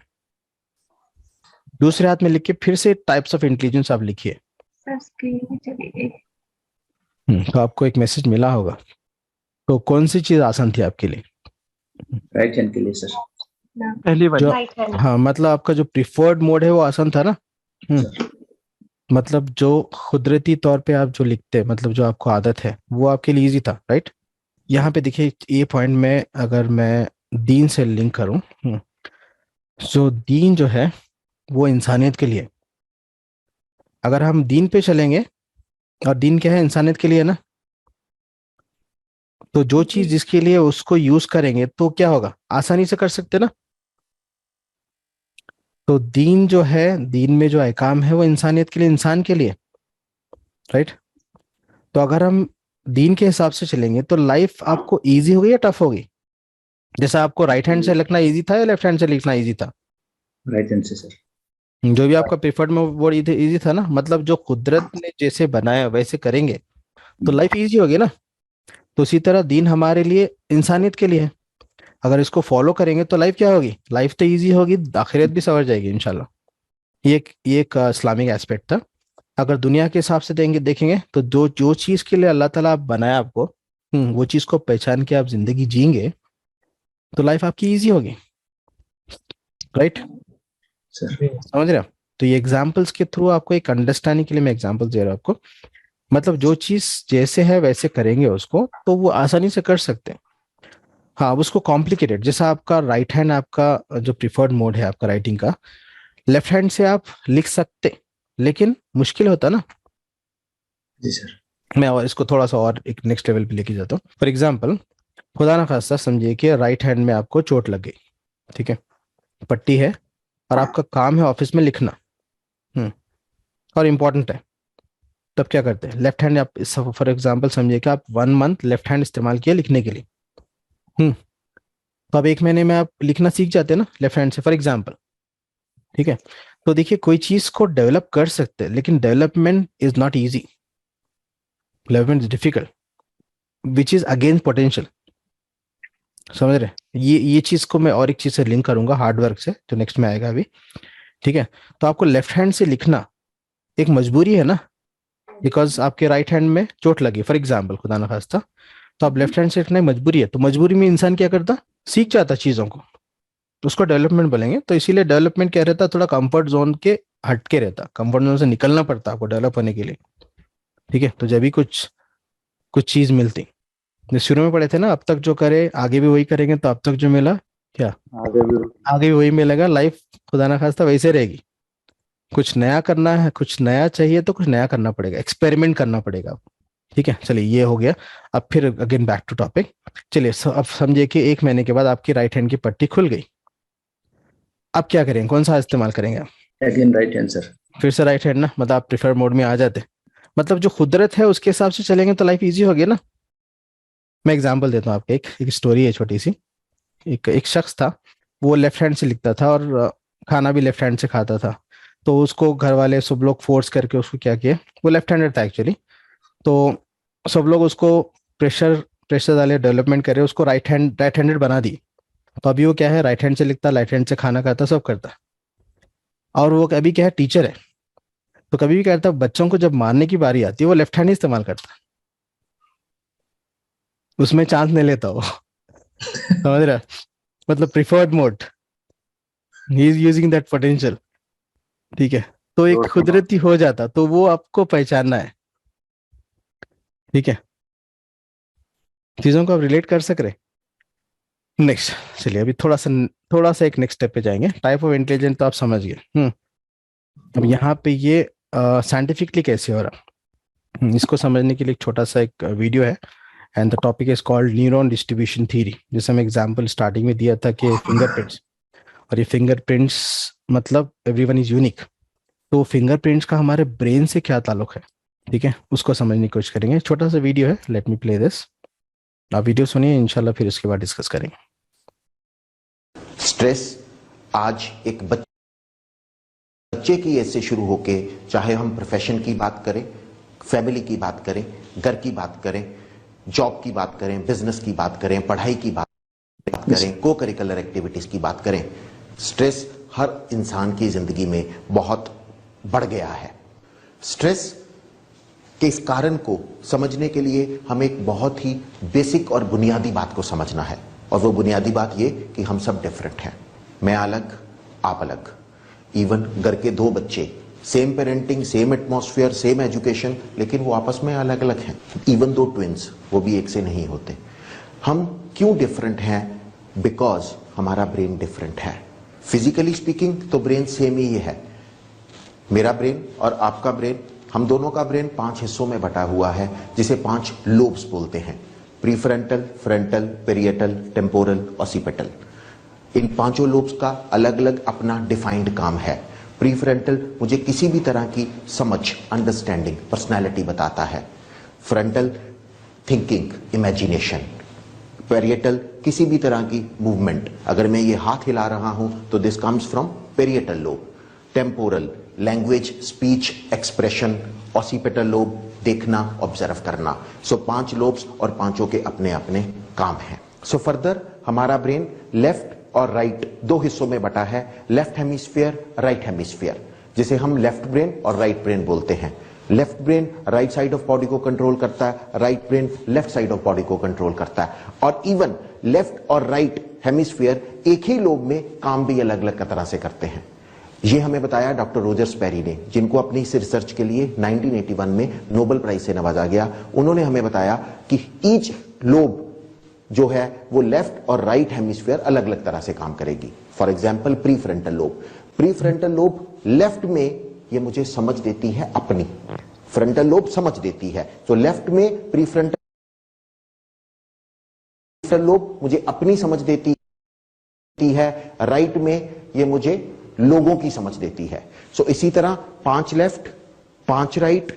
दूसरे हाथ में लिख के फिर से टाइप्स ऑफ इंटेलिजेंस आप लिखिए। तो आपको एक मैसेज मिला होगा। तो कौन सी चीज आसान थी आपके लिए? राइट हैंड के लिए सर, पहली बार। हाँ मतलब आपका जो प्रिफर्ड मोड है वो आसान था ना। मतलब जो कुदरती तौर पे आप जो लिखते हैं, मतलब जो आपको आदत है, वो आपके लिए इजी था, राइट। यहाँ पे देखिए ये पॉइंट में अगर मैं दीन से लिंक करूं, जो दीन जो है वो इंसानियत के लिए, अगर हम दीन पे चलेंगे, और दीन क्या है, इंसानियत के लिए ना, तो जो चीज जिसके लिए उसको यूज करेंगे तो क्या होगा, आसानी से कर सकते ना। तो दीन जो है, दीन में जो अहकाम है वो इंसानियत के लिए, इंसान के लिए, राइट। तो अगर हम दीन के हिसाब से चलेंगे तो लाइफ आपको इजी होगी या टफ होगी? जैसा आपको राइट हैंड से लिखना इजी था या लेफ्ट हैंड से लिखना इजी था? राइट हैंड से सर। जो भी आपका प्रेफर्ड में वो इजी था ना। मतलब जो कुदरत ने जैसे बनाया वैसे करेंगे तो लाइफ इजी होगी ना। तो उसी तरह दीन हमारे लिए इंसानियत के लिए है, अगर इसको फॉलो करेंगे तो लाइफ क्या होगी, लाइफ तो इजी होगी, आखिरत भी संवर जाएगी इंशाल्लाह। ये एक इस्लामिक एस्पेक्ट था। अगर दुनिया के हिसाब से देखेंगे तो जो चीज के लिए अल्लाह ताला बनाया आपको, वो चीज को पहचान के आप जिंदगी जिएंगे तो लाइफ आपकी इजी होगी, राइट। समझ रहे हो? तो ये एग्जाम्पल्स के थ्रू आपको एक अंडरस्टैंडिंग के लिए मैं एग्जाम्पल दे रहा हूँ आपको। मतलब जो चीज जैसे है वैसे करेंगे उसको तो वो आसानी से कर सकते हैं। हाँ, अब उसको कॉम्प्लिकेटेड, जैसा आपका राइट हैंड, आपका जो प्रिफर्ड मोड है आपका राइटिंग का, लेफ्ट हैंड से आप लिख सकते, लेकिन मुश्किल होता ना। जी सर। मैं और इसको थोड़ा सा और एक नेक्स्ट लेवल पे लेके जाता हूँ। फॉर एग्जाम्पल खुदा ना खास्ता समझिए कि राइट हैंड में आपको चोट लग गई, ठीक है, पट्टी है और आपका काम है ऑफिस में लिखना, और इम्पोर्टेंट है, तब क्या करते हैं, लेफ्ट हैंड आप फॉर एग्जांपल समझिए कि आप 1 मंथ लेफ्ट हैंड इस्तेमाल किया लिखने के लिए, तो अब 1 महीने में आप लिखना सीख जाते हैं ना लेफ्ट हैंड से फॉर एग्जांपल, ठीक है। तो देखिए कोई चीज को डेवलप कर सकते हैं, लेकिन development is not easy, development is difficult which is against potential, समझ रहे, ये चीज को मैं और एक चीज से लिंक करूंगा हार्डवर्क से, जो नेक्स्ट में आएगा अभी, ठीक है। तो आपको लेफ्ट हैंड से लिखना एक मजबूरी है ना, बिकॉज आपके राइट हैंड में चोट लगी फॉर एग्जाम्पल, खुदा न खास्ता, तो आप लेफ्ट हैंड से लिखना मजबूरी है, तो मजबूरी में इंसान क्या करता, सीख जाता चीजों को, तो उसको डेवलपमेंट बोलेंगे। तो इसीलिए डेवलपमेंट क्या रहता, थोड़ा कंफर्ट जोन के हट के रहता, कंफर्ट जोन से निकलना पड़ता आपको डेवलप होने के लिए, ठीक है। तो जब भी कुछ चीज मिलती, शुरू में पढ़े थे ना, अब तक जो करे आगे भी वही करेंगे, तो अब तक जो मिला क्या आगे भी वही मिलेगा, लाइफ खुदा ना खास्ता वैसे रहेगी। कुछ नया करना है, कुछ नया चाहिए तो कुछ नया करना पड़ेगा, एक्सपेरिमेंट करना पड़ेगा, ठीक है। चलिए ये हो गया, अब फिर अगेन बैक टू टॉपिक। चलिए अब समझिए कि 1 महीने के बाद आपकी राइट हैंड की पट्टी खुल गई, अब क्या करेंगे, कौन सा इस्तेमाल करेंगे आप? Again right hand sir. फिर से राइट हैंड ना, मतलब आप प्रिफर मोड में आ जाते, मतलब जो कुदरत है उसके हिसाब से चलेंगे तो लाइफ इजी होगी ना। मैं एग्जांपल देता हूँ आपको, एक स्टोरी है छोटी सी। एक शख्स था, वो लेफ्ट हैंड से लिखता था और खाना भी लेफ्ट हैंड से खाता था, तो उसको घर वाले सब लोग फोर्स करके उसको क्या किया, वो लेफ्ट हैंडेड था एक्चुअली, तो सब लोग उसको प्रेशर डाले, डेवलपमेंट करे, उसको राइट हैंडेड बना दी। तो अभी वो क्या है, राइट हैंड से लिखता, राइट हैंड से खाना खाता, सब करता, और वो अभी क्या है, टीचर है। तो कभी भी कहता बच्चों को जब मारने की बारी आती है वो लेफ्ट हैंड ही इस्तेमाल करता, उसमें चांस नहीं लेता वो समझ रहा, मतलब preferred mode, he is using that potential, ठीक है। तो एक कुदरती हो जाता, तो वो आपको पहचानना है, ठीक है, चीजों को आप रिलेट कर सक रहे। नेक्स्ट चलिए अभी थोड़ा सा एक नेक्स्ट स्टेप पे जाएंगे। टाइप ऑफ इंटेलिजेंस तो आप समझ गए। अब यहाँ पे ये साइंटिफिकली कैसे हो रहा, इसको समझने के लिए एक छोटा सा एक वीडियो है, and the topic is called neuron distribution theory. जैसे हम एग्जांपल स्टार्टिंग में दिया था कि फिंगरप्रिंट्स, और ये फिंगरप्रिंट्स मतलब एवरीवन इज यूनिक, तो फिंगरप्रिंट्स का हमारे ब्रेन से क्या ताल्लुक है, ठीक है, उसको समझने की कोशिश करेंगे। छोटा सा वीडियो है, लेट मी प्ले दिस, आप वीडियो सुनिए, इंशाल्लाह फिर उसके बाद डिस्कस करेंगे। स्ट्रेस आज एक बच्चे की एज से शुरू होके, चाहे हम प्रोफेशन की बात करें, फैमिली की बात करें, घर की बात करें, जॉब की बात करें, बिजनेस की बात करें, पढ़ाई की बात करें, को करिकुलर एक्टिविटीज की बात करें, स्ट्रेस हर इंसान की जिंदगी में बहुत बढ़ गया है। स्ट्रेस के इस कारण को समझने के लिए हमें एक बहुत ही बेसिक और बुनियादी बात को समझना है, और वो बुनियादी बात ये कि हम सब डिफरेंट हैं। मैं अलग, आप अलग, इवन घर के 2 बच्चे, same parenting, same atmosphere, same education, लेकिन वो आपस में अलग अलग हैं। इवन 2 ट्विंस, वो भी एक से नहीं होते। हम क्यों डिफरेंट हैं? बिकॉज हमारा ब्रेन डिफरेंट है। फिजिकली स्पीकिंग तो ब्रेन सेम ही है, मेरा ब्रेन और आपका ब्रेन, हम दोनों का ब्रेन 5 हिस्सों में बटा हुआ है, जिसे 5 लोब्स बोलते हैं, prefrontal, frontal, parietal, temporal, occipital. इन 5 लोब्स का अलग अलग अपना डिफाइंड काम है। प्रीफ्रंटल मुझे किसी भी तरह की समझ, अंडरस्टैंडिंग, पर्सनैलिटी बताता है। Frontal thinking, imagination. पेरिएटल किसी भी तरह की मूवमेंट, अगर मैं ये हाथ हिला रहा हूं तो this comes from parietal lobe. Temporal language, speech, expression. Occipital lobe देखना, ऑब्जर्व करना। सो 5 लोब्स और 5 के अपने अपने काम हैं। सो फर्दर हमारा ब्रेन लेफ्ट और राइट 2 हिस्सों में बटा है, लेफ्ट हेमिस्फीयर, राइट हेमिस्फीयर, जिसे हम लेफ्ट ब्रेन और राइट ब्रेन बोलते हैं। Left brain right side of body को कंट्रोल करता है, right brain left side of body को कंट्रोल करता है, और इवन लेफ्ट और राइट हेमिस्फीयर एक ही लोब में काम भी अलग अलग तरह से करते हैं। ये हमें बताया डॉक्टर रोजर स्पैरी ने, जिनको अपनी इस रिसर्च के लिए 1981 में नोबेल प्राइज से नवाजा गया। उन्होंने हमें बताया कि ईच लोब जो है वो लेफ्ट और राइट हेमिस्फीयर अलग अलग तरह से काम करेगी। For example prefrontal lobe, prefrontal lobe left में ये मुझे समझ देती है अपनी, फ्रंटल लोब समझ देती है, तो लेफ्ट में प्रीफ्रंटल लोग मुझे अपनी समझ देती है, राइट में ये मुझे लोगों की समझ देती है। सो इसी तरह 5 लेफ्ट 5 राइट,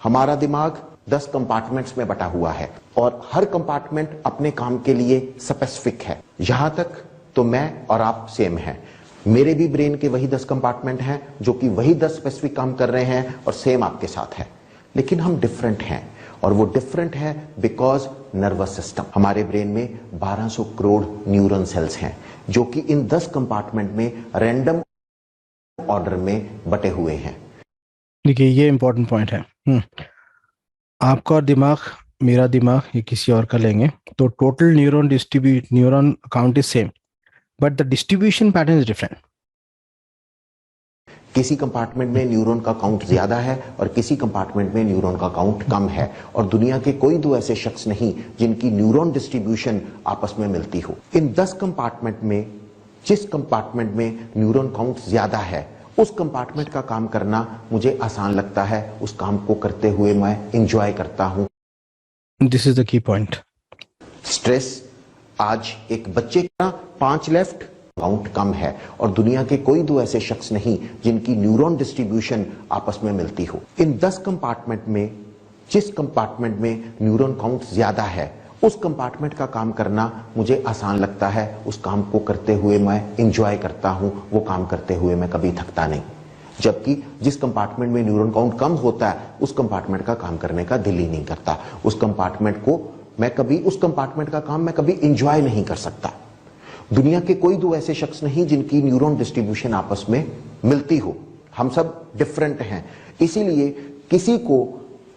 हमारा दिमाग 10 कंपार्टमेंट्स में बटा हुआ है और हर कंपार्टमेंट अपने काम के लिए स्पेसिफिक है। यहां तक तो मैं और आप सेम हैं। मेरे भी ब्रेन के वही 10 कंपार्टमेंट हैं जो कि वही 10 स्पेसिफिक काम कर रहे हैं और सेम आपके साथ है, लेकिन हम डिफरेंट हैं और वो डिफरेंट है बिकॉज नर्वस सिस्टम, हमारे ब्रेन में 1200 करोड़ न्यूरॉन सेल्स हैं जो कि इन 10 कंपार्टमेंट में रैंडम ऑर्डर में बटे हुए हैं। देखिए ये इंपॉर्टेंट पॉइंट है। आपका दिमाग, मेरा दिमाग, ये किसी और का लेंगे तो total neuron count is same but the distribution pattern is different. किसी कंपार्टमेंट में न्यूरॉन का काउंट ज्यादा है और किसी कंपार्टमेंट में न्यूरॉन का काउंट कम है और दुनिया के कोई 2 ऐसे शख्स नहीं जिनकी न्यूरॉन डिस्ट्रीब्यूशन आपस में मिलती हो। इन 10 कंपार्टमेंट में जिस कंपार्टमेंट में न्यूरॉन काउंट ज्यादा है उस कंपार्टमेंट का काम करना मुझे आसान लगता है, उस काम को करते हुए मैं एंजॉय करता हूं। This is the key point. Stress आज एक बच्चे का 5 लेफ्ट काउंट कम है और दुनिया के कोई 2 ऐसे शख्स नहीं जिनकी न्यूरॉन डिस्ट्रीब्यूशन आपस में मिलती हो। इन 10 कंपार्टमेंट में जिस कंपार्टमेंट में न्यूरॉन काउंट ज्यादा है उस कंपार्टमेंट का काम करना मुझे आसान लगता है, उस काम को करते हुए मैं एंजॉय करता हूं, वो काम करते हुए मैं कभी थकता नहीं। जबकि जिस कंपार्टमेंट में न्यूरॉन काउंट कम होता है उस कंपार्टमेंट का काम करने का दिल ही नहीं करता, उस कंपार्टमेंट का काम मैं कभी एंजॉय नहीं कर सकता। दुनिया के कोई 2 ऐसे शख्स नहीं जिनकी न्यूरॉन डिस्ट्रीब्यूशन आपस में मिलती हो। हम सब डिफरेंट हैं, इसीलिए किसी को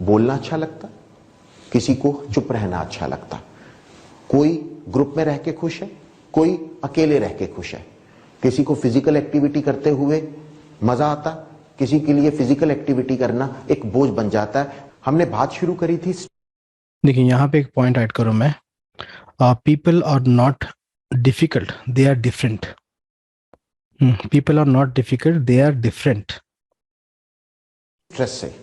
बोलना अच्छा लगता, किसी को चुप रहना अच्छा लगता, कोई ग्रुप में रह के खुश है, कोई अकेले रह के खुश है, किसी को फिजिकल एक्टिविटी करते हुए मजा आता, किसी के लिए फिजिकल एक्टिविटी करना एक बोझ बन जाता है। हमने बात शुरू करी थी। देखिए यहाँ पे एक पॉइंट ऐड करूं मैं, people are not difficult, they are different. People are not difficult, they are different. Stress से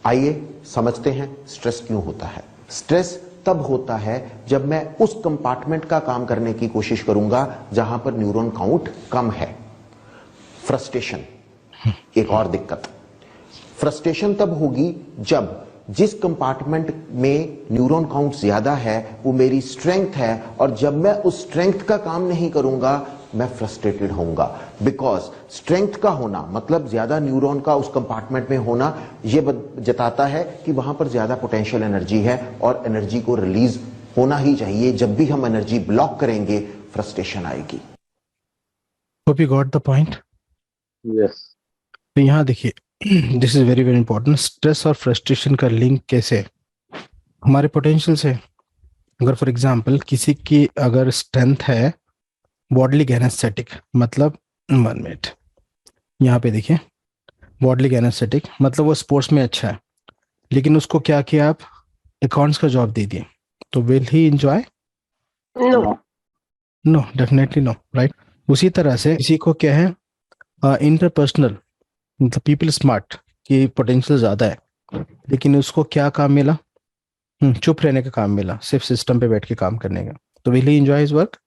आइए समझते हैं स्ट्रेस क्यों होता है। स्ट्रेस तब होता है जब मैं उस कंपार्टमेंट का काम करने की कोशिश करूंगा जहां पर न्यूरॉन काउंट कम है। फ्रस्ट्रेशन एक और दिक्कत। फ्रस्ट्रेशन तब होगी जब जिस कंपार्टमेंट में न्यूरॉन काउंट ज्यादा है वो मेरी स्ट्रेंथ है और जब मैं उस स्ट्रेंथ का काम नहीं करूंगा मैं फ्रस्ट्रेटेड होऊंगा। बिकॉज स्ट्रेंथ का होना मतलब ज्यादा न्यूरॉन का उस कंपार्टमेंट में होना ये जताता है कि वहां पर ज्यादा पोटेंशियल एनर्जी है और एनर्जी को रिलीज होना ही चाहिए। जब भी हम एनर्जी ब्लॉक करेंगे फ्रस्ट्रेशन आएगी। Hope you got the point. Yes. तो यहाँ देखिए, this is very very important. Stress और फ्रस्ट्रेशन का लिंक कैसे हमारे पोटेंशियल से। अगर फॉर एग्जांपल किसी की अगर स्ट्रेंथ है बॉडली एनेस्थेटिक, मतलब 1 मिनट, यहाँ पे देखिए बॉडली एनेस्थेटिक मतलब वो स्पोर्ट्स में अच्छा है, लेकिन उसको क्या किया आप, अकाउंट्स का जॉब दे दिए, तो will he enjoy? No, definitely no, right. उसी तरह से किसी को क्या है, इंटरपर्सनल मतलब पीपल स्मार्ट की पोटेंशियल ज्यादा है, लेकिन उसको क्या काम मिला, चुप रहने का काम मिला, सिर्फ सिस्टम पे बैठ के काम करने का, तो will he enjoy his work?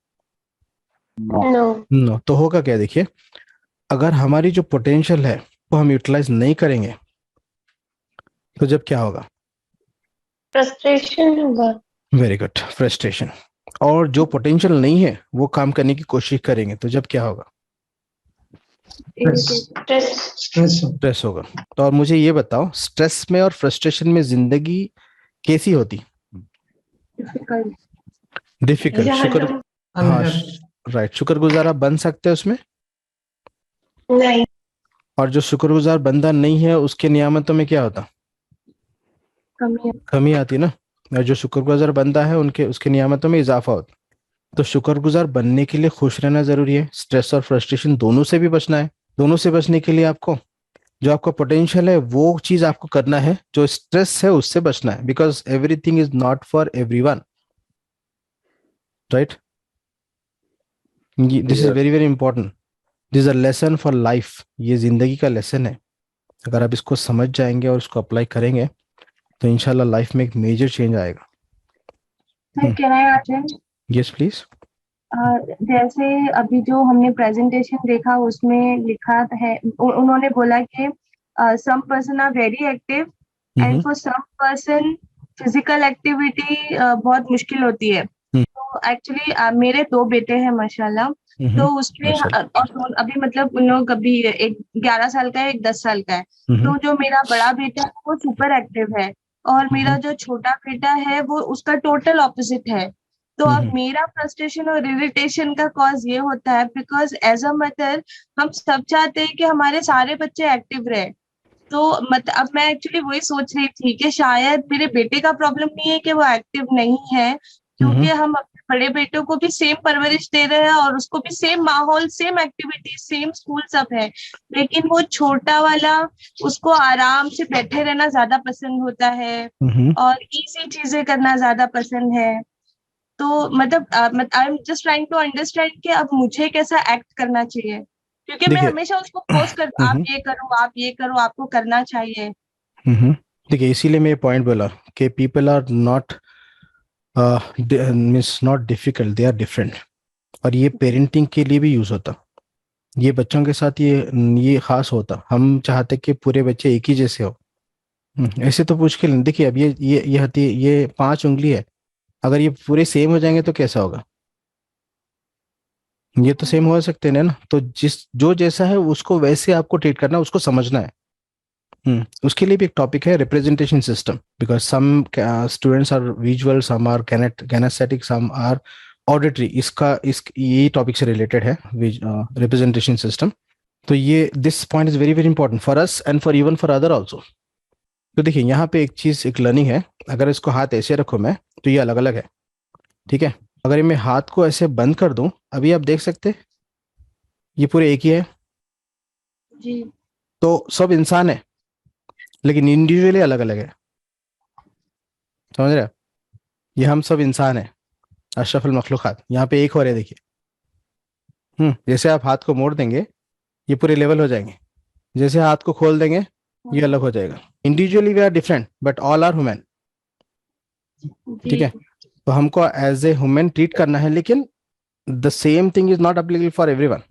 No. तो होगा क्या, देखिए अगर हमारी जो पोटेंशियल है वो हम यूटिलाइज नहीं करेंगे तो जब क्या होगा, फ्रस्ट्रेशन होगा। Very good, frustration. और जो पोटेंशियल नहीं है वो काम करने की कोशिश करेंगे तो जब क्या होगा, स्ट्रेस होगा। तो और मुझे ये बताओ, स्ट्रेस में और फ्रस्ट्रेशन में जिंदगी कैसी होती? डिफिकल्ट। शुक्र, हाँ राइट, शुक्रगुजार आप बन सकते हैं उसमें? नहीं। और जो शुक्रगुजार बंदा नहीं है उसके नियामतों में क्या होता, कमी आती ना। और जो शुक्रगुजार बंदा है उसके नियामतों में इजाफा होता। तो शुक्रगुजार बनने के लिए खुश रहना जरूरी है। स्ट्रेस और फ्रस्ट्रेशन दोनों से भी बचना है। दोनों से बचने के लिए आपको जो आपका पोटेंशियल है वो चीज आपको करना है, जो स्ट्रेस है उससे बचना है, because everything is not for everyone, right. This is very very important, this is a lesson for life. ये जिंदगी का लेसन है। अगर आप इसको समझ जाएंगे और इसको अप्लाई करेंगे तो इंशाल्लाह लाइफ में एक मेजर चेंज आएगा। Sir can I ask? Yes please. जैसे अभी जो हमने प्रेजेंटेशन देखा उसमें लिखा है, उन्होंने बोला कि some person are very active and for some person physical activity बहुत मुश्किल होती है। तो एक्चुअली मेरे 2 बेटे हैं माशाल्लाह, तो उसमें और अभी मतलब उन लोग अभी एक 11 साल का है, एक 10 साल का है। तो जो मेरा बड़ा बेटा है वो सुपर एक्टिव है और मेरा जो छोटा बेटा है वो उसका टोटल ऑपोजिट है। तो अब मेरा फ्रस्ट्रेशन और इरिटेशन का कॉज ये होता है बिकॉज एज अ मदर हम सब चाहते हैं कि हमारे सारे बच्चे एक्टिव रहे। तो अब मैं एक्चुअली वही सोच रही थी कि शायद मेरे बेटे का प्रॉब्लम नहीं है कि वो एक्टिव नहीं है, क्योंकि हम अपने बड़े बेटों को भी सेम परवरिश दे रहे हैं और उसको भी सेम माहौल, सेम एक्टिविटी, सेम स्कूल सब है, लेकिन वो छोटा वाला उसको आराम से बैठे रहना ज्यादा पसंद होता है और इजी चीजें करना ज्यादा पसंद है। तो मतलब I am just trying to understand कि अब मुझे कैसा एक्ट करना चाहिए, क्योंकि मैं हमेशा उसको फोर्स करती हूँ, आप ये करो, आप ये करो, आपको करना चाहिए। देखिए इसीलिए मैं ये पॉइंट बोला कि people are not means not difficult, they are different. और ये पेरेंटिंग के लिए भी यूज होता, ये बच्चों के साथ ये खास होता। हम चाहते कि पूरे बच्चे एक ही जैसे हो। ऐसे तो मुश्किल नहीं। देखिए अब ये 5 उंगली है, अगर ये पूरे सेम हो जाएंगे तो कैसा होगा? ये तो सेम हो सकते हैं ना। तो जो जैसा है उसको वैसे आपको ट्रीट करना, उसको समझना है। उसके लिए भी एक टॉपिक है representation system, because some students are visual, some are kinesthetic, some are auditory. ये टॉपिक से रिलेटेड है रिप्रेजेंटेशन सिस्टम। तो ये this point is very very important for us and for even for other also. तो देखिए यहाँ पे एक चीज, एक लर्निंग है। अगर इसको हाथ ऐसे रखो मैं, तो ये अलग अलग है, ठीक है। अगर मैं हाथ को ऐसे बंद कर दूं, अभी आप देख सकते ये पूरे एक ही है जी। तो सब इंसान है, लेकिन इंडिविजुअली अलग अलग है, समझ रहे? ये हम सब इंसान है, अशरफुल मखलूकात। यहाँ पे एक हो रहे, देखिए। जैसे आप हाथ को मोड़ देंगे ये पूरे लेवल हो जाएंगे, जैसे हाथ को खोल देंगे ये अलग हो जाएगा। Individually we are different but all are human, ठीक है। तो हमको एज ए ह्यूमन ट्रीट करना है, लेकिन the same thing is not applicable for everyone,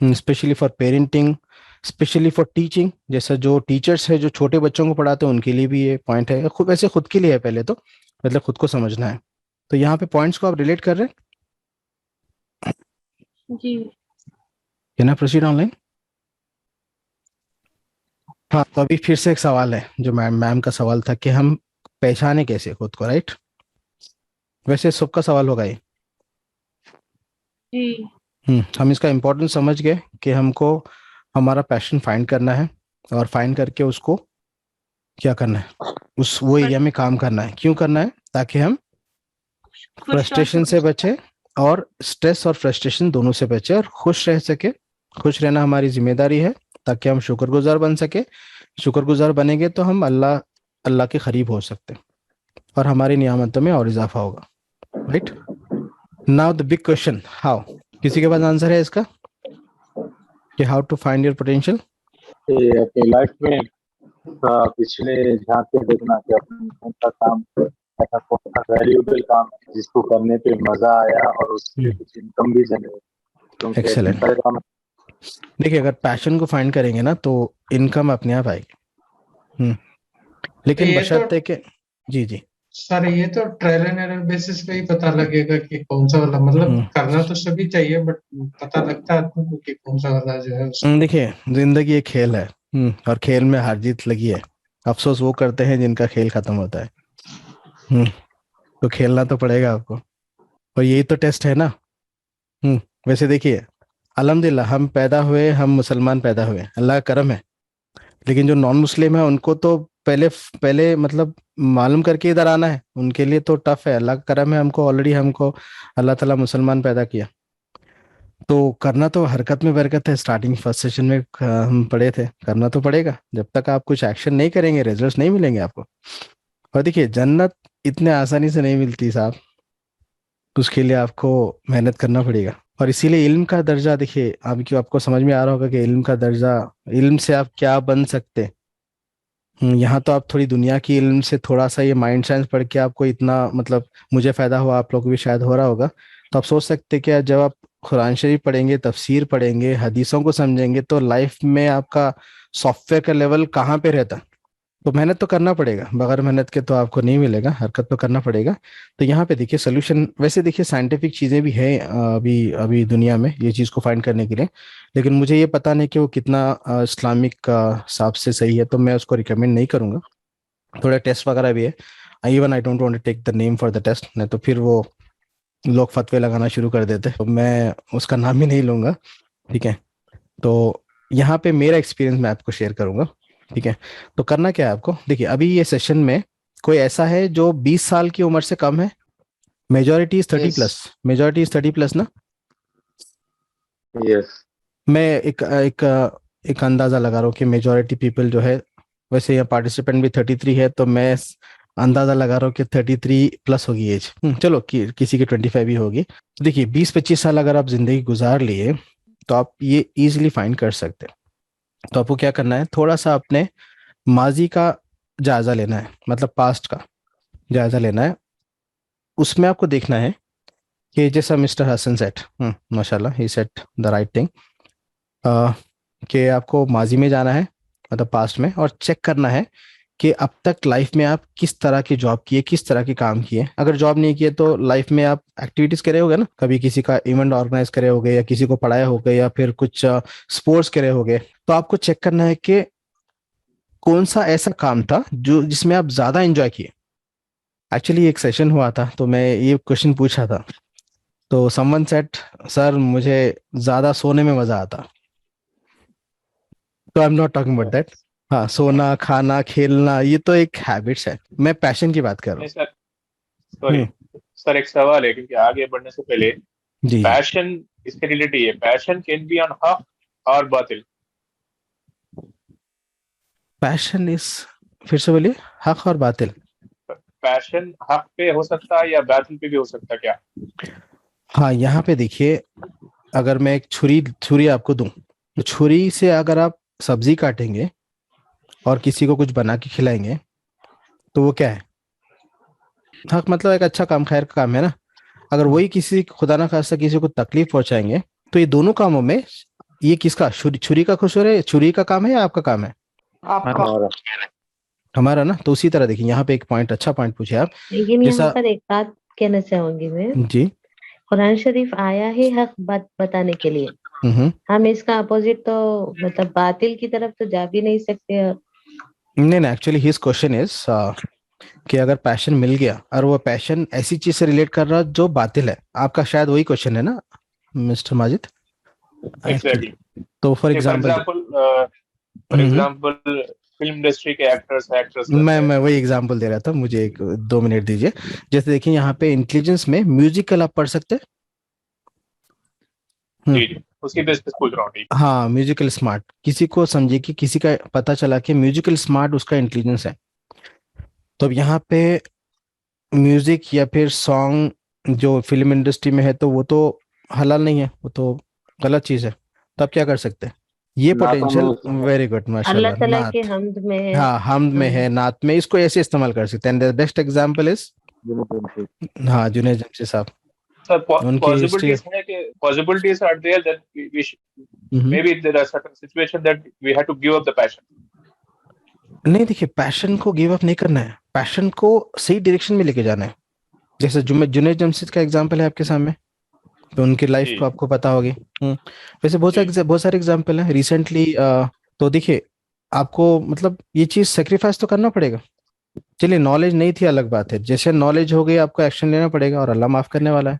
specially for parenting, specially for teaching. जैसा जो टीचर्स है जो छोटे बच्चों को पढ़ाते हैं उनके लिए भी ये पॉइंट है। खुद वैसे खुद के लिए है, पहले तो मतलब खुद को समझना है। तो यहाँ पे पॉइंट्स को आप रिलेट कर रहे हैं जी। Can I proceed online? हाँ, तो अभी फिर से एक सवाल है जो मैम का सवाल था कि हम पहचाने कैसे खुद को, राइट? वैसे सबका सवाल होगा ये। जी। हम इसका इम्पोर्टेंस समझ गए कि हमको हमारा पैशन फाइंड करना है और फाइंड करके उसको क्या करना है, वो एरिया में काम करना है। क्यों करना है? ताकि हम फ्रस्ट्रेशन से बचे और स्ट्रेस और फ्रस्ट्रेशन दोनों से बचे और खुश रह सके। खुश रहना हमारी जिम्मेदारी है ताकि हम शुक्रगुजार बन सके। शुक्रगुजार बनेंगे तो हम अल्लाह के करीब हो सकते हैं और हमारी नियामतों में और इजाफा होगा, right? Now the big question, how? किसी के पास आंसर है इसका कि how to find your potential? अपनी लाइफ में पिछले झांक के देखना कि कौन सा काम, ऐसा कौन सा वैल्यूएबल काम जिसको करने पे मजा आया और उससे कुछ इनकम भी जनरेट। एक्सेलेंट। देखिए अगर पैशन को फाइंड करेंगे ना तो इनकम अपने आप आएगी। लेकिन बशर्ते के जी सर ये तो ट्रायल एंड एरर बेसिस पे ही पता लगेगा कि कौन सा वाला, मतलब करना तो सभी चाहिए बट पता लगता है आदमी को कि कौन सा वाला जो है। देखिए जिंदगी एक खेल है और खेल में हार जीत लगी है। अफसोस वो करते हैं जिनका खेल खत्म होता है। तो खेलना तो पड़ेगा आपको और यही तो टेस्ट है ना। वैसे देखिए अल्हम्दुलिल्लाह हम पैदा हुए, हम मुसलमान पैदा हुए, अल्लाह का करम है। लेकिन जो नॉन मुस्लिम है उनको तो पहले मतलब मालूम करके इधर आना है, उनके लिए तो टफ है। अल्लाह का करम है, हमको ऑलरेडी हमको अल्लाह ताला मुसलमान पैदा किया। तो करना तो हरकत में बरकत है। स्टार्टिंग फर्स्ट सेशन में हम पढ़े थे, करना तो पड़ेगा। जब तक आप कुछ एक्शन नहीं करेंगे रिजल्ट नहीं मिलेंगे आपको। और देखिए जन्नत इतने आसानी से नहीं मिलती साहब, उसके लिए आपको मेहनत करना पड़ेगा। और इसीलिए इल्म का दर्जा, देखिए आपको समझ में आ रहा होगा कि इल्म का दर्जा, इल्म से आप क्या बन सकते, यहाँ तो आप थोड़ी दुनिया की इल्म से थोड़ा सा ये माइंड साइंस पढ़ के आपको इतना मतलब मुझे फायदा हुआ, आप लोग को भी शायद हो रहा होगा। तो आप सोच सकते कि जब आप कुरान शरीफ पढ़ेंगे, तफसीर पढ़ेंगे, हदीसों को समझेंगे, तो लाइफ में आपका सॉफ्टवेयर का लेवल कहाँ पे रहता। तो मेहनत तो करना पड़ेगा, बगैर मेहनत के तो आपको नहीं मिलेगा, हरकत तो करना पड़ेगा। तो यहाँ पे देखिए सोल्यूशन, वैसे देखिए साइंटिफिक चीज़ें भी है अभी अभी दुनिया में ये चीज़ को फाइंड करने के लिए, लेकिन मुझे ये पता नहीं कि वो कितना इस्लामिक हिसाब से सही है, तो मैं उसको रिकमेंड नहीं करूँगा। थोड़ा टेस्ट वगैरह भी है, even I don't want to take the name for the test, नहीं तो फिर वो लोग फतवे लगाना शुरू कर देते, तो मैं उसका नाम ही नहीं लूँगा, ठीक है। तो यहाँ पे मेरा एक्सपीरियंस मैं आपको शेयर करूँगा, ठीक है। तो करना क्या है आपको, देखिए अभी ये सेशन में कोई ऐसा है जो 20 साल की उम्र से कम है? Majority is 30 plus, majority is 30 plus ना? यस। मैं एक अंदाजा लगा रहा हूँ कि मेजॉरिटी पीपल जो है, वैसे यहाँ पार्टिसिपेंट भी 33 है, तो मैं अंदाजा लगा रहा हूँ कि 33 प्लस होगी एज। चलो किसी की 25 भी होगी। तो देखिए 20-25 साल अगर आप जिंदगी गुजार लिए तो आप ये इजीली फाइंड कर सकते हैं। तो आपको क्या करना है, थोड़ा सा अपने माजी का जायजा लेना है, मतलब पास्ट का जायजा लेना है। उसमें आपको देखना है कि जैसा मिस्टर हसन सेट, माशाल्लाह ही सेट द राइट थिंग, कि आपको माजी में जाना है, मतलब पास्ट में, और चेक करना है कि अब तक लाइफ में आप किस तरह की जॉब किए, किस तरह के काम किए। अगर जॉब नहीं किए तो लाइफ में आप एक्टिविटीज करे होगे ना, कभी किसी का इवेंट ऑर्गेनाइज करे होगे, या किसी को पढ़ाया होगा, या फिर कुछ स्पोर्ट्स करे होगे। तो आपको चेक करना है कि कौन सा ऐसा काम था जो जिसमें आप ज्यादा एंजॉय किए। एक्चुअली एक सेशन हुआ था तो मैं ये क्वेश्चन पूछा था, तो समवन सेट सर मुझे ज्यादा सोने में मजा आता। तो I am not talking about that. हाँ, सोना, खाना, खेलना, ये तो एक हैबिट्स है, मैं पैशन की बात कर रहा हूँ। सॉरी सर, एक सवाल है, क्योंकि आगे बढ़ने से पहले जी, पैशन इसके रिलेटेड है, पैशन कैन बी ऑन हक और बातिल। पैशन इज, फिर से बोलिए, हक और बातिल। पैशन हक पे हो सकता है या बातिल पे भी हो सकता है क्या? हाँ, यहाँ पे देखिए, अगर मैं एक छुरी आपको दूं, तो छुरी से अगर आप सब्जी काटेंगे और किसी को कुछ बना के खिलाएंगे तो वो क्या है? हक, मतलब एक अच्छा काम, खैर का काम है ना। अगर वही किसी, खुदा ना खास्ता, किसी को तकलीफ पहुंचाएंगे, तो ये दोनों कामों में ये किसका, छुरी का कसूर है? छुरी का काम है या आपका काम है? हमारा ना। तो उसी तरह देखिए, यहाँ पे एक पॉइंट, अच्छा पॉइंट पूछे आप। लेकिन यहाँ पर एक बात कहना चाहूंगी मैं जी। कुरान शरीफ आया है हक बात बताने के लिए, हम इसका अपोजिट तो मतलब बातिल की तरफ तो जा भी नहीं सकते। नहीं, एक्चुअली हिज क्वेश्चन इज कि अगर पैशन मिल गया और वो पैशन ऐसी चीज से रिलेट कर रहा जो बातिल है, आपका शायद वही क्वेश्चन है ना मिस्टर माजिद? एग्जैक्टली। तो फॉर एग्जांपल फिल्म इंडस्ट्री के एक्टर्स मैं वही एग्जांपल दे रहा था, मुझे 2 मिनट दीजिए। जैसे देखिए यहाँ पे इंटेलिजेंस में म्यूजिकल आप पढ़ सकते हैं। जी, उसकी बेस पे पूछ रहा हूँ। हाँ, म्यूजिकल स्मार्ट, किसी को समझिए कि किसी का पता चला कि म्यूजिकल स्मार्ट उसका इंटेलिजेंस है, तो अब यहाँ पे म्यूजिक या फिर सॉन्ग जो फिल्म इंडस्ट्री में है तो वो तो हलाल नहीं है, वो तो गलत चीज है। तो आप क्या कर सकते हैं? ये पोटेंशियल, वेरी गुड, माशाल्लाह, अल्लाह ताला के हम्द में है। हाँ, हम्द में है, नात में, इसको ऐसे इस्तेमाल कर सकते हैं। बेस्ट एग्जांपल इज हाँ जुनैद जमशेद साहब। Possibilities are there that we should, maybe there are certain situations that we have to give up the passion. नहीं, देखिए पैशन को गिव अप नहीं करना है, पैशन को सही डायरेक्शन में लेके जाना है। जैसे जुनैद जमशेद का एग्जांपल है आपके सामने, तो उनकी लाइफ को आपको पता होगी। वैसे बहुत सारे एग्जांपल हैं रिसेंटली। तो देखिए आपको मतलब ये चीज सेक्रीफाइस तो करना पड़ेगा। चलिए, नॉलेज नहीं थी अलग बात है, जैसे नॉलेज हो गई आपको एक्शन लेना पड़ेगा, और अल्लाह माफ करने वाला है।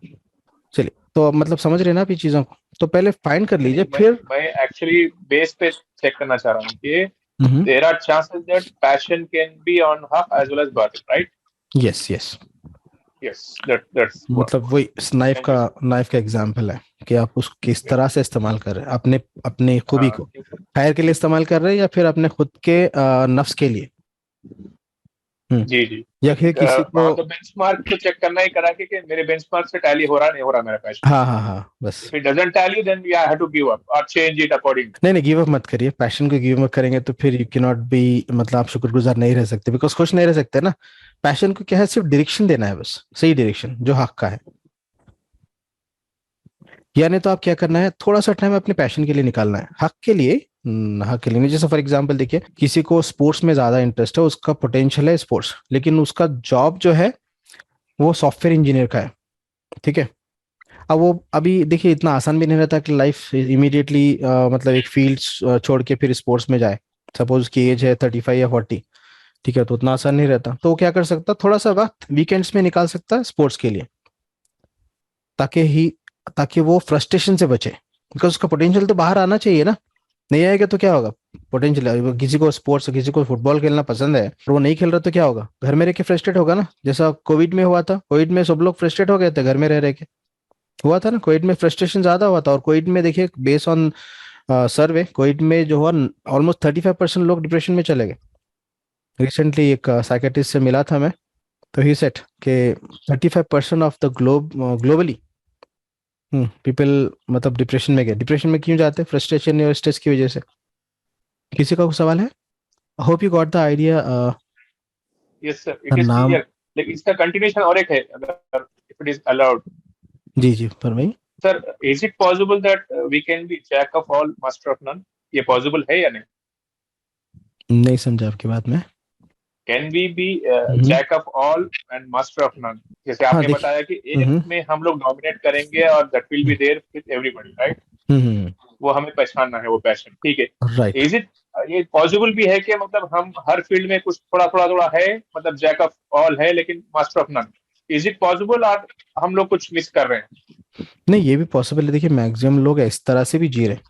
चलिए, तो मतलब समझ रहे ना आप ये चीजों को, तो पहले फाइंड कर लीजिए। फिर मैं एक्चुअली बेस पे चेक करना चाह रहा हूँ कि there are chances that passion can be on haq as well as batil, right? yes, that's मतलब वही नाइफ का एग्जांपल है कि आप उसको किस तरह से इस्तेमाल कर रहे हैं, अपने खूबी को खैर के लिए इस्तेमाल कर रहे हैं या फिर अपने खुद के नफ्स के लिए। जी जी, या फिर किसी को बेंचमार्क तो चेक करना ही करा कि मेरे बेंचमार्क से टैली हो रहा नहीं हो रहा मेरा पैशन। हाँ बस। If it doesn't tally, then I have to give up or change it according. नहीं गिव अप मत करिए। पैशन को गिव अप करेंगे तो फिर यू कैन नॉट बी, मतलब आप शुक्रगुजार नहीं रह सकते, बिकॉज खुश नहीं रह सकते ना। पैशन को क्या है, सिर्फ डायरेक्शन देना है, बस सही डायरेक्शन जो हक का है। यानी तो आप क्या करना है, थोड़ा सा टाइम अपने पैशन के लिए निकालना है, हक के लिए, हक के लिए नहीं। जैसे फॉर एग्जांपल देखिए, किसी को स्पोर्ट्स में ज्यादा इंटरेस्ट है, उसका पोटेंशियल है स्पोर्ट्स, लेकिन उसका जॉब जो है वो सॉफ्टवेयर इंजीनियर का है, ठीक है। अब वो अभी देखिए इतना आसान भी नहीं रहता कि लाइफ इमीडिएटली मतलब एक फील्ड छोड़ के फिर स्पोर्ट्स में जाए। सपोज की एज है 35 या 40, ठीक है, तो उतना आसान नहीं रहता। तो वो क्या कर सकता, थोड़ा सा वक्त वीकेंड्स में निकाल सकता है स्पोर्ट्स के लिए, ताकि वो फ्रस्ट्रेशन से बचे, बिकॉज उसका पोटेंशियल तो बाहर आना चाहिए ना। नहीं आएगा तो क्या होगा, पोटेंशियल, किसी को स्पोर्ट्स, किसी को फुटबॉल खेलना पसंद है और वो नहीं खेल रहा तो क्या होगा, घर में रह के फ्रस्ट्रेट होगा ना। जैसा कोविड में हुआ था, कोविड में सब लोग फ्रस्ट्रेट हो गए थे, घर में रह के हुआ था ना। कोविड में फ्रस्ट्रेशन ज्यादा हुआ था, और कोविड में देखिए बेस ऑन सर्वे, कोविड में जो हुआ ऑलमोस्ट 35% लोग डिप्रेशन में चले गए। रिसेंटली एक साइकेट्रिस्ट से मिला था मैं, तो ही सेड कि 35% ऑफ द ग्लोबली पीपल मतलब डिप्रेशन में गए। डिप्रेशन में क्यों जाते हैं, फ्रस्ट्रेशन और स्ट्रेस की वजह से। किसी का कोई सवाल है? Hope you got the idea. Yes sir, it is clear. लेकिन इसका कंटिन्यूएशन और एक है, अगर इफ इट इज अलाउड। जी फरमाइए sir. Is it possible that we can be jack of all master of none? ये पॉसिबल है या नहीं समझा आपकी बात में। Can we be jack of all and master of none? जैसे आपने बताया कि एक में हम लोग डोमिनेट करेंगे और that will be there with everybody, right? वो हमें पहचानना है, वो पैशन, ठीक है, राइट। इज इट ये पॉसिबल भी है कि मतलब हम हर फील्ड में कुछ थोड़ा है, मतलब जैक ऑफ ऑल है लेकिन master of none? Is it possible, और हम लोग कुछ मिस कर रहे हैं? नहीं, ये भी पॉसिबल है। देखिए मैक्सिमम लोग इस तरह से भी जी रहे हैं,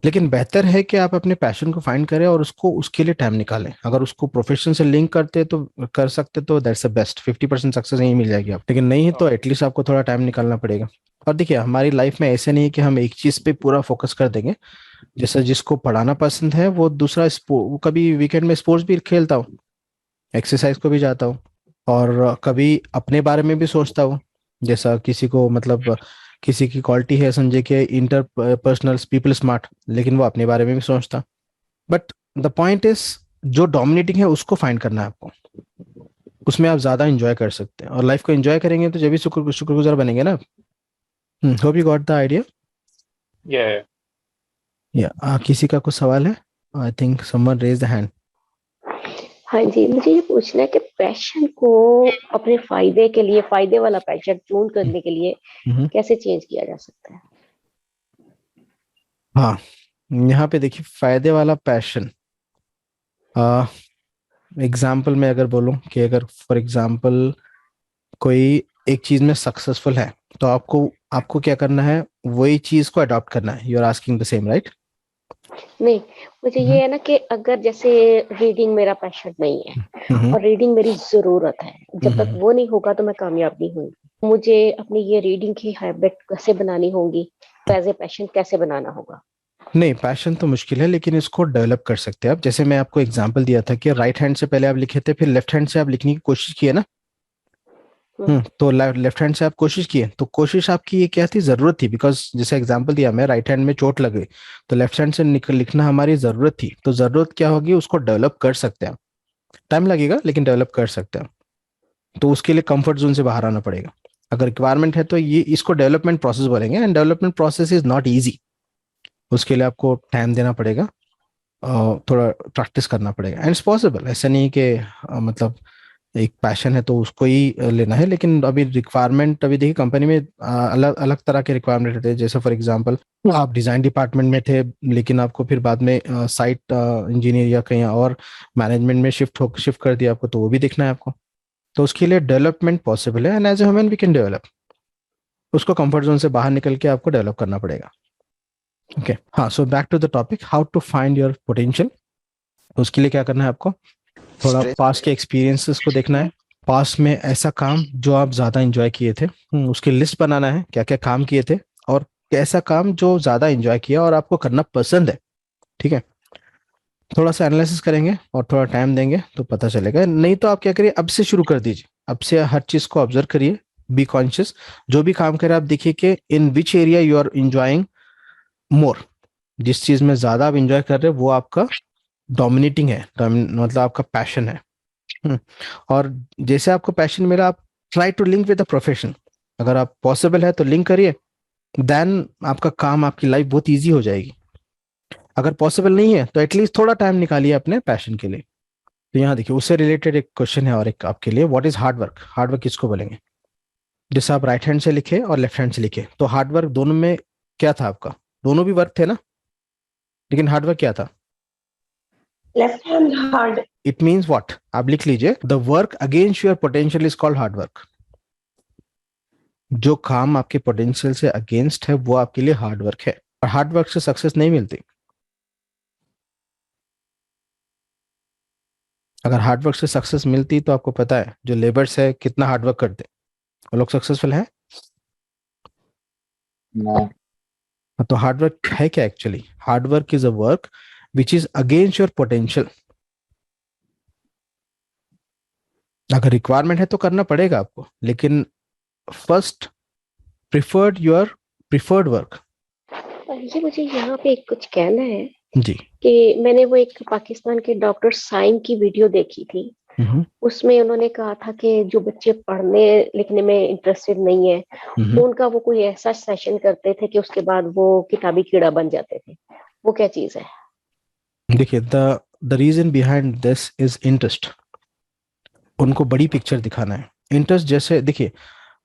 लेकिन बेहतर है कि आप अपने पैशन को फाइंड करें और उसके लिए टाइम निकालें। अगर उसको प्रोफेशन से लिंक करते तो कर सकते, तो दैट्स द बेस्ट। 50% सक्सेस नहीं मिल जाएगी आप, लेकिन नहीं है तो एटलीस्ट आपको थोड़ा टाइम निकालना पड़ेगा। और देखिए हमारी लाइफ में ऐसे नहीं है कि हम एक चीज पे पूरा फोकस कर देंगे। जैसे जिसको पढ़ाना पसंद है वो दूसरा वो कभी वीकेंड में स्पोर्ट्स भी खेलता हूँ, एक्सरसाइज को भी जाता हूँ, और कभी अपने बारे में भी सोचता हूँ। जैसा किसी को मतलब किसी की क्वालिटी है समझे कि इंटरपर्सनल पीपल स्मार्ट, लेकिन वो अपने बारे में भी सोचता। बट द पॉइंट इज जो डोमिनेटिंग है उसको फाइंड करना है आपको, उसमें आप ज्यादा एंजॉय कर सकते हैं, और लाइफ को एंजॉय करेंगे तो जब भी शुक्रगुजार बनेंगे ना। Hope you got the idea. किसी का कुछ सवाल है? I think someone raise the hand. हाँ जी, मुझे ये पूछना है कि पैशन को अपने फायदे के लिए, फायदे वाला पैशन चून करने के लिए कैसे चेंज किया जा सकता है? हाँ, यहाँ पे देखिए फायदे वाला पैशन, एग्जाम्पल में अगर बोलूं कि अगर फॉर एग्जाम्पल कोई एक चीज में सक्सेसफुल है, तो आपको क्या करना है, वही चीज को अडॉप्ट करना है। You are asking the same, right? नहीं, मुझे ये है ना कि अगर जैसे रीडिंग मेरा पैशन नहीं है और रीडिंग मेरी जरूरत है, जब तक वो नहीं होगा तो मैं कामयाब नहीं होंगी। मुझे अपनी ये रीडिंग की हैबिट कैसे बनानी होगी, एज ए पैशन कैसे बनाना होगा? नहीं, पैशन तो मुश्किल है, लेकिन इसको डेवलप कर सकते हैं आप। जैसे मैं आपको एग्जांपल दिया था कि राइट हैंड से पहले आप लिखे थे, फिर लेफ्ट हैंड से आप लिखने की कोशिश किए ना। तो लेफ्ट हैंड से आप कोशिश किए, तो कोशिश आपकी ये क्या थी, जरूरत थी। बिकॉज जैसे एग्जांपल दिया मैं, राइट हैंड में चोट लग गई, तो लेफ्ट हैंड से लिखना हमारी जरूरत थी। तो जरूरत क्या होगी, उसको डेवलप कर सकते हैं। टाइम लगेगा लेकिन डेवलप कर सकते हैं। तो उसके लिए कंफर्ट जोन से बाहर आना पड़ेगा। अगर रिक्वायरमेंट है तो ये इसको डेवलपमेंट प्रोसेस बोलेंगे, and development process is not easy. उसके लिए आपको टाइम देना पड़ेगा, थोड़ा प्रैक्टिस करना पड़ेगा, एंड इट्स पॉसिबल। ऐसा नहीं कि मतलब एक पैशन है तो उसको ही लेना है। लेकिन अभी रिक्वायरमेंट, अभी देखिए कंपनी में अलग अलग तरह के रिक्वायरमेंट रहते हैं। जैसे फॉर एग्जांपल आप डिजाइन डिपार्टमेंट में थे, लेकिन आपको फिर बाद में साइट इंजीनियर या कहीं और मैनेजमेंट में शिफ्ट कर दिया आपको, तो वो भी देखना है आपको। तो उसके लिए डेवलपमेंट पॉसिबल है, and as a human we can develop. उसको कंफर्ट जोन से बाहर निकल के आपको डेवलप करना पड़ेगा। ओके, हाँ, so back to the topic, how to find your potential. उसके लिए क्या करना है आपको, थोड़ा पास्ट के एक्सपीरियंसेस को देखना है। पास्ट में ऐसा काम जो आप ज्यादा एंजॉय किए थे, उसकी लिस्ट बनाना है, क्या क्या काम किए थे और कैसा काम जो ज्यादा एंजॉय किया और आपको करना पसंद है, ठीक है। थोड़ा सा एनालिसिस करेंगे और थोड़ा टाइम देंगे तो पता चलेगा। नहीं तो आप क्या करिए, अब से शुरू कर दीजिए, अब से हर चीज को ऑब्जर्व करिए, बी कॉन्शियस। जो भी काम करें आप देखिए कि in which area you are enjoying more, जिस चीज में ज्यादा आप इंजॉय कर रहे हैं वो आपका डोमिनेटिंग है, मतलब आपका पैशन है। और जैसे आपको पैशन मिला, आप try to link with the profession. अगर आप पॉसिबल है तो लिंक करिए, देन आपका काम, आपकी लाइफ बहुत ईजी हो जाएगी। अगर पॉसिबल नहीं है तो एटलीस्ट थोड़ा टाइम निकालिए अपने पैशन के लिए। तो यहाँ देखिए, उससे रिलेटेड एक क्वेश्चन है और एक आपके लिए, what is hard work? Hard work किसको बोलेंगे? जैसे आप राइट हैंड से लिखे और लेफ्ट हैंड से लिखे, तो हार्ड वर्क दोनों में क्या था आपका? दोनों भी वर्क थे ना, लेकिन हार्ड वर्क क्या था? Left hand hard. It means what? आप लिख लीजिए, the work against your potential is called hard work. जो काम आपके पोटेंशियल से अगेंस्ट है वो आपके लिए हार्ड वर्क है, और हार्ड वर्क से सक्सेस नहीं मिलती। अगर हार्ड वर्क से सक्सेस मिलती तो आपको पता है जो लेबर्स है कितना हार्ड वर्क करते, वो लोग सक्सेसफुल है? तो हार्ड वर्क है क्या actually? Hard work is a work which is against your potential. अगर रिक्वायरमेंट है तो करना पड़ेगा आपको, लेकिन first preferred your preferred work. ये मुझे यहाँ पे कुछ कहना है जी, कि मैंने वो एक पाकिस्तान के डॉक्टर साइम की वीडियो देखी थी। उसमें उन्होंने कहा था कि जो बच्चे पढ़ने लिखने में इंटरेस्टेड नहीं है, तो उनका वो कोई ऐसा सेशन करते थे कि उसके बाद वो किताबी कीड़ा बन जाते थे। वो क्या चीज है? देखिए, the reason behind this is interest. उनको बड़ी पिक्चर दिखाना है। इंटरेस्ट जैसे देखिए,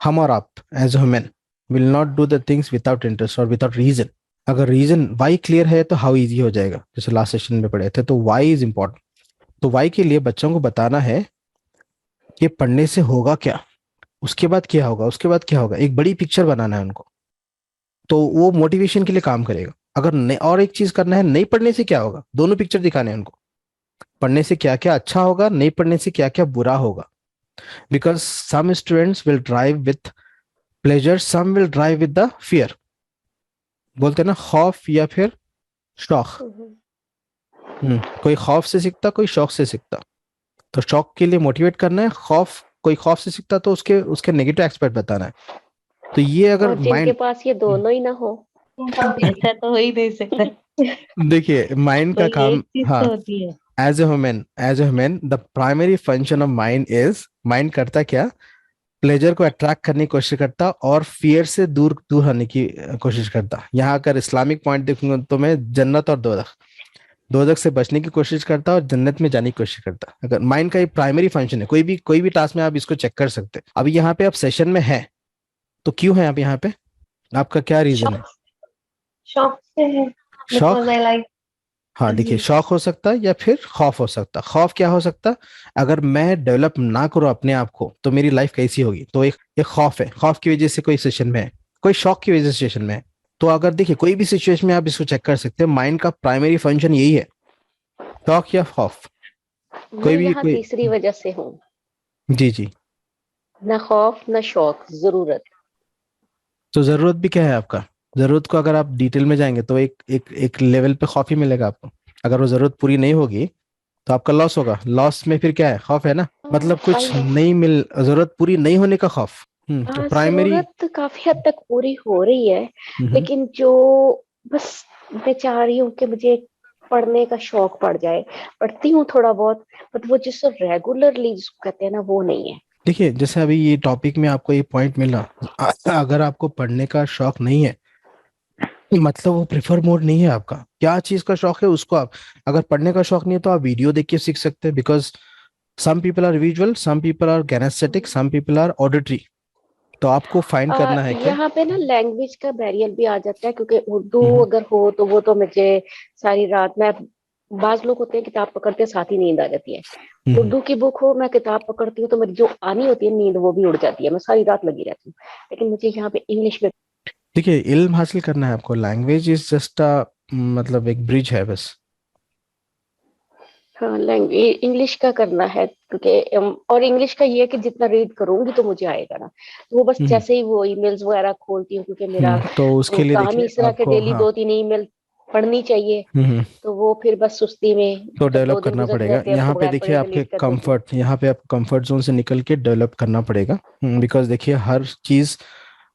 हम और आप as human will not do the things without interest और विदाउट रीजन। अगर रीजन वाई क्लियर है तो हाउ इजी हो जाएगा। जैसे लास्ट सेशन में पढ़े थे, तो वाई इज इंपॉर्टेंट। तो वाई के लिए बच्चों को बताना है कि पढ़ने से होगा क्या, उसके बाद क्या होगा, उसके बाद क्या होगा, एक बड़ी पिक्चर बनाना है उनको, तो वो मोटिवेशन के लिए काम करेगा। अगर नहीं, और एक चीज करना है, नहीं पढ़ने से क्या होगा, दोनों पिक्चर दिखाने हैं उनको। पढ़ने से क्या क्या अच्छा होगा, नहीं पढ़ने से क्या क्या बुरा होगा। Because some students will drive with pleasure, some will drive with the fear. बोलते हैं ना, खौफ या फिर शौक। कोई खौफ से सीखता, कोई शौक से सीखता। तो शौक के लिए मोटिवेट करना है, कोई खौफ से सीखता तो उसके नेगेटिव एस्पेक्ट बताना है। तो ये अगर जिनके पास ये दोनों ही ना हो, ऐसा तो हो ही नहीं सकता। देखिए, माइंड का काम, हाँ, as a human the primary function of mind is, mind करता क्या? प्लेजर को अट्रैक्ट करने की कोशिश करता और फियर से दूर दूर होने की कोशिश करता। यहाँ अगर इस्लामिक पॉइंट देखूंगा तो मैं जन्नत और दोजख से बचने की कोशिश करता और जन्नत में जाने की कोशिश करता। अगर माइंड का ये प्राइमरी फंक्शन है, कोई भी टास्क में आप इसको चेक कर सकते हैं। अभी यहाँ पे आप सेशन में है तो क्यों है आप यहाँ पे? आपका क्या रीजन है? शौक से है। शौक, हाँ देखिए, शौक हो सकता है या फिर खौफ हो सकता। खौफ क्या हो सकता? अगर मैं डेवलप ना करूं अपने आप को तो मेरी लाइफ कैसी होगी। तो एक खौफ है, खौफ की वजह से कोई सेशन में है, कोई शौक की वजह से सेशन में है। तो अगर देखिए, कोई भी सिचुएशन में आप इसको चेक कर सकते हैं, माइंड का प्राइमरी फंक्शन यही है, शौक या खौफ। कोई भी तीसरी वजह से हूँ। जी, ना खौफ ना शौक, जरूरत। तो जरूरत भी क्या है आपका? जरूरत को अगर आप डिटेल में जाएंगे तो एक लेवल पे खौफ ही मिलेगा आपको। अगर वो जरूरत पूरी नहीं होगी तो आपका लॉस होगा। लॉस में फिर क्या है? खौफ है ना, मतलब कुछ नहीं मिल, जरूरत पूरी नहीं होने का खौफ। तो प्राइमरी जरूरत काफी हद तक पूरी हो रही है, लेकिन जो बस मैं चाह रही हूँ कि मुझे पढ़ने का शौक पड़ जाए। पढ़ती हूँ थोड़ा बहुत, बट वो जिसको रेगुलरली जिसको कहते हैं ना, वो नहीं है। देखिए, जैसे अभी ये टॉपिक में आपको ये पॉइंट मिला, अगर आपको पढ़ने का शौक नहीं है मतलब वो प्रेफर मोड नहीं है आपका। क्या चीज का शौक है उसको आप, अगर पढ़ने का शौक नहीं है तो आप वीडियो देख के सीख सकते हैं। Because some people are visual, some people are kinesthetic, some people are auditory. तो आपको फाइंड करना है कि यहाँ पे ना लैंग्वेज का बैरियर भी आ जाता है, क्योंकि उर्दू अगर हो तो वो तो मुझे सारी रात में, बाज लोग होते हैं किताब पकड़ते साथ ही नींद आ जाती है। उर्दू की बुक हो, मैं किताब पकड़ती हूँ तो मेरी जो आनी होती है नींद, वो भी उड़ जाती है, मैं सारी रात लगी रहती हूँ। लेकिन मुझे यहाँ पे इंग्लिश में, देखिए, इल्म हासिल करना है आपको। लैंग्वेज इज जस्ट मतलब एक ब्रिज है बस। हाँ, लैंग्वेज इंग्लिश का करना है, क्योंकि और इंग्लिश का ये है कि जितना रीड करूंगी तो मुझे आएगा ना। तो वो बस जैसे ही वो ईमेल्स वगैरह खोलती हूँ, क्योंकि मेरा तो उसके लिए काम ही इस तरह के डेली 2-3 ईमेल पढ़नी चाहिए, तो वो फिर बस सुस्ती में तो डेवलप करना पड़ेगा। यहाँ पे देखिए आपके कंफर्ट, यहाँ पे आपको कंफर्ट जोन से निकल के डेवलप करना पड़ेगा, बिकॉज देखिए हर चीज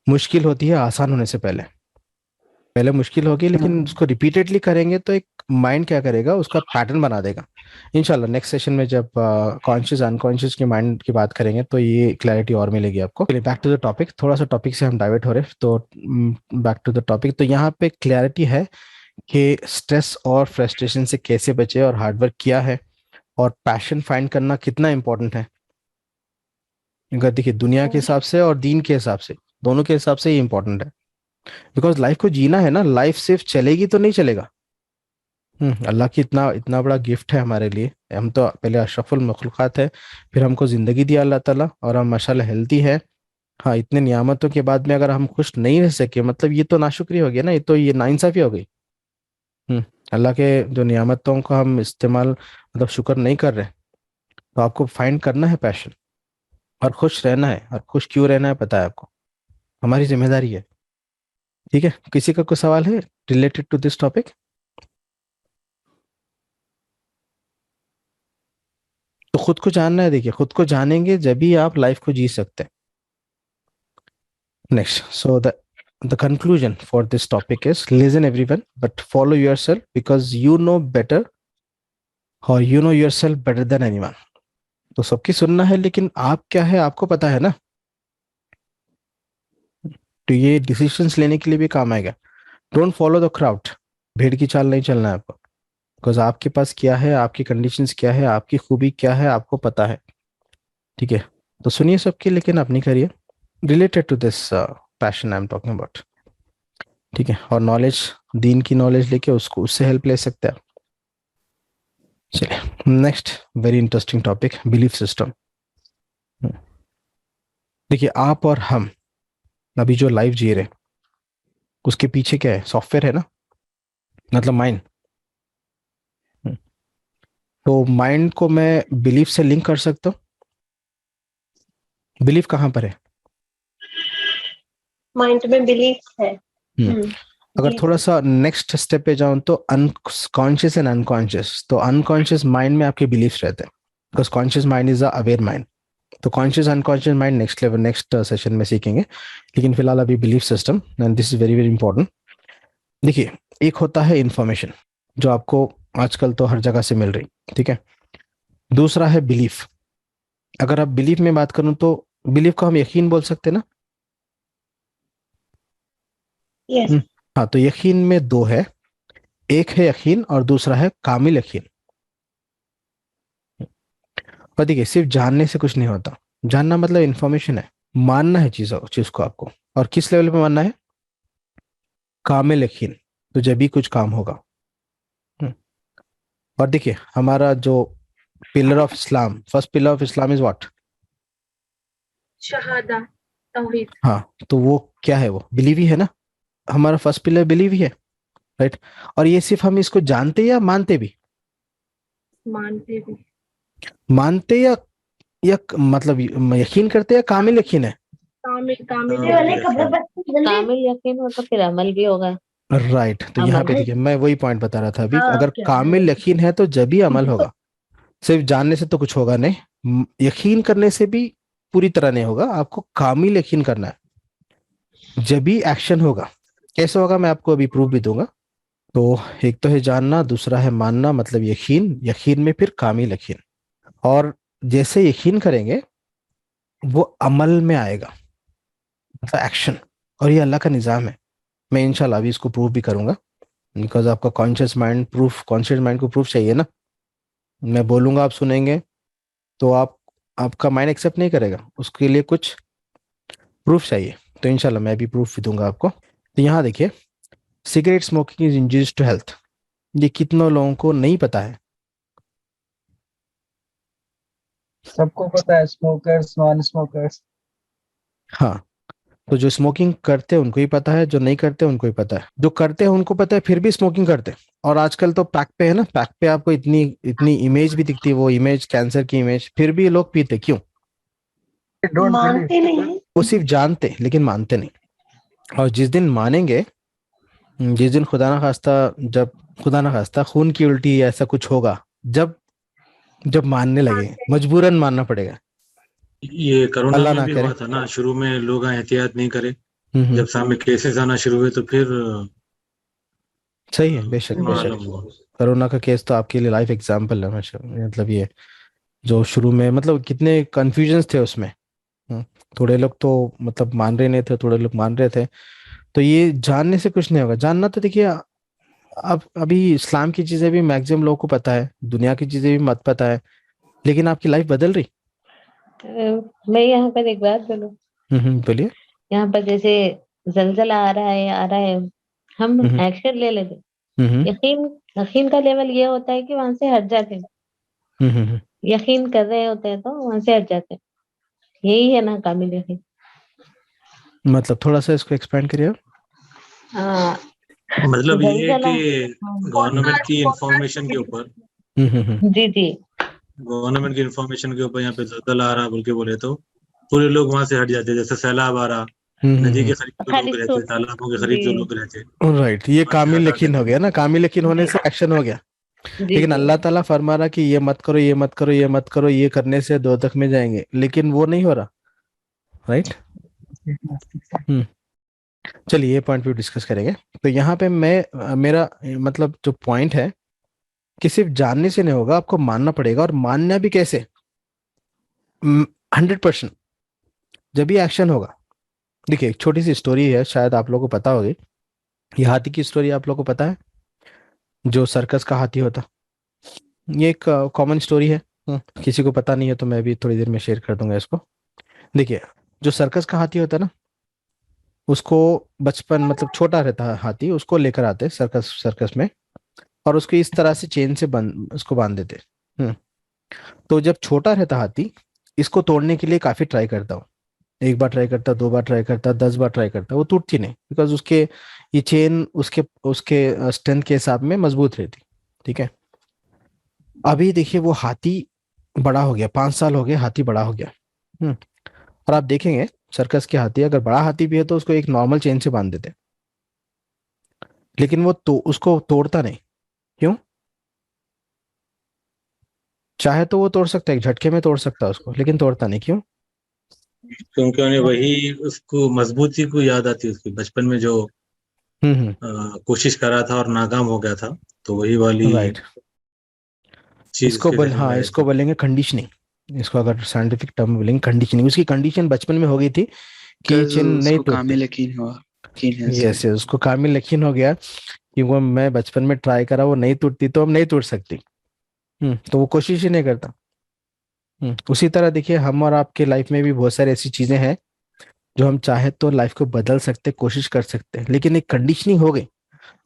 मुश्किल होती है आसान होने से पहले। पहले मुश्किल होगी, लेकिन उसको रिपीटेडली करेंगे तो एक माइंड क्या करेगा, उसका पैटर्न बना देगा। इंशाल्लाह नेक्स्ट सेशन में जब कॉन्शियस अनकॉन्शियस के माइंड की बात करेंगे तो ये क्लैरिटी और मिलेगी आपको। बैक टू द टॉपिक, थोड़ा सा टॉपिक से हम डाइवर्ट हो रहे हैं, तो बैक टू द टॉपिक। तो यहाँ पे क्लैरिटी है कि स्ट्रेस और फ्रस्ट्रेशन से कैसे बचे और हार्डवर्क किया है, और पैशन फाइंड करना कितना इंपॉर्टेंट है। अगर देखिए दुनिया के हिसाब से और दीन के हिसाब से, दोनों के हिसाब से ये इंपॉर्टेंट है, बिकॉज लाइफ को जीना है ना। लाइफ सिर्फ चलेगी तो नहीं चलेगा। अल्लाह की इतना बड़ा गिफ्ट है हमारे लिए। हम तो पहले अशरफुल मखलूक़ात है, फिर हमको जिंदगी दिया अल्लाह ताला, और हम माशाल्लाह हेल्दी है। हाँ, इतने नियामतों के बाद में अगर हम खुश नहीं रह सके, मतलब ये तो नाशुक्री हो गया ना, ये नाइंसाफी हो गई। अल्लाह के जो नियामतों का हम इस्तेमाल, मतलब शुक्र नहीं कर रहे, तो आपको फाइंड करना है पैशन, और खुश रहना है। और खुश क्यों रहना है पता है आपको, हमारी जिम्मेदारी है। ठीक है, किसी का कोई सवाल है रिलेटेड टू दिस टॉपिक? तो खुद को जानना है। देखिए खुद को जानेंगे जब भी आप लाइफ को जी सकते हैं। Next, so the conclusion for this topic is, listen everyone, but follow yourself, because you know better, or you know yourself better than anyone. तो सबकी सुनना है, लेकिन आप क्या है आपको पता है ना, तो ये डिसीजंस लेने के लिए भी काम आएगा। डोंट फॉलो द क्राउड, भीड़ की चाल नहीं चलना है आपको, बिकॉज आपके पास क्या है, आपकी कंडीशंस क्या है, आपकी खूबी क्या है, आपको पता है। ठीक है, तो सुनिए सबकी, लेकिन अपनी करिए related to this passion I am talking about. ठीक है, और नॉलेज, दीन की नॉलेज लेके उससे हेल्प ले सकते हैं। चलिए next, very interesting topic, belief system. देखिए आप और हम अभी जो लाइफ जी रहे, उसके पीछे क्या है, सॉफ्टवेयर है ना, मतलब माइंड। तो माइंड को मैं बिलीफ से लिंक कर सकता हूँ। बिलीफ कहाँ पर है? माइंड में बिलीफ है। अगर थोड़ा सा नेक्स्ट स्टेप पे जाऊं तो अनकॉन्शियस एंड अनकॉन्शियस। तो अनकॉन्शियस माइंड में आपके बिलीफ्स रहते हैं, because conscious mind is a aware mind. तो conscious unconscious mind next level, next session में सीखेंगे, लेकिन फिलहाल अभी belief system, and this is very very important. देखिए एक होता है इंफॉर्मेशन, जो आपको आजकल तो हर जगह से मिल रही, ठीक है। दूसरा है बिलीफ। अगर आप बिलीफ में बात करूं तो बिलीफ को हम यकीन बोल सकते हैं ना। yes. हाँ, तो यकीन में दो है, एक है यकीन और दूसरा है कामिल यकीन। और देखिए सिर्फ जानने से कुछ नहीं होता, जानना मतलब इंफॉर्मेशन है, मानना है चीज को आपको। और किस लेवल पे मानना है? कामिल यकीन, तो जब भी कुछ काम होगा। और देखिए हमारा जो pillar of Islam, first pillar of Islam is what? शहादा, तौहीद। हाँ, तो वो क्या है? वो बिलीव ही है ना। हमारा फर्स्ट पिलर बिलीव ही है, राइट। और ये सिर्फ हम इसको जानते या मानते भी? मानते भी। मानते या मतलब यकीन करते या कामिल यकीन है? कामिल यकीन हो तो फिर अमल भी होगा, राइट। तो यहाँ पे देखिए मैं वही पॉइंट बता रहा था अभी। अगर कामिल यकीन है तो जब भी अमल होगा। सिर्फ जानने से तो कुछ होगा नहीं, यकीन करने से भी पूरी तरह नहीं होगा। आपको कामिल यकीन करना है, जब भी एक्शन होगा। कैसे होगा मैं आपको अभी प्रूफ भी दूंगा। तो एक तो है जानना, दूसरा है मानना, मतलब यकीन, यकीन में फिर कामिल यकीन। और जैसे यकीन करेंगे वो अमल में आएगा, मतलब एक्शन। और ये अल्लाह का निज़ाम है। मैं इंशाल्लाह अभी इसको प्रूफ भी करूंगा, बिकॉज आपका कॉन्शियस माइंड को प्रूफ चाहिए ना। मैं बोलूंगा, आप सुनेंगे, तो आपका माइंड एक्सेप्ट नहीं करेगा, उसके लिए कुछ प्रूफ चाहिए। तो इंशाल्लाह मैं भी प्रूफ भी दूंगा आपको। तो यहाँ देखिए, cigarette smoking is injurious to health. ये कितनों लोगों को नहीं पता है? सबको पता है, स्मोकर्स, नॉन स्मोकर्स। हाँ, तो जो स्मोकिंग करते हैं उनको ही पता है, जो नहीं करते उनको ही पता है। जो करते हैं उनको पता है, फिर भी स्मोकिंग करते हैं। और आजकल तो पैक पे है ना, पैक पे आपको इतनी इमेज भी दिखती है, वो इमेज कैंसर की इमेज, फिर भी लोग पीते। क्यों? मानते नहीं। वो सिर्फ जानते लेकिन मानते नहीं। और जिस दिन मानेंगे जिस दिन खुदा ना खास्ता, जब खुदा ना खास्ता खून की उल्टी ऐसा कुछ होगा, जब जब मानने लगे, मजबूरन मानना पड़ेगा। ये कोरोना अल्लाह में ना भी करे। हुआ था ना, शुरू में लोग एहतियात नहीं करे, जब सामने केसेस आना शुरू हुए तो फिर सही है, बेशक बेशक। मालूम हुआ। कोरोना का केस तो आपके लिए लाइफ एग्जाम्पल है मतलब ये जो शुरू में मतलब कितने कंफ्यूजन्स थे उसमें। थोड़े लोग तो मतलब मान रहे नहीं थे, थोड़े लोग मान रहे थे। तो ये जानने से कुछ नहीं होगा। जानना तो देखिए, अब अभी इस्लाम की चीजें भी मैक्सिमम लोगों को पता है, दुनिया की चीजें भी मत पता है, लेकिन आपकी लाइफ बदल रही। मैं यहाँ पर एक बात बोलूं। बोलिए। यहाँ पर जैसे जलजला आ रहा है, हम एक्शन ले लेते, यकीन यकीन का लेवल ये होता है कि वहां से हट जाते हैं। यकीन कर रहे होते हैं तो वहां से हट जाते हैं। यही है ना कामिल यकीन। मतलब थोड़ा सा इसको एक्सपेंड करिए। मतलब ये है कि गवर्नमेंट की इंफॉर्मेशन के ऊपर, जी गवर्नमेंट की इंफॉर्मेशन के ऊपर यहाँ पे जलजला आ रहा बोल के बोले तो पूरे लोग वहां से हट जाते, जैसे सैलाब आ रहा, नदी के करीब जो लोग रहते, तालाबों के करीब जो लोग रहते, राइट, ये कामिल यकीन हो गया ना। कामिल यकीन होने से एक्शन हो गया। लेकिन अल्लाह ताला फरमा रहा कि ये मत करो, ये मत करो, ये मत करो, ये करने से दोजख में जाएंगे, लेकिन वो नहीं हो रहा। राइट। चलिए ये पॉइंट भी डिस्कस करेंगे। तो यहाँ पे मैं मेरा मतलब जो पॉइंट है कि सिर्फ जानने से नहीं होगा, आपको मानना पड़ेगा। और मानना भी कैसे? 100% जब भी एक्शन होगा। देखिए एक छोटी सी स्टोरी है, शायद आप लोगों को पता होगी। ये हाथी की स्टोरी आप लोगों को पता है, जो सर्कस का हाथी होता। ये एक कॉमन स्टोरी है। किसी को पता नहीं है तो मैं भी थोड़ी देर में शेयर कर दूंगा इसको। देखिए जो सर्कस का हाथी होता है ना, उसको बचपन मतलब छोटा रहता है हाथी, उसको लेकर आते सर्कस में, और उसको इस तरह से चेन से उसको बांध देते। तो जब छोटा रहता हाथी, इसको तोड़ने के लिए काफी ट्राई करता हूँ। एक बार ट्राई करता, 2 बार ट्राई करता, 10 बार ट्राई करता, वो टूटती नहीं, बिकॉज उसके ये चेन उसके उसके स्ट्रेंथ के हिसाब में मजबूत रहती। ठीक है। अभी देखिए वो हाथी बड़ा हो गया, 5 साल हो गए, हाथी बड़ा हो गया। और आप देखेंगे सर्कस के हाथी, अगर बड़ा हाथी भी है तो उसको एक नॉर्मल चेन से बांध देते, लेकिन वो तो उसको तोड़ता नहीं। क्यों? चाहे तो वो तोड़ सकता है, एक झटके में तोड़ सकता है उसको, लेकिन तोड़ता नहीं। क्यों? क्योंकि उन्हें वही उसको मजबूती को याद आती है, उसकी बचपन में जो कोशिश करा था और नाकाम हो गया था, तो वही वाली राइट। चीज इसको बोलेंगे कंडीशनिंग। इसको अगर साइंटिफिक टर्म बोलेंगे कंडीशनिंग। उसकी कंडीशन बचपन में हो गई थी कि चेन नहीं टूटती। यस, उसको कामिल यकीन हो गया कि वो मैं बचपन में ट्राई करा, वो नहीं टूटती तो अब नहीं टूट सकती। तो वो कोशिश ही नहीं करता। उसी तरह देखिए हम और आपके लाइफ में भी बहुत सारी ऐसी चीजें हैं जो हम चाहे तो लाइफ को बदल सकते, कोशिश कर सकते हैं, लेकिन एक कंडीशनिंग हो गई।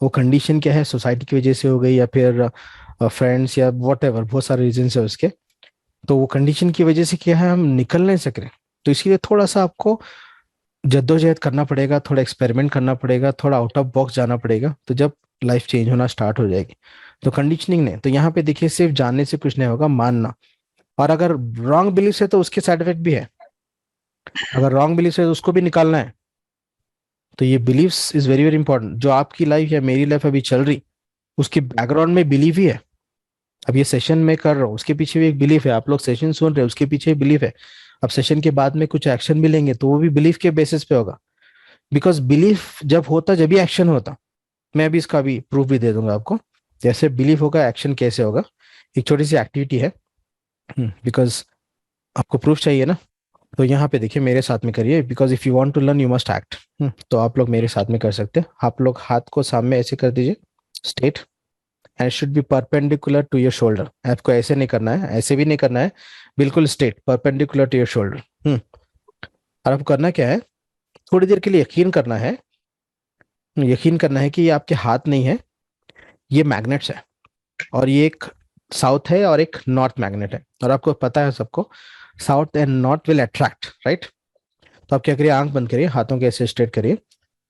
वो कंडीशन क्या है? सोसाइटी की वजह से हो गई, या फिर फ्रेंड्स, या वॉट एवर, बहुत सारे रीजन है उसके। तो वो कंडीशन की वजह से क्या है, हम निकल नहीं सक रहे। तो इसलिए थोड़ा सा आपको जद्दोजहद करना पड़ेगा, थोड़ा एक्सपेरिमेंट करना पड़ेगा, थोड़ा आउट ऑफ बॉक्स जाना पड़ेगा, तो जब लाइफ चेंज होना स्टार्ट हो जाएगी। तो कंडीशनिंग नहीं। तो यहाँ पे देखिए सिर्फ जानने से कुछ नहीं होगा, मानना। और अगर रॉन्ग बिलीफ है तो उसके साइड इफेक्ट भी है। अगर रॉन्ग बिलीफ है तो उसको भी निकालना है। तो ये believes is very very important. जो आपकी लाइफ या मेरी लाइफ अभी चल रही, उसके बैकग्राउंड में बिलीव ही है। अब ये सेशन में कर रहा हूँ, उसके पीछे भी एक बिलीफ है। आप लोग सेशन सुन रहे हैं, उसके पीछे बिलीफ है। अब सेशन के बाद में कुछ एक्शन भी लेंगे तो वो भी बिलीफ के बेसिस पे होगा, बिकॉज बिलीफ जब होता जब भी एक्शन होता। मैं अभी इसका भी प्रूफ भी दे दूंगा आपको, जैसे बिलीफ होगा एक्शन कैसे होगा। एक छोटी सी एक्टिविटी है, बिकॉज आपको प्रूफ चाहिए ना। तो यहाँ पे देखिए मेरे साथ में करिए, because if you want to learn you must act. तो आप लोग मेरे साथ में कर सकते हैं। आप लोग हाथ को सामने ऐसे कर दीजिए, straight, and should be perpendicular to your shoulder. आपको ऐसे नहीं करना है, ऐसे भी नहीं करना है, बिल्कुल straight perpendicular to your shoulder. और आपको करना क्या है, थोड़ी देर के लिए यकीन करना है। यकीन करना है कि ये आपके हाथ नहीं है, ये मैग्नेट्स है। और ये एक साउथ है और एक नॉर्थ मैग्नेट है। और आपको पता है सबको, south and north will attract, right. तो आप क्या करिए, आंख बंद करिए, हाथों के ऐसे स्ट्रेट करिए,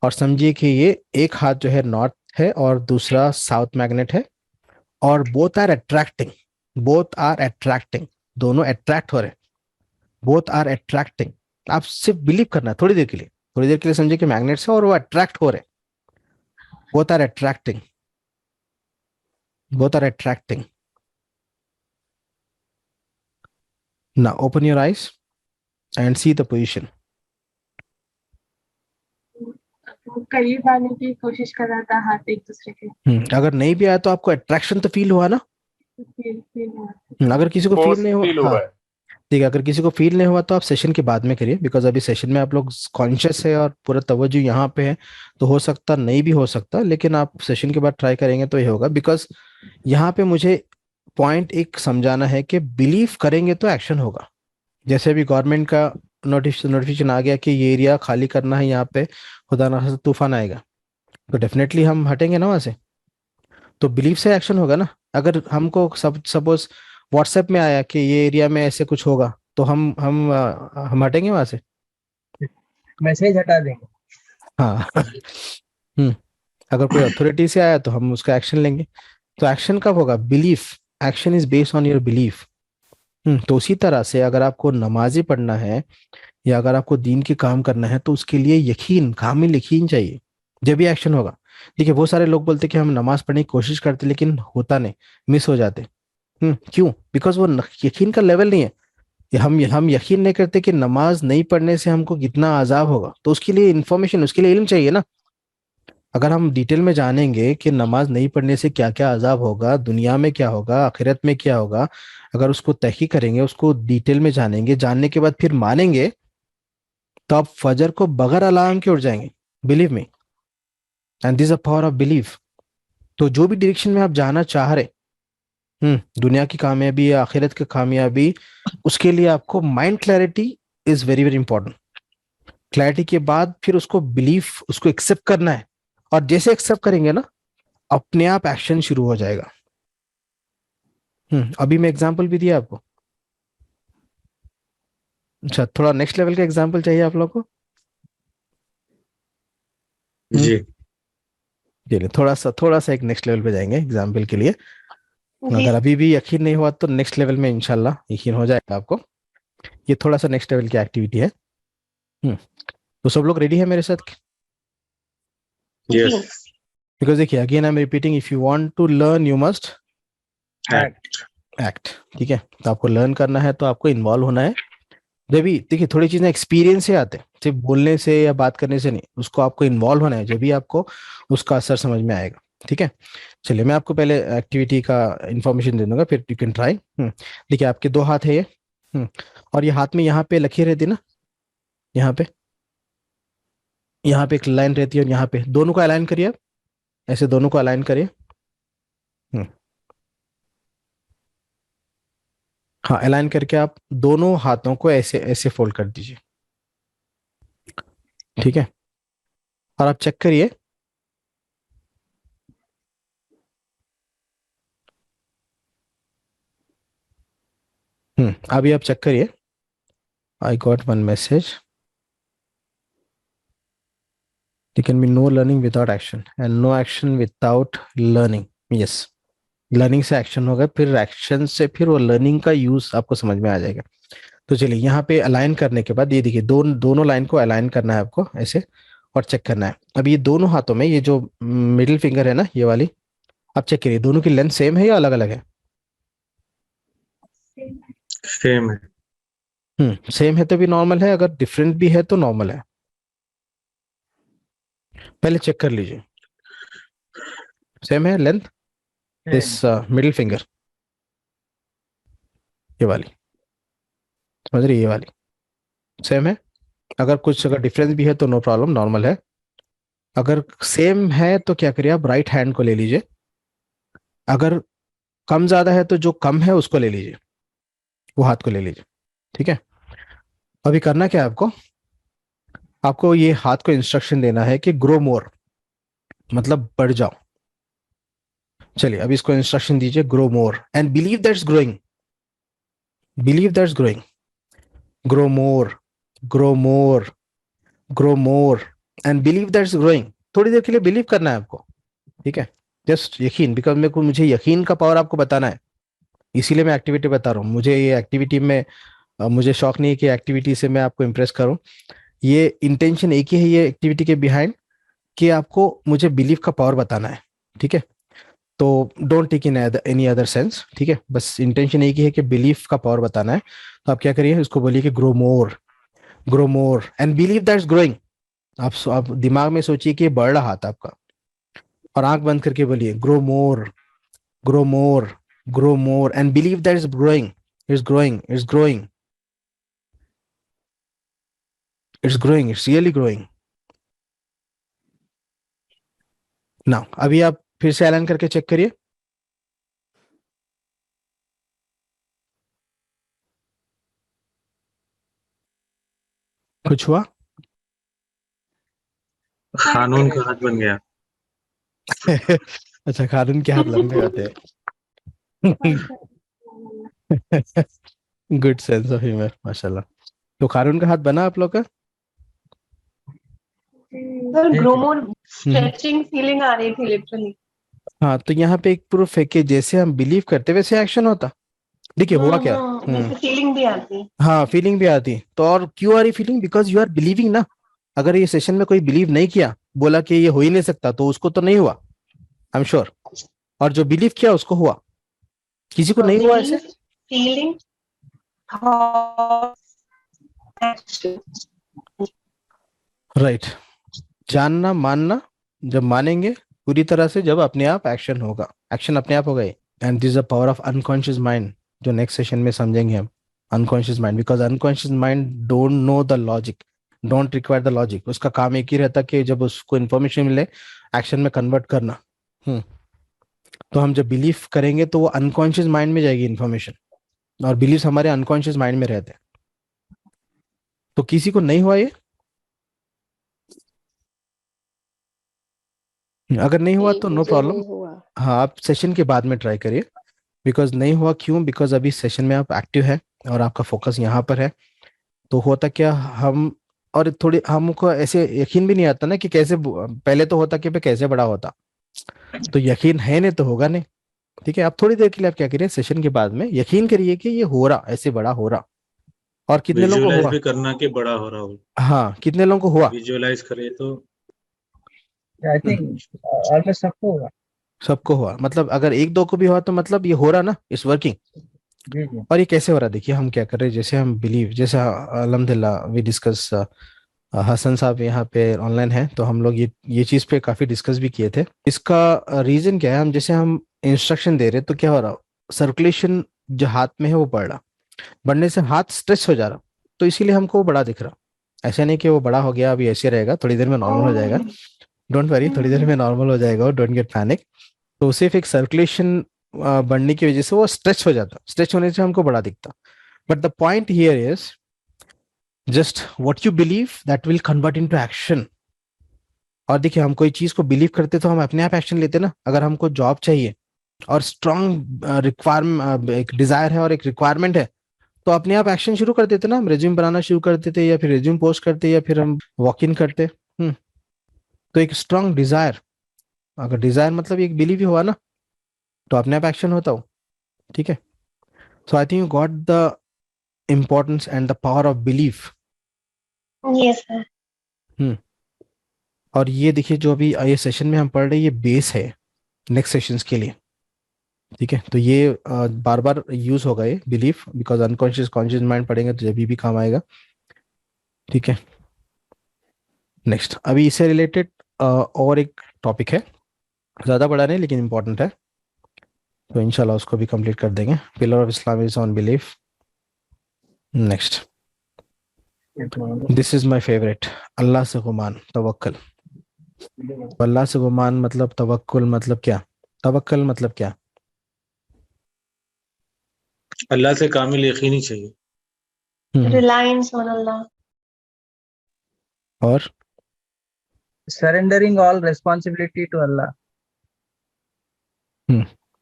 और समझिए कि ये एक हाथ जो है नॉर्थ है और दूसरा साउथ मैग्नेट है, और both are attracting. Both are attracting, दोनों अट्रैक्ट हो रहे, बोथ आर अट्रैक्टिंग। आप सिर्फ बिलीव करना है थोड़ी देर के लिए, थोड़ी देर के लिए समझिए कि मैग्नेट्स है और वो अट्रैक्ट हो रहे। both are attracting. Both are attracting. Now open your eyes and see the position. करीब आने की कोशिश कर रहा था हाथ एक दूसरे के। अगर नहीं भी आया तो आपको अट्रैक्शन तो फील हुआ ना? अगर किसी को फील नहीं हुआ, हाँ ठीक है, अगर किसी को फील नहीं हुआ तो आप सेशन के बाद में करिए, बिकॉज अभी सेशन में आप लोग कॉन्शियस है और पूरा तवज्जो यहाँ पे है, तो हो सकता नहीं भी हो सकता, लेकिन आप सेशन के बाद ट्राई करेंगे तो ये होगा। बिकॉज यहाँ पे मुझे पॉइंट एक समझाना है कि बिलीव करेंगे तो एक्शन होगा। जैसे अभी गवर्नमेंट का नोटिफिकेशन आ गया कि ये एरिया खाली करना है, यहाँ पे खुदा ना खास्ता तूफान आएगा, तो डेफिनेटली हम हटेंगे ना वहां से, तो बिलीव से एक्शन होगा ना। अगर हमको सपोज व्हाट्सएप में आया कि ये एरिया में ऐसे कुछ होगा, तो हम हटेंगे वहां से, मैसेज हटा देंगे। हाँ अगर कोई अथॉरिटी से आया तो हम उसका एक्शन लेंगे। तो एक्शन कब होगा? Belief. Action is based on your belief. तो उसी तरह से अगर आपको नमाज़ी पढ़ना है या अगर आपको दीन की काम करना है तो उसके लिए यकीन, कामिल यकीन चाहिए, जब भी एक्शन होगा। देखिए बहुत सारे लोग बोलते कि हम नमाज पढ़ने की कोशिश करते लेकिन होता नहीं, मिस हो जाते। क्यों? बिकॉज वो यकीन का लेवल नहीं है। हम यकीन नहीं करते कि नमाज नहीं पढ़ने से हमको कितना अजाब होगा, तो उसके लिए इंफॉर्मेशन, उसके लिए इल्म चाहिए ना। अगर हम डिटेल में जानेंगे कि नमाज नहीं पढ़ने से क्या क्या अजाब होगा, दुनिया में क्या होगा, आखिरत में क्या होगा, अगर उसको तहकीक करेंगे, उसको डिटेल में जानेंगे, जानने के बाद फिर मानेंगे, तो आप फजर को बगैर अलार्म के उठ जाएंगे। Believe me, and this a power of belief. तो जो भी डायरेक्शन में आप जाना चाह रहे, दुनिया की कामयाबी या आखिरत की कामयाबी, उसके लिए आपको mind clarity is very very important. Clarity के बाद फिर उसको बिलीफ, उसको एक्सेप्ट करना है, और जैसे एक्सेप्ट करेंगे ना, अपने आप एक्शन शुरू हो जाएगा। अभी मैं एग्जांपल भी दिया आपको। अच्छा, थोड़ा नेक्स्ट लेवल का एग्जांपल चाहिए आप लोग को? जी चलिए थोड़ा सा एक नेक्स्ट लेवल पे जाएंगे एग्जांपल के लिए। अगर अभी भी यकीन नहीं हुआ तो नेक्स्ट लेवल में इंशाल्लाह यकीन हो जाएगा आपको। ये थोड़ा सा नेक्स्ट लेवल की एक्टिविटी है। तो सब लोग रेडी है मेरे साथ? यस। बिकॉज देखिए, again I am repeating, if you want to learn you must act. ठीक है, तो आपको लर्न करना है तो आपको इन्वॉल्व होना है। जब भी देखिए, थोड़ी चीजें एक्सपीरियंस से आते हैं, सिर्फ बोलने से या बात करने से नहीं, उसको आपको इन्वॉल्व होना है, जब भी आपको उसका असर समझ में आएगा। ठीक है, चलिए मैं आपको पहले एक्टिविटी का इंफॉर्मेशन दे दूंगा, फिर यू कैन ट्राई। देखिए आपके दो हाथ है ये, और ये हाथ में यहाँ पे लकीर रहती ना, यहाँ पे एक लाइन रहती है, और यहाँ पे दोनों को अलाइन करिए आप, ऐसे दोनों को अलाइन करिए। हाँ, अलाइन करके आप दोनों हाथों को ऐसे ऐसे फोल्ड कर दीजिए। ठीक है, और आप चेक करिए, अभी आप चेक करिए। I got one message, there can be no learning without action and no action without learning. yes, learning से एक्शन होगा, फिर एक्शन से फिर वो लर्निंग का यूज आपको समझ में आ जाएगा। तो चलिए यहाँ पे अलाइन करने के बाद ये देखिए, दोनों लाइन को अलाइन करना है आपको ऐसे, और चेक करना है। अब ये दोनों हाथों में ये जो मिडिल फिंगर है ना, ये वाली, आप चेक करिए, दोनों की लेंथ सेम है या अलग अलग है? सेम है। सेम है तो भी नॉर्मल है, अगर डिफरेंट भी है तो नॉर्मल है। पहले चेक कर लीजिए, सेम है लेंथ? दिस मिडिल फिंगर, ये वाली, समझ रही, ये वाली सेम है। अगर डिफरेंस भी है तो नो प्रॉब्लम, नॉर्मल है। अगर सेम है तो क्या करिए, आप राइट हैंड को ले लीजिए। अगर कम ज्यादा है तो जो कम है उसको ले लीजिए, वो हाथ को ले लीजिए। ठीक है, अभी करना क्या है आपको ये हाथ को इंस्ट्रक्शन देना है कि ग्रो मोर, मतलब बढ़ जाओ। चलिए अभी इसको इंस्ट्रक्शन दीजिए, grow more and believe that's growing, believe that's growing, grow more, grow more, grow more and believe that's growing. थोड़ी देर के लिए बिलीव करना है आपको। ठीक है, जस्ट यकीन, बिकॉज मुझे यकीन का पावर आपको बताना है, इसीलिए मैं एक्टिविटी बता रहा हूँ। मुझे ये एक्टिविटी में मुझे शौक नहीं है कि एक्टिविटी से मैं आपको इम्प्रेस करूँ, ये इंटेंशन एक ही है ये एक्टिविटी के बिहाइंड, कि आपको मुझे बिलीफ का पावर बताना है, ठीक है। तो don't take in any other sense, ठीक है, बस इंटेंशन एक ही है कि बिलीफ का पावर बताना है। तो आप क्या करिए, उसको बोलिए कि grow more and believe that's growing. आप दिमाग में सोचिए कि ये बढ़ रहा था आपका, और आंख बंद करके बोलिए grow more, grow more, grow more and believe that is growing, it's growing, it's growing, it's growing, it's really growing. ना अभी आप फिर से ऐलान करके चेक करिए। कुछ हुआ? कानून का हाथ बन गया। अच्छा, कानून के हाथ लंबे होते हैं। गुड सेंस ऑफ ह्यूमर, माशाल्लाह। तो कानून का हाथ बना आप लोग का? Sir grow more stretching feeling आ रही थी लिटरली। हाँ, तो यहाँ पे एक प्रूफ है कि जैसे हम बिलीव करते वैसे एक्शन होता। देखिए हुआ क्या। वैसे फीलिंग भी आती। हाँ, फीलिंग भी आती। तो और क्यों आ रही feeling? Because you are believing ना। अगर ये सेशन में कोई बिलीव नहीं किया, बोला कि ये हो ही नहीं सकता, तो उसको तो नहीं हुआ, आई एम श्योर। और जो बिलीव किया उसको हुआ। किसी को नहीं हुआ ऐसे? Feeling right. जानना, मानना, जब मानेंगे पूरी तरह से, जब अपने आप एक्शन होगा, एक्शन अपने आप होगा। And this is the power of unconscious mind, जो नेक्स्ट सेशन में समझेंगे हम। Unconscious mind, because unconscious mind don't know the logic, don't require the logic. उसका काम एक ही रहता कि जब उसको इन्फॉर्मेशन मिले, एक्शन में कन्वर्ट करना। तो हम जब बिलीव करेंगे तो वो अनकॉन्शियस माइंड में जाएगी इन्फॉर्मेशन, और बिलीव हमारे अनकॉन्शियस माइंड में रहते हैं। तो किसी को नहीं हुआ ये? अगर नहीं हुआ तो नो प्रॉब्लम। हाँ, आप सेशन के बाद में ट्राई करिए। बिकॉज नहीं हुआ क्यों? बिकॉज अभी सेशन में आप एक्टिव है और आपका फोकस यहाँ पर है। तो होता क्या, हम और थोड़ी हमको ऐसे यकीन भी नहीं आता ना कि कैसे, पहले तो होता कि पे कैसे बड़ा होता, तो यकीन है नहीं तो होगा नहीं। ठीक है, आप थोड़ी देर के लिए आप क्या करिए, सेशन के बाद में यकीन करिए कि ये हो रहा, ऐसे बड़ा हो रहा। और कितने लोगों को विजुअलाइज हुआ? भी करना कि बड़ा हो रहा हो। हाँ, कितने लोगों को हुआ? विजुअलाइज करे तो आई थिंक ऑलमोस्ट सबको होगा। सबको हुआ, मतलब अगर एक दो को भी हुआ तो मतलब ये हो रहा ना, इट्स वर्किंग। जी जी। और ये कैसे हो रहा? देखिए हम क्या कर रहे हैं, जैसे हम बिलीव, जैसे अल्हम्दुलिल्लाह वी डिस्कस, हसन साहब यहाँ पे ऑनलाइन है, तो हम लोग ये चीज़ पे काफ़ी डिस्कस भी किए थे। इसका रीज़न क्या है, हम जैसे हम इंस्ट्रक्शन दे रहे तो क्या हो रहा, सर्कुलेशन जो हाथ में है वो बढ़ रहा, बढ़ने से हाथ स्ट्रेच हो जा रहा, तो इसीलिए हमको वो बड़ा दिख रहा। ऐसा नहीं कि वो बड़ा हो गया अभी ऐसे रहेगा, थोड़ी देर में नॉर्मल हो जाएगा, डोंट वरी, थोड़ी देर में नॉर्मल हो जाएगा, डोंट गेट पैनिक। तो सिर्फ एक सर्कुलेशन बढ़ने की वजह से वो स्ट्रेच हो जाता, स्ट्रेच होने से हमको बड़ा दिखता। But the point here is just what you believe that will convert into action. और देखिए, हम कोई चीज को बिलीव करते तो हम अपने आप एक्शन लेते ना। अगर हमको जॉब चाहिए और स्ट्रॉन्ग रिक्वायरमेंट, एक डिजायर है और एक रिक्वायरमेंट है, तो अपने आप एक्शन शुरू कर देते ना। हम रेज्यूम बनाना शुरू कर देते, या फिर रेज्यूम पोस्ट करते, या फिर हम वॉक इन करते। तो एक स्ट्रॉन्ग डिजायर, अगर डिजायर मतलब एक बिलीव ही हुआ ना, तो अपने आप एक्शन होता हो। ठीक है, so I think you got the importance and the power of belief. Yes sir. और ये देखिए, जो अभी ये सेशन में हम पढ़ रहे हैं, ये बेस है नेक्स्ट सेशंस के लिए। ठीक है, तो ये बार बार यूज होगा ये belief, because unconscious conscious mind पढ़ेंगे तो जब भी काम आएगा। ठीक है, नेक्स्ट अभी इससे रिलेटेड और एक टॉपिक है, ज़्यादा बड़ा नहीं लेकिन इंपॉर्टेंट है, तो इंशाल्लाह उसको भी कंप्लीट कर देंगे। Pillar of Islam is on belief. Next, this is my favourite, अल्लाह से गुमान, तवक्कल। अल्लाह से गुमान मतलब तवक्कुल मतलब क्या? तवक्कल मतलब क्या? अल्लाह से कामिल यकीन ही चाहिए। रिलायंस ऑन अल्लाह। और surrendering all responsibility to Allah.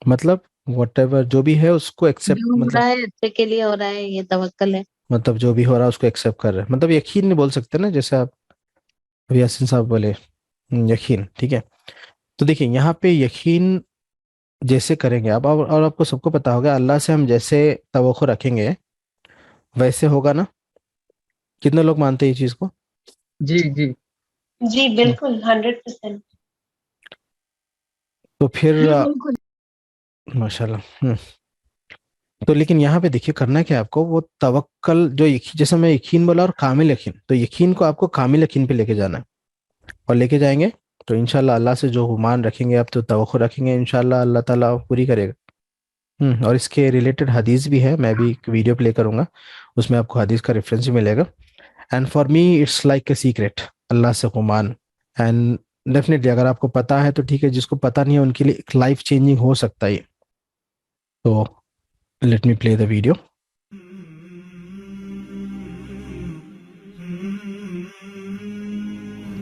मतलब व्हाटएवर जो भी है उसको एक्सेप्ट, जो हो मतलब रहा है अच्छे के लिए हो रहा है, ये तवक्कल है। मतलब जो भी हो रहा है उसको एक्सेप्ट कर रहे हैं, मतलब यकीन नहीं बोल सकते ना, जैसे आप अभी यासीन साहब बोले यकीन। ठीक है, तो देखिए यहाँ पे यकीन जैसे करेंगे आप, और आपको सबको पता होगा, अल्लाह से हम जैसे तवक्कुल रखेंगे वैसे होगा ना। कितने लोग मानते हैं ये चीज को? जी जी। जी बिल्कुल 100%। तो फिर माशाल्लाह। तो लेकिन यहाँ पे देखिए करना क्या है आपको, वो तवक्कल जो जैसे मैं यकीन बोला और कामिल यकीन, तो यकीन को आपको कामिल यकीन पे लेके जाना है, और लेके जाएंगे तो इंशाल्लाह अल्लाह से जो गुमान रखेंगे आप, तो तवक्कुल रखेंगे, इंशाल्लाह अल्लाह ताला पूरी करेगा। और इसके रिलेटेड हदीस भी है, मैं भी एक वीडियो प्ले करूंगा, उसमें आपको हदीस का रेफरेंस भी मिलेगा। And for me it's like a secret, अल्लाह से गुमान। एंड डेफिनेटली अगर आपको पता है तो ठीक है, जिसको पता नहीं है उनके लिए एक लाइफ चेंजिंग हो सकता है ये। तो let me play the video.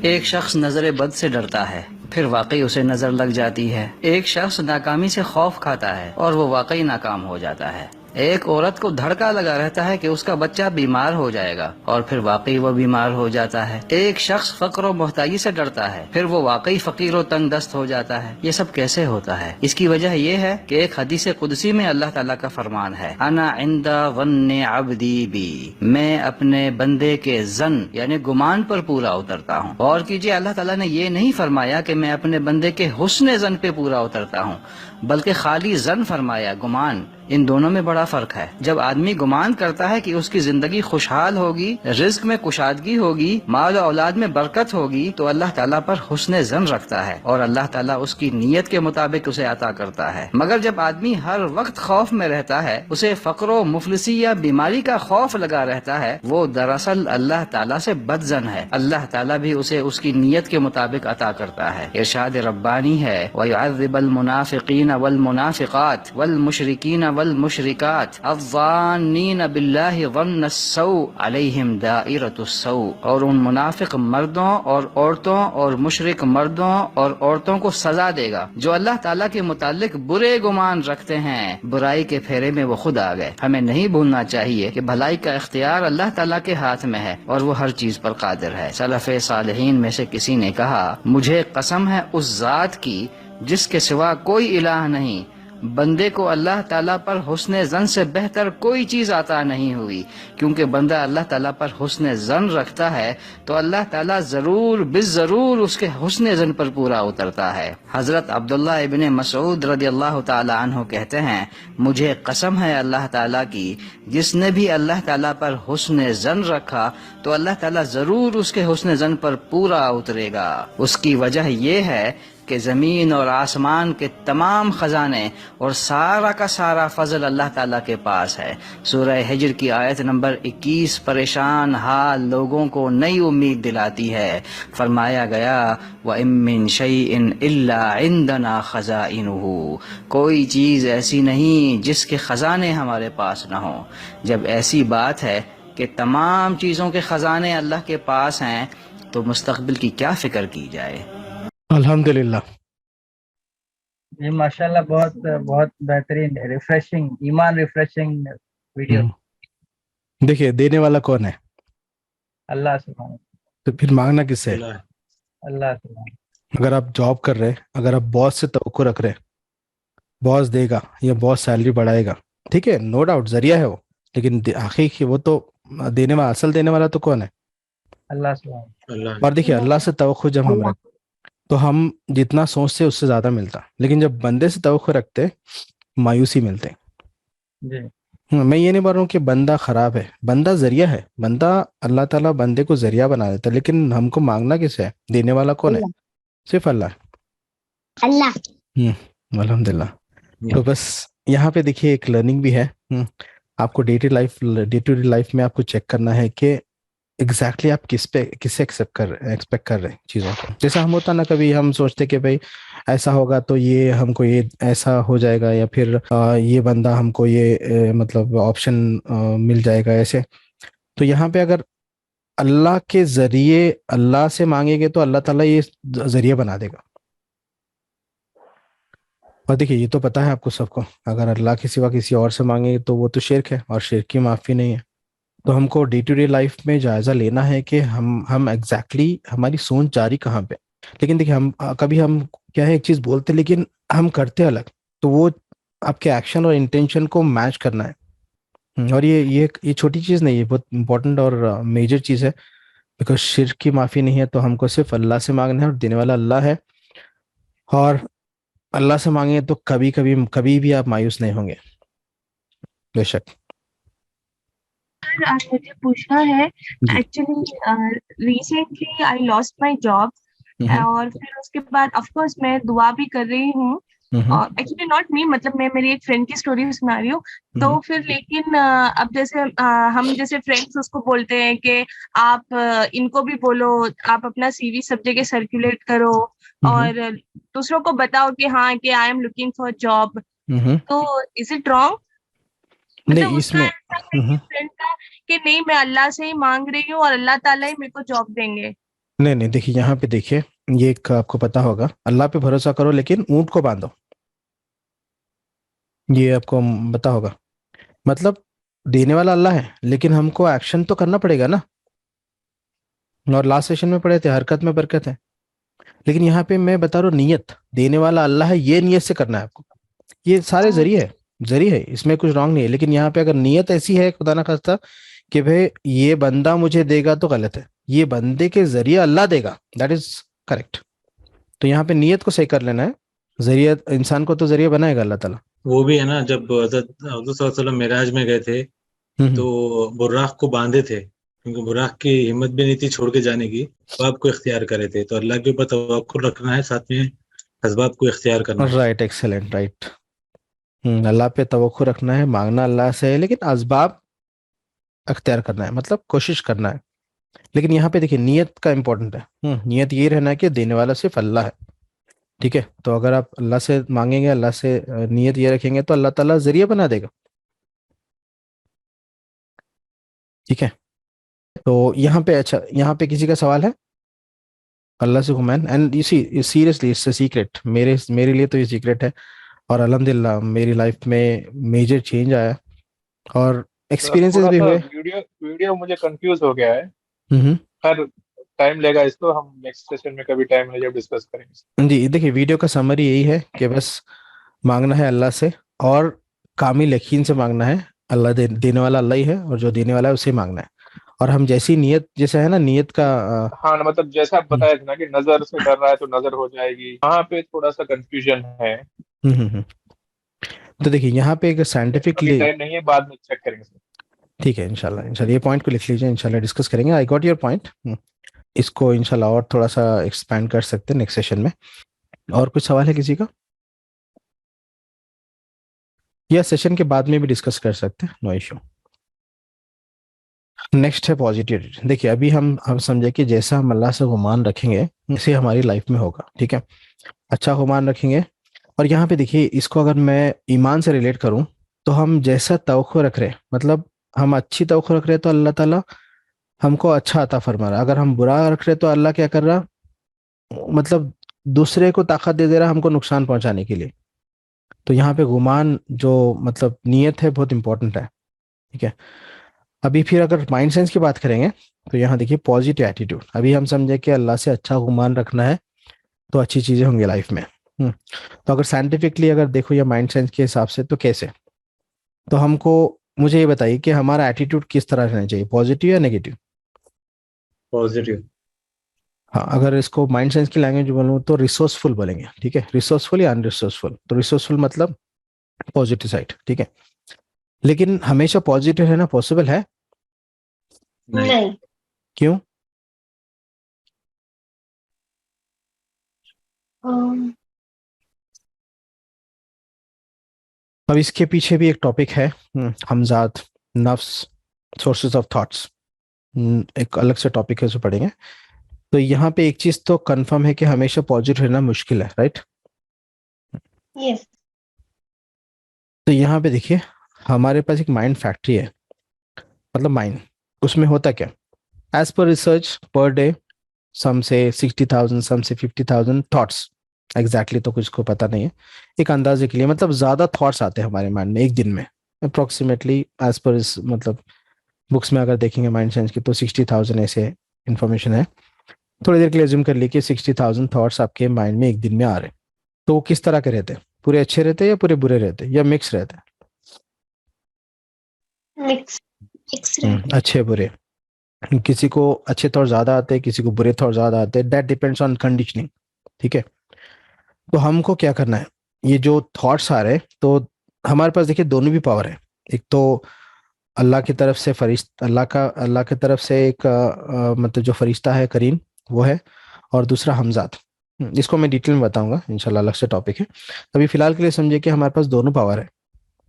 एक शख्स नजर बद से डरता है, फिर वाकई उसे नजर लग जाती है। एक शख्स नाकामी से खौफ खाता है और वो वाकई नाकाम हो जाता है। एक औरत को धड़का लगा रहता है कि उसका बच्चा बीमार हो जाएगा और फिर वाकई वो बीमार हो जाता है। एक शख्स फक्र और मोहताजी से डरता है, फिर वो वाकई फकीर और तंग दस्त हो जाता है। ये सब कैसे होता है? इसकी वजह ये है कि एक हदीस कुदसी में अल्लाह ताला का फरमान है, अना इंदा वन्ने अब्दी बी, मैं अपने बंदे के जन यानी गुमान पर पूरा उतरता हूँ। गौर कीजिए, अल्लाह ताला ने ये नहीं फरमाया कि मैं अपने बंदे के हुस्न जन पे पूरा उतरता हूँ, बल्कि खाली जन फरमाया, गुमान। इन दोनों में बड़ा फर्क है। जब आदमी गुमान करता है कि उसकी जिंदगी खुशहाल होगी, रिज्क में कुशादगी होगी, माल और औलाद में बरकत होगी, तो अल्लाह ताला पर हुस्न जन रखता है और अल्लाह ताला उसकी नीयत के मुताबिक उसे अता करता है। मगर जब आदमी हर वक्त खौफ में रहता है, उसे फक्र मुफलिसी या बीमारी का खौफ लगा रहता है, वो दरअसल अल्लाह ताला से बदजन है। अल्लाह ताला भी उसे उसकी नीयत के मुताबिक अता करता है। इरशाद रब्बानी है, वयुअज़्ज़िबुल मुनाफिकीन वल मुनाफिकात वल मुशरिकीन वल मुशरिकात अज़्ज़ानीन बिल्लाहि ज़न्नस्सौ अलैहिम दाइरतुस्सौ, और उन मुनाफिक मर्दों और औरतों और मुशरिक मर्दों और औरतों को सजा देगा जो अल्लाह ताला के मुतालिक बुरे गुमान रखते हैं। बुराई के फेरे में वो खुद आ गए। हमें नहीं भूलना चाहिए कि भलाई का इख्तियार अल्लाह ताला के हाथ में है और वो हर चीज पर कादिर है। सलफ़े सालिहीन में से किसी ने कहा, मुझे कसम है उस जात की जिसके सिवा कोई इलाह नहीं, बंदे को अल्लाह ताला पर हुस्न जन से बेहतर कोई चीज अता नहीं हुई। क्योंकि बंदा अल्लाह ताला पर हुस्न जन रखता है तो अल्लाह ताला जरूर बिजरूर उसके हुस्न जन पर पूरा उतरता है। हजरत अब्दुल्लाह इब्ने मसऊद रदियल्लाहु ताला अन्हु कहते हैं, मुझे कसम है अल्लाह ताला की, जिसने भी अल्लाह ताला पर हुस्न जन रखा तो अल्लाह ताला जरूर उसके हुस्न जन पर पूरा उतरेगा। उसकी वजह यह है कि ज़मीन और आसमान के तमाम खजाने और सारा का सारा फजल अल्लाह ताला के पास है। सूरह हिज्र की आयत नंबर 21 परेशान हाल लोगों को नई उम्मीद दिलाती है। फरमाया गया, व इम मिन शैइन इल्ला इंदना खज़ाइनुहु, कोई चीज़ ऐसी नहीं जिसके खजाने हमारे पास न हो। जब ऐसी बात है कि तमाम चीज़ों के खजाने अल्लाह के पास हैं तो मुस्तकबिल की क्या फिक्र की जाए। अल्हम्दुलिल्लाह। जी माशाल्लाह, बहुत बहुत बेहतरीन, रिफ्रेशिंग, ईमान रिफ्रेशिंग वीडियो। देखिए देने वाला कौन है? अल्लाह सुभान। तो फिर मांगना किससे? अल्लाह सुभान। अगर आप जॉब कर रहे हैं, अगर आप बॉस से तवक्कुल रख रहे हैं, बॉस देगा या बॉस सैलरी बढ़ाएगा, ठीक है, नो डाउट जरिया है वो, लेकिन आखिर वो तो देने वाला, असल देने वाला तो कौन है? अल्लाह सुभान। और देखिए अल्लाह से तवक्कुल जब हम रखते तो हम जितना सोचते उससे ज्यादा मिलता, लेकिन जब बंदे से तवक्कुल रखते मायूसी मिलते। जी। मैं ये नहीं बोल रहा हूँ कि बंदा खराब है, बंदा जरिया है, बंदा अल्लाह ताला बंदे को जरिया बना देता, लेकिन हमको मांगना किसे है? देने वाला कौन है? सिर्फ अल्लाह। अल्लाह। अल्हम्दुलिल्लाह। तो बस यहाँ पे देखिए एक लर्निंग भी है। आपको डे टू डे लाइफ में आपको चेक करना है कि एग्जैक्टली आप किससे एक्सपेक्ट कर रहे हैं चीज़ों को। जैसा हम होता ना, कभी हम सोचते कि भाई ऐसा होगा तो ये हमको ये ऐसा हो जाएगा, या फिर ये बंदा हमको ये मतलब ऑप्शन मिल जाएगा ऐसे। तो यहाँ पे अगर अल्लाह के जरिए अल्लाह से मांगेंगे तो अल्लाह ताला ये जरिए बना देगा। और देखिए ये तो पता है आपको सबको, अगर अल्लाह के सिवा किसी और से मांगेंगे तो वो तो शिर्क है और शिर्क की माफ़ी नहीं है। तो हमको डे टू डे लाइफ में जायजा लेना है कि हम एग्जैक्टली हमारी सोच जारी कहाँ पे। लेकिन देखिए हम कभी हम क्या है, एक चीज बोलते लेकिन हम करते अलग, तो वो आपके एक्शन और इंटेंशन को मैच करना है। और ये छोटी चीज नहीं है, बहुत इंपॉर्टेंट और मेजर चीज है बिकॉज शिर्क की माफ़ी नहीं है, तो हमको सिर्फ अल्लाह से मांगना है और देने वाला अल्लाह है। और अल्लाह से मांगे तो कभी कभी कभी भी आप मायूस नहीं होंगे, बेशक। सर आज मुझे पूछना है, actually recently I lost my job, और फिर उसके बाद ऑफ कोर्स मैं दुआ भी कर रही हूँ, और एक्चुअली नॉट मी, मतलब मैं मेरी एक फ्रेंड की स्टोरी सुना रही हूँ। तो फिर लेकिन अब जैसे हम जैसे फ्रेंड्स उसको बोलते हैं कि आप इनको भी बोलो, आप अपना सीवी सब जगह सर्कुलेट करो और दूसरों को बताओ कि हाँ कि I am looking for job. तो इज इट रॉन्ग? मतलब उसका ऐसा कहीं फ्रेंड का कि नहीं मैं अल्लाह से ही मांग रही हूँ और अल्लाह ताला ही मेरे को जॉब देंगे। नहीं नहीं, देखिए यहाँ पे देखिए, ये एक आपको पता होगा, अल्लाह पे भरोसा करो लेकिन ऊंट को बांधो, ये आपको पता होगा। मतलब देने वाला अल्लाह है लेकिन हमको एक्शन तो करना पड़ेगा ना। और लास्ट सेशन में पढ़े थे हरकत में बरकत है, लेकिन यहाँ पे मैं बता रहा हूँ नियत, देने वाला अल्लाह है, ये नियत से करना है आपको। ये सारे जरिए है, इसमें कुछ रॉन्ग नहीं है, लेकिन यहाँ पे अगर नियत ऐसी है खुदा ना खास्ता कि भाई ये बंदा मुझे देगा, तो गलत है। ये बंदे के जरिए अल्लाह देगा, दैट इज करेक्ट। तो यहाँ पे नियत को सही कर लेना है, जरिए इंसान को तो जरिए बनाएगा अल्लाह ताला। वो भी है ना, जब हज़रत मेराज में गए थे तो बुर्राक को बांधे थे, क्योंकि बुर्राक की हिम्मत भी नहीं थी छोड़ के जाने की, असबाब को इख्तियार करे थे। तो अल्लाह के ऊपर तवक्कुल रखना है, साथ में असबाब को इख्तियार करना है। Right, excellent, right. अल्लाह पे तवक्कुल रखना है, मांगना अल्लाह से है, लेकिन असबाब अख्तियार करना है, मतलब कोशिश करना है। लेकिन यहाँ पे देखिए नियत का इंपॉर्टेंट है। नियत ये रहना है कि देने वाला सिर्फ अल्लाह है, ठीक है। तो अगर आप अल्लाह से मांगेंगे, अल्लाह से नियत ये रखेंगे, तो अल्लाह ताला जरिया बना देगा, ठीक है। तो यहाँ पे अच्छा, यहाँ पे किसी का सवाल है? अल्लाह से हुमैन, and you see seriously it's a secret, मेरे लिए तो ये सीक्रेट है। और अल्हम्दुलिल्लाह मेरी लाइफ में मेजर चेंज आया और एक्सपीरियंसेस थोड़ा भी सा हुए। वीडियो मुझे कंफ्यूज हो गया है। हर टाइम लेगा इसको, हम नेक्स्ट सेशन में कभी टाइम मिले जब डिस्कस करेंगे। जी देखिए, वीडियो का समरी यही है कि बस मांगना है अल्लाह से, और कामिल यकीन से मांगना है। अल्लाह देने वाला अल्लाह ही है, और जो देने वाला है उसे मांगना है। और हम जैसी नियत, जैसा है ना नियत का हाँ ना, मतलब जैसा आप बताया था ना कि नजर से डर रहा है तो नजर हो जाएगी, वहाँ पे थोड़ा सा कंफ्यूजन है। तो देखिए यहाँ पे एक साइंटिफिकली, टाइम नहीं है, बाद में चेक करेंगे। ठीक है, इंशाल्लाह इंशाल्लाह ये पॉइंट को लिख लीजिए, इंशाल्लाह डिस्कस करेंगे। I got your point. इसको इंशाल्लाह और थोड़ा सा एक्सपैंड कर सकते हैं नेक्स्ट सेशन में। और कुछ सवाल है किसी का? या सेशन के बाद में भी डिस्कस कर सकते हैं, नो इशू। नेक्स्ट है पॉजिटिविटी। देखिए अभी हम समझे कि जैसा हम अल्लाह से गुमान रखेंगे वैसे हमारी लाइफ में होगा, ठीक है। अच्छा गुमान रखेंगे। और यहाँ पे देखिए, इसको अगर मैं ईमान से रिलेट करूं तो हम जैसा तवक्को रख रहे हैं, मतलब हम अच्छी तवक्को रख रहे हैं तो अल्लाह ताला हमको अच्छा अता फरमा रहा। अगर हम बुरा रख रहे हैं तो अल्लाह क्या कर रहा, मतलब दूसरे को ताकत दे दे रहा हमको नुकसान पहुंचाने के लिए। तो यहाँ पे गुमान जो मतलब नियत है बहुत इंपॉर्टेंट है, ठीक है। अभी फिर अगर माइंड सेंस की बात करेंगे तो यहाँ देखिए पॉजिटिव एटीट्यूड। अभी हम समझे कि अल्लाह से अच्छा गुमान रखना है तो अच्छी चीजें होंगी लाइफ में। तो अगर साइंटिफिकली अगर देखो या माइंड सेंस के हिसाब से, तो कैसे? तो हमको मुझे ये बताइए कि हमारा एटीट्यूड किस तरह रहना चाहिए, पॉजिटिव या नेगेटिव? पॉजिटिव। हाँ, अगर इसको माइंड साइंस की लैंग्वेज बोलूँ तो रिसोर्सफुल बोलेंगे, ठीक है। रिसोर्सफुल या अनरिसोर्सफुल? तो रिसोर्सफुल मतलब पॉजिटिव साइड, ठीक है। लेकिन हमेशा पॉजिटिव रहना पॉसिबल है? नहीं। क्यों? अब इसके पीछे भी एक टॉपिक है, हमजाद, नफ्स, सोर्सेज ऑफ थॉट्स, एक अलग से टॉपिक है, उसे पढ़ेंगे। तो यहाँ पे एक चीज तो कंफर्म है कि हमेशा पॉजिटिव रहना मुश्किल है, राइट? यस। तो यहाँ पे देखिए, हमारे पास एक माइंड फैक्ट्री है, मतलब माइंड, उसमें होता क्या, as per research per day some से 60,000, सम से 50,000 थॉट्स। एग्जैक्टली तो कुछ को पता नहीं है, एक अंदाजे के लिए, मतलब ज्यादा थॉट्स आते हैं हमारे माइंड में एक दिन में अप्रोक्सीमेटली, एज पर इस मतलब बुक्स में अगर देखेंगे माइंड साइंस की तो 60,000 ऐसे इंफॉर्मेशन है। थोड़ी देर के लिए अज्यूम कर ली कि 60,000 थॉट्स आपके माइंड में एक दिन में आ रहे हैं। तो वो किस तरह के रहते हैं, पूरे अच्छे रहते हैं या पूरे बुरे रहते हैं या मिक्स रहते हैं? मिक्स। अच्छे बुरे। किसी को अच्छे थॉट ज़्यादा आते हैं, किसी को बुरे थॉट ज़्यादा आते हैं, दैट डिपेंड्स ऑन कंडीशनिंग। ठीक है, तो हमको क्या करना है, ये जो थॉट्स आ रहे हैं, तो हमारे पास देखिए दोनों भी पावर है। एक तो अल्लाह की तरफ से फरिश्ता, अल्लाह की तरफ से एक मतलब जो फरिश्ता है करीम वो है, और दूसरा हमजाद। इसको मैं डिटेल में बताऊंगा इंशाल्लाह, अलग से टॉपिक है। अभी फिलहाल के लिए समझिए कि हमारे पास दोनों पावर है,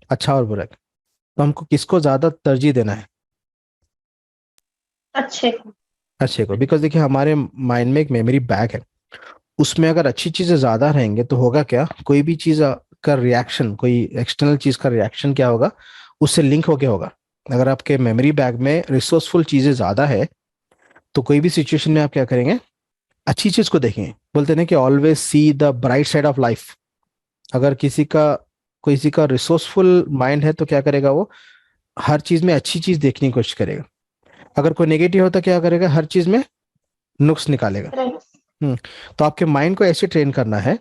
अच्छा और बुरा। तो हमको किसको ज़्यादा तरजीह देना है? अच्छे को। बिकॉज देखिए हमारे माइंड में एक मेमोरी बैंक है, उसमें अगर अच्छी चीज़ें ज़्यादा रहेंगे तो होगा क्या, कोई भी चीज़ का रिएक्शन, कोई एक्सटर्नल चीज़ का रिएक्शन क्या होगा, उससे लिंक होके होगा। अगर आपके मेमोरी बैग में रिसोर्सफुल चीज़ें ज़्यादा है तो कोई भी सिचुएशन में आप क्या करेंगे, अच्छी चीज़ को देखेंगे। बोलते हैं कि always see the bright side of life. अगर किसी का रिसोर्सफुल माइंड है तो क्या करेगा, वो हर चीज़ में अच्छी चीज़ देखने की कोशिश करेगा। अगर कोई नेगेटिव हो तो क्या करेगा, हर चीज़ में नुक्स निकालेगा। तो आपके माइंड को ऐसे ट्रेन करना है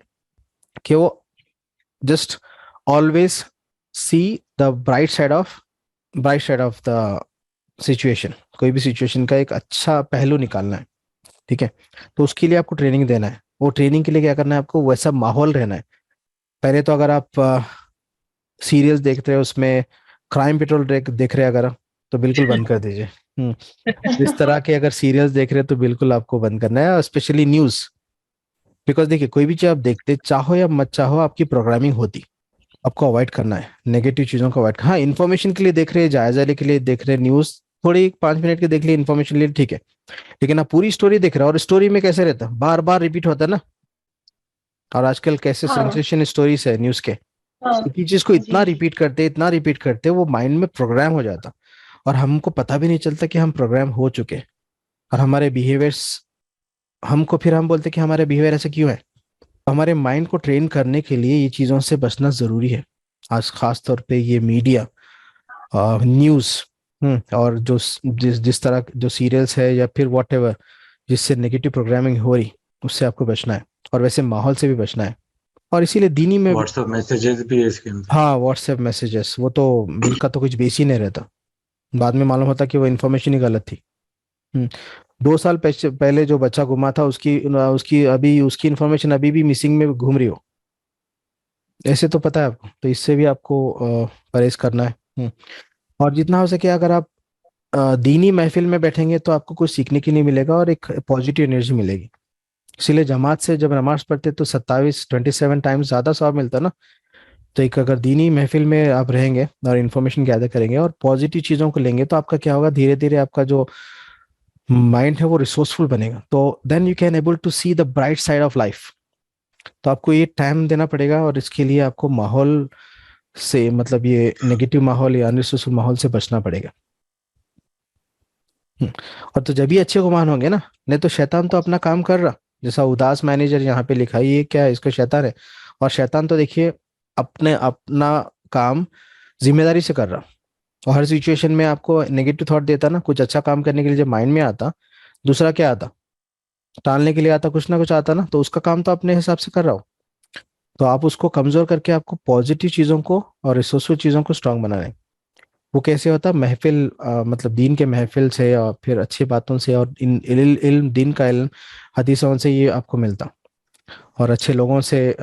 कि वो just always see the bright side of the situation. कोई भी सिचुएशन का एक अच्छा पहलू निकालना है। ठीक है, तो उसके लिए आपको ट्रेनिंग देना है। वो ट्रेनिंग के लिए क्या करना है, आपको वैसा माहौल रहना है। पहले तो अगर आप सीरियल्स देखते हैं, उसमें क्राइम पेट्रोल देख रहे हैं अगर, तो बिल्कुल बंद कर दीजिए। इस तरह के अगर सीरियल्स देख रहे हैं तो बिल्कुल आपको बंद करना है, स्पेशली न्यूज़। बिकॉज देखिए कोई भी चीज़ आप देखते, चाहो या मत चाहो, आपकी प्रोग्रामिंग होती। आपको अवॉइड करना है नेगेटिव चीज़ों को अवॉइड। हाँ, इन्फॉर्मेशन के लिए देख रहे हैं, जायजा के लिए देख रहे हैं, न्यूज़ थोड़ी 5 मिनट के देख लिए, इन्फॉर्मेशन लिए, ठीक है। लेकिन आप पूरी स्टोरी देख रहे हो, और स्टोरी में कैसे रहता है, बार बार रिपीट होता है ना। और आजकल कैसे सेंसेशन स्टोरीज है न्यूज़ के, एक ही चीज को इतना रिपीट करते वो माइंड में प्रोग्राम हो जाता, और हमको पता भी नहीं चलता कि हम प्रोग्राम हो चुके। और हमारे बिहेवियर्स, फिर हम बोलते कि हमारे बिहेवियर ऐसे क्यों है। तो हमारे माइंड को ट्रेन करने के लिए ये चीज़ों से बचना ज़रूरी है। आज खास तौर पे ये मीडिया, न्यूज़, और जिस तरह जो सीरियल्स है या फिर व्हाटएवर जिससे नेगेटिव प्रोग्रामिंग हो रही, उससे आपको बचना है, और वैसे माहौल से भी बचना है। और इसीलिए दीनी में व्हाट्सएप मैसेजेस भी है इसके अंदर। हाँ, व्हाट्सएप मैसेजेस, वो तो बिल का तो कुछ बेस ही नहीं रहता। बाद में मालूम होता कि वो इन्फॉर्मेशन ही गलत थी। 2 साल पहले जो बच्चा गुमा था, उसकी इन्फॉर्मेशन अभी भी मिसिंग में घूम रही हो, ऐसे तो पता है आपको। तो इससे भी आपको परहेज करना है। और जितना हो सके, अगर आप दीनी महफिल में बैठेंगे तो आपको कुछ सीखने की नहीं मिलेगा, और एक पॉजिटिव एनर्जी मिलेगी। इसीलिए जमात से जब नमाज पढ़ते तो 27 टाइम्स ज़्यादा सवाब मिलता ना। तो एक अगर दीनी महफिल में आप रहेंगे और इन्फॉर्मेशन गैदर करेंगे और पॉजिटिव चीज़ों को लेंगे, तो आपका क्या होगा, धीरे धीरे आपका जो माइंड है वो रिसोर्सफुल बनेगा। तो then you can able to see the bright side of life. तो आपको ये टाइम देना पड़ेगा, और इसके लिए आपको माहौल से, मतलब ये नेगेटिव माहौल या अनरिसोर्सफुल माहौल से बचना पड़ेगा। और तो जब भी अच्छे गुमान होंगे ना, नहीं तो शैतान तो अपना काम कर रहा। जैसा उदास मैनेजर यहाँ पे लिखा है, ये क्या है, इसका शैतान है। और शैतान तो देखिए अपना काम जिम्मेदारी से कर रहा, और हर सिचुएशन में आपको नेगेटिव थॉट देता ना। कुछ अच्छा काम करने के लिए जब माइंड में आता, दूसरा क्या आता, टालने के लिए आता, कुछ ना कुछ आता ना। तो उसका काम तो अपने हिसाब से कर रहा हो। तो आप उसको कमजोर करके आपको पॉजिटिव चीज़ों को और रिसोर्सफुल चीज़ों को स्ट्रांग बनाना है। वो कैसे होता, महफिल, मतलब दीन के महफिल से, और फिर अच्छी बातों से, और इल्म दीन का इल्म, हदीसों से ये आपको मिलता। और अच्छे लोगों से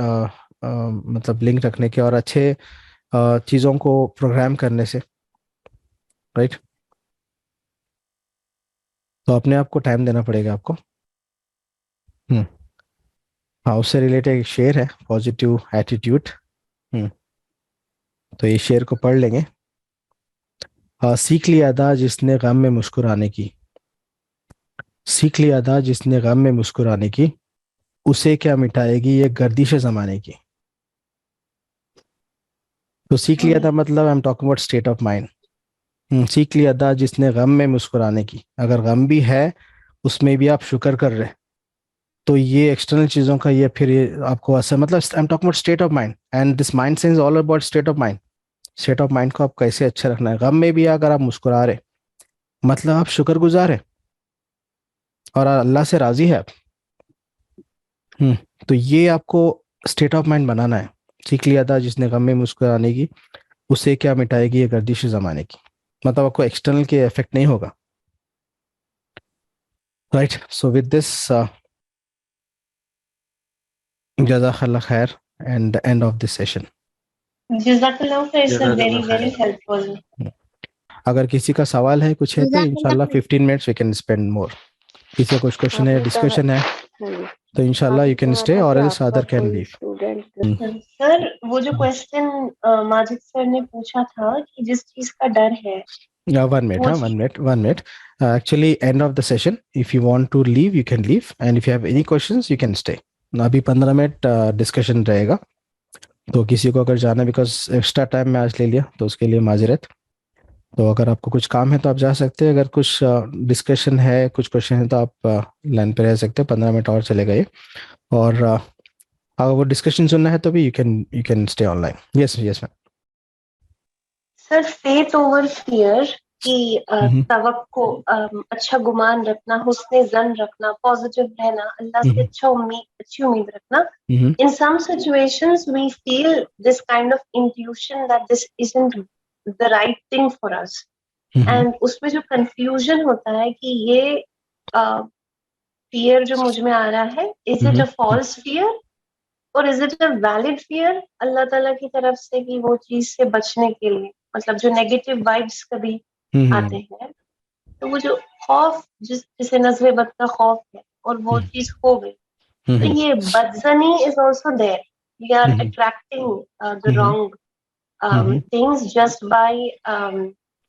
मतलब लिंक रखने के, और अच्छे चीज़ों को प्रोग्राम करने से, राइट। तो अपने आप को टाइम देना पड़ेगा आपको। हाँ, उससे रिलेटेड एक शेर है, पॉजिटिव एटीट्यूड। तो ये शेर को पढ़ लेंगे। सीख लिया अदा जिसने गम में मुस्कुराने की, सीख लिया अदा जिसने गम में मुस्कुराने की, उसे क्या मिटाएगी ये गर्दिश ज़माने की। तो सीख लिया था मतलब I am talking about state of mind. सीख लिया अदा जिसने गम में मुस्कुराने की। अगर गम भी है, उसमें भी आप शुक्र कर रहे, तो ये एक्सटर्नल चीज़ों का ये फिर ये आपको असर, मतलब I am talking about state of mind, and this mind sense all about state of mind. State of mind को आप कैसे अच्छा रखना है। गम में भी अगर आप मुस्कुरा रहे, मतलब आप शुक्रगुजार है और अल्लाह से राजी है आप। तो ये आपको स्टेट ऑफ माइंड बनाना है। सीख लिया था जिसने गम में मुस्कुराने की, उसे क्या मिटाएगी ये गर्दिश ज़माने की। मतलब आपको एक्सटर्नल के इफेक्ट नहीं होगा, Right. So with this, Jazakallah khair, and the end of this session. Jazakallah khair, sir, very helpful. अगर किसी का सवाल है कुछ है तो इंशाल्लाह 15 minutes we can spend more. किसी का कुछ क्वेश्चन है, डिस्कशन है तो इंशाल्लाह यू कैन स्टे और else other can leave. Sir वो जो क्वेश्चन माजिद सर ने पूछा था कि जिस चीज का डर है. One minute. Actually, end of the session. If you want to leave, you can leave, and if you have any questions, you can stay. अभी 15 मिनट डिस्कशन रहेगा, तो किसी को अगर जाना, बिकॉज एक्स्ट्रा टाइम मैं आज ले लिया तो उसके लिए माजरत. तो अगर आपको कुछ काम है तो आप जा सकते हैं, अगर कुछ डिस्कशन है, कुछ क्वेश्चन है तो आप लाइन पे रह सकते हैं. 15 मिनट और चलेगा ये. और अगर वो डिस्कशन सुनना है तो भी you can stay online. Yes ma'am. Sir faith over fear कि तवक्को, अच्छा गुमान रखना, हुस्ने ज़न रखना, पॉजिटिव रहना, अल्लाह से अच्छी उम्मीद रखना. In some situations we feel this kind of intuition that this isn't the right thing for us. And उसमें जो confusion होता है कि ये fear जो मुझ में आ रहा है, is it a false fear or is it a valid fear अल्लाह ताला की तरफ से कि वो चीज से बचने के लिए, मतलब जो नेगेटिव वाइब्स कभी आते हैं, तो वो जो खौफ जिसे नज़्र बद का खौफ है और वो चीज हो गई, तो ये बदजनी is also there. We are attracting the wrong things just by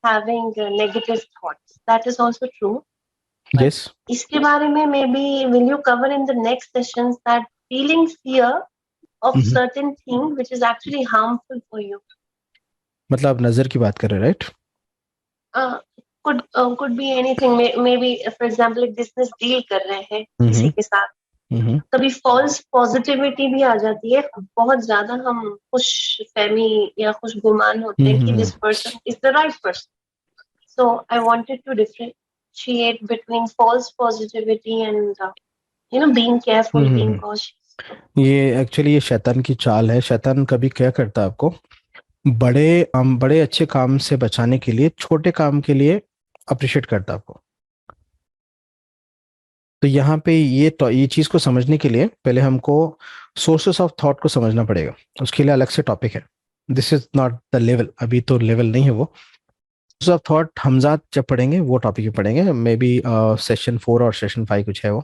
having negative thoughts. That is also true. Yes. इसके बारे में maybe will you cover in the next sessions that feeling fear of certain thing which is actually harmful for you. मतलब नजर की बात कर रहे हैं, right? Could be anything. Maybe for example एक business deal कर रहे हैं किसी के साथ, कभी false positivity भी आ जाती है, बहुत ज्यादा हम खुश फहमी या खुश गुमान होते हैं कि this person is the right person. So I wanted to differentiate between false positivity and being careful, being cautious. ये एक्चुअली ये शैतान की चाल है. शैतान कभी क्या करता है, आपको बड़े अच्छे काम से बचाने के लिए छोटे काम के लिए अप्रिशिएट करता है आपको. तो यहाँ पे ये चीज को समझने के लिए पहले हमको सोर्सेस ऑफ थॉट को समझना पड़ेगा. उसके लिए अलग से टॉपिक है. This is not the level, अभी तो लेवल नहीं है वो. सोर्सेस ऑफ थॉट हमजाद जब पढ़ेंगे वो टॉपिक ही पढ़ेंगे, मे बी सेशन 4 और सेशन 5 कुछ है वो.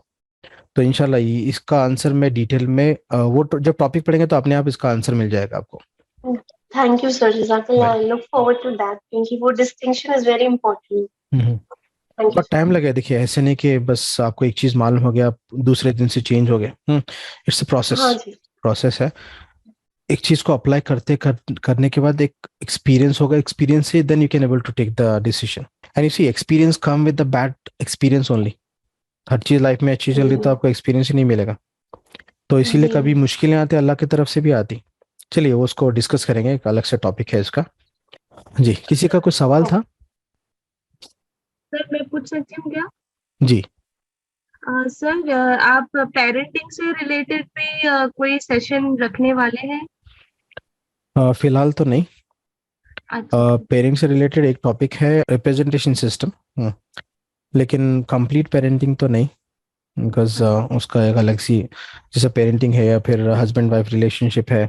तो इंशाल्लाह इसका आंसर मैं डिटेल में वो जब टॉपिक पढ़ेंगे तो अपने आप इसका आंसर मिल जाएगा आपको. थैंक यू सर, जज़ाकल्लाह. I look forward to that क्योंकि वो डिस्टिंक्शन इज वेरी इंपॉर्टेंट. बहुत टाइम लगे. देखिए ऐसे नहीं कि बस आपको एक चीज मालूम हो गया दूसरे दिन से चेंज हो गया. इट्स अ प्रोसेस है. एक चीज को अप्लाई करने के बाद एक एक्सपीरियंस होगा. एक्सपीरियंस से then you can able to take the decision. And you see experience come with the bad experience only. हर चीज लाइफ में अच्छी चल रही तो आपको एक्सपीरियंस ही नहीं मिलेगा. तो इसीलिए कभी मुश्किलें आती अल्लाह की तरफ से भी आती. चलिए वो उसको डिस्कस करेंगे, एक अलग से टॉपिक है इसका. जी, किसी का कुछ सवाल था? सर मैं पूछ सकती हूँ क्या? जी. सर आप पेरेंटिंग से रिलेटेड भी कोई सेशन रखने वाले हैं? फिलहाल तो नहीं. पेरेंटिंग से रिलेटेड एक टॉपिक है रिप्रेजेंटेशन सिस्टम, लेकिन कंप्लीट पेरेंटिंग तो नहीं, बिकॉज उसका एक अलग सी जैसे पेरेंटिंग है या फिर हस्बैंड वाइफ रिलेशनशिप है,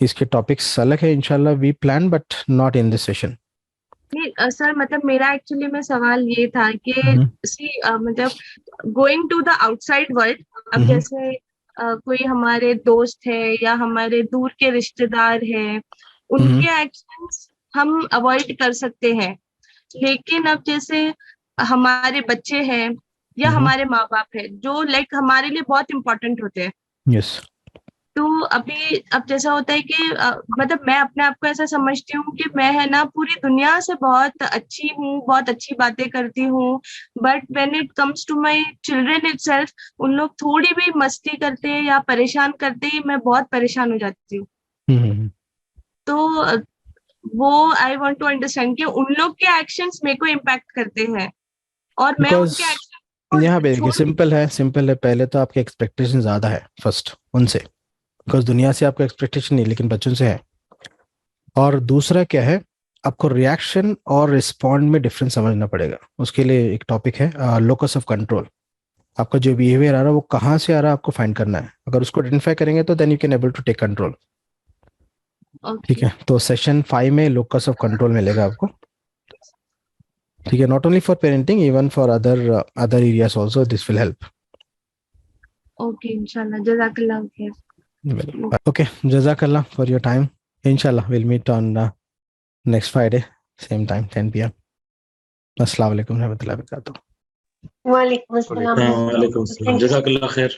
इसके टॉपिक्स अलग है. इंशाल्लाह we plan but not in this session. नहीं सर, मतलब मेरा एक्चुअली में सवाल ये था कि मतलब going to the outside world, अब जैसे कोई हमारे दोस्त है या हमारे दूर के रिश्तेदार हैं, उनके एक्शंस हम अवॉइड कर सकते हैं, लेकिन अब जैसे हमारे बच्चे हैं या हमारे माँ बाप है जो लाइक हमारे लिए बहुत इम्पोर्टेंट होते हैं. यस. तो अब जैसा होता है कि मतलब मैं अपने आप को ऐसा समझती हूँ कि मैं है ना पूरी दुनिया से बहुत अच्छी हूँ, बहुत अच्छी बातें करती हूँ, but when it comes to my children itself, उन लोग थोड़ी भी मस्ती करते हैं या परेशान करते ही मैं बहुत परेशान हो जाती हूँ. तो वो आई वांट टू अंडरस्टैंड कि उन लोग के एक्शंस मेरे को इम्पैक्ट करते हैं और मैं उनके एक्शन. यहाँ पे सिंपल है. पहले तो आपके एक्सपेक्टेशन ज्यादा है फर्स्ट उनसे, बिकॉज दुनिया से आपका एक्सपेक्टेशन नहीं लेकिन बच्चों से है. और दूसरा क्या है, आपको रिएक्शन और रिस्पॉन्ड में डिफरेंस समझना पड़ेगा. उसके लिए एक टॉपिक है लोकस ऑफ कंट्रोल. आपका जो बिहेवियर आ रहा है वो कहाँ से आ रहा है आपको फाइंड करना है. अगर उसको आइडेंटिफाई करेंगे तो then you can able to take control. ठीक है, तो सेशन 5 में लोकस ऑफ कंट्रोल मिलेगा आपको. ठीक है, not only for parenting, even for other areas also this will help. Okay, इंशाल्लाह. जज़ाकल्लाह खैर. Okay, jazakallah for your time. Inshallah, we'll meet on next Friday, same time, 10 p.m. Assalamu alaikum warahmatullahi wabarakatuh. वालेकुम अस्सलाम. वालेकुम अस्सलाम, जज़ाकल्लाह खैर.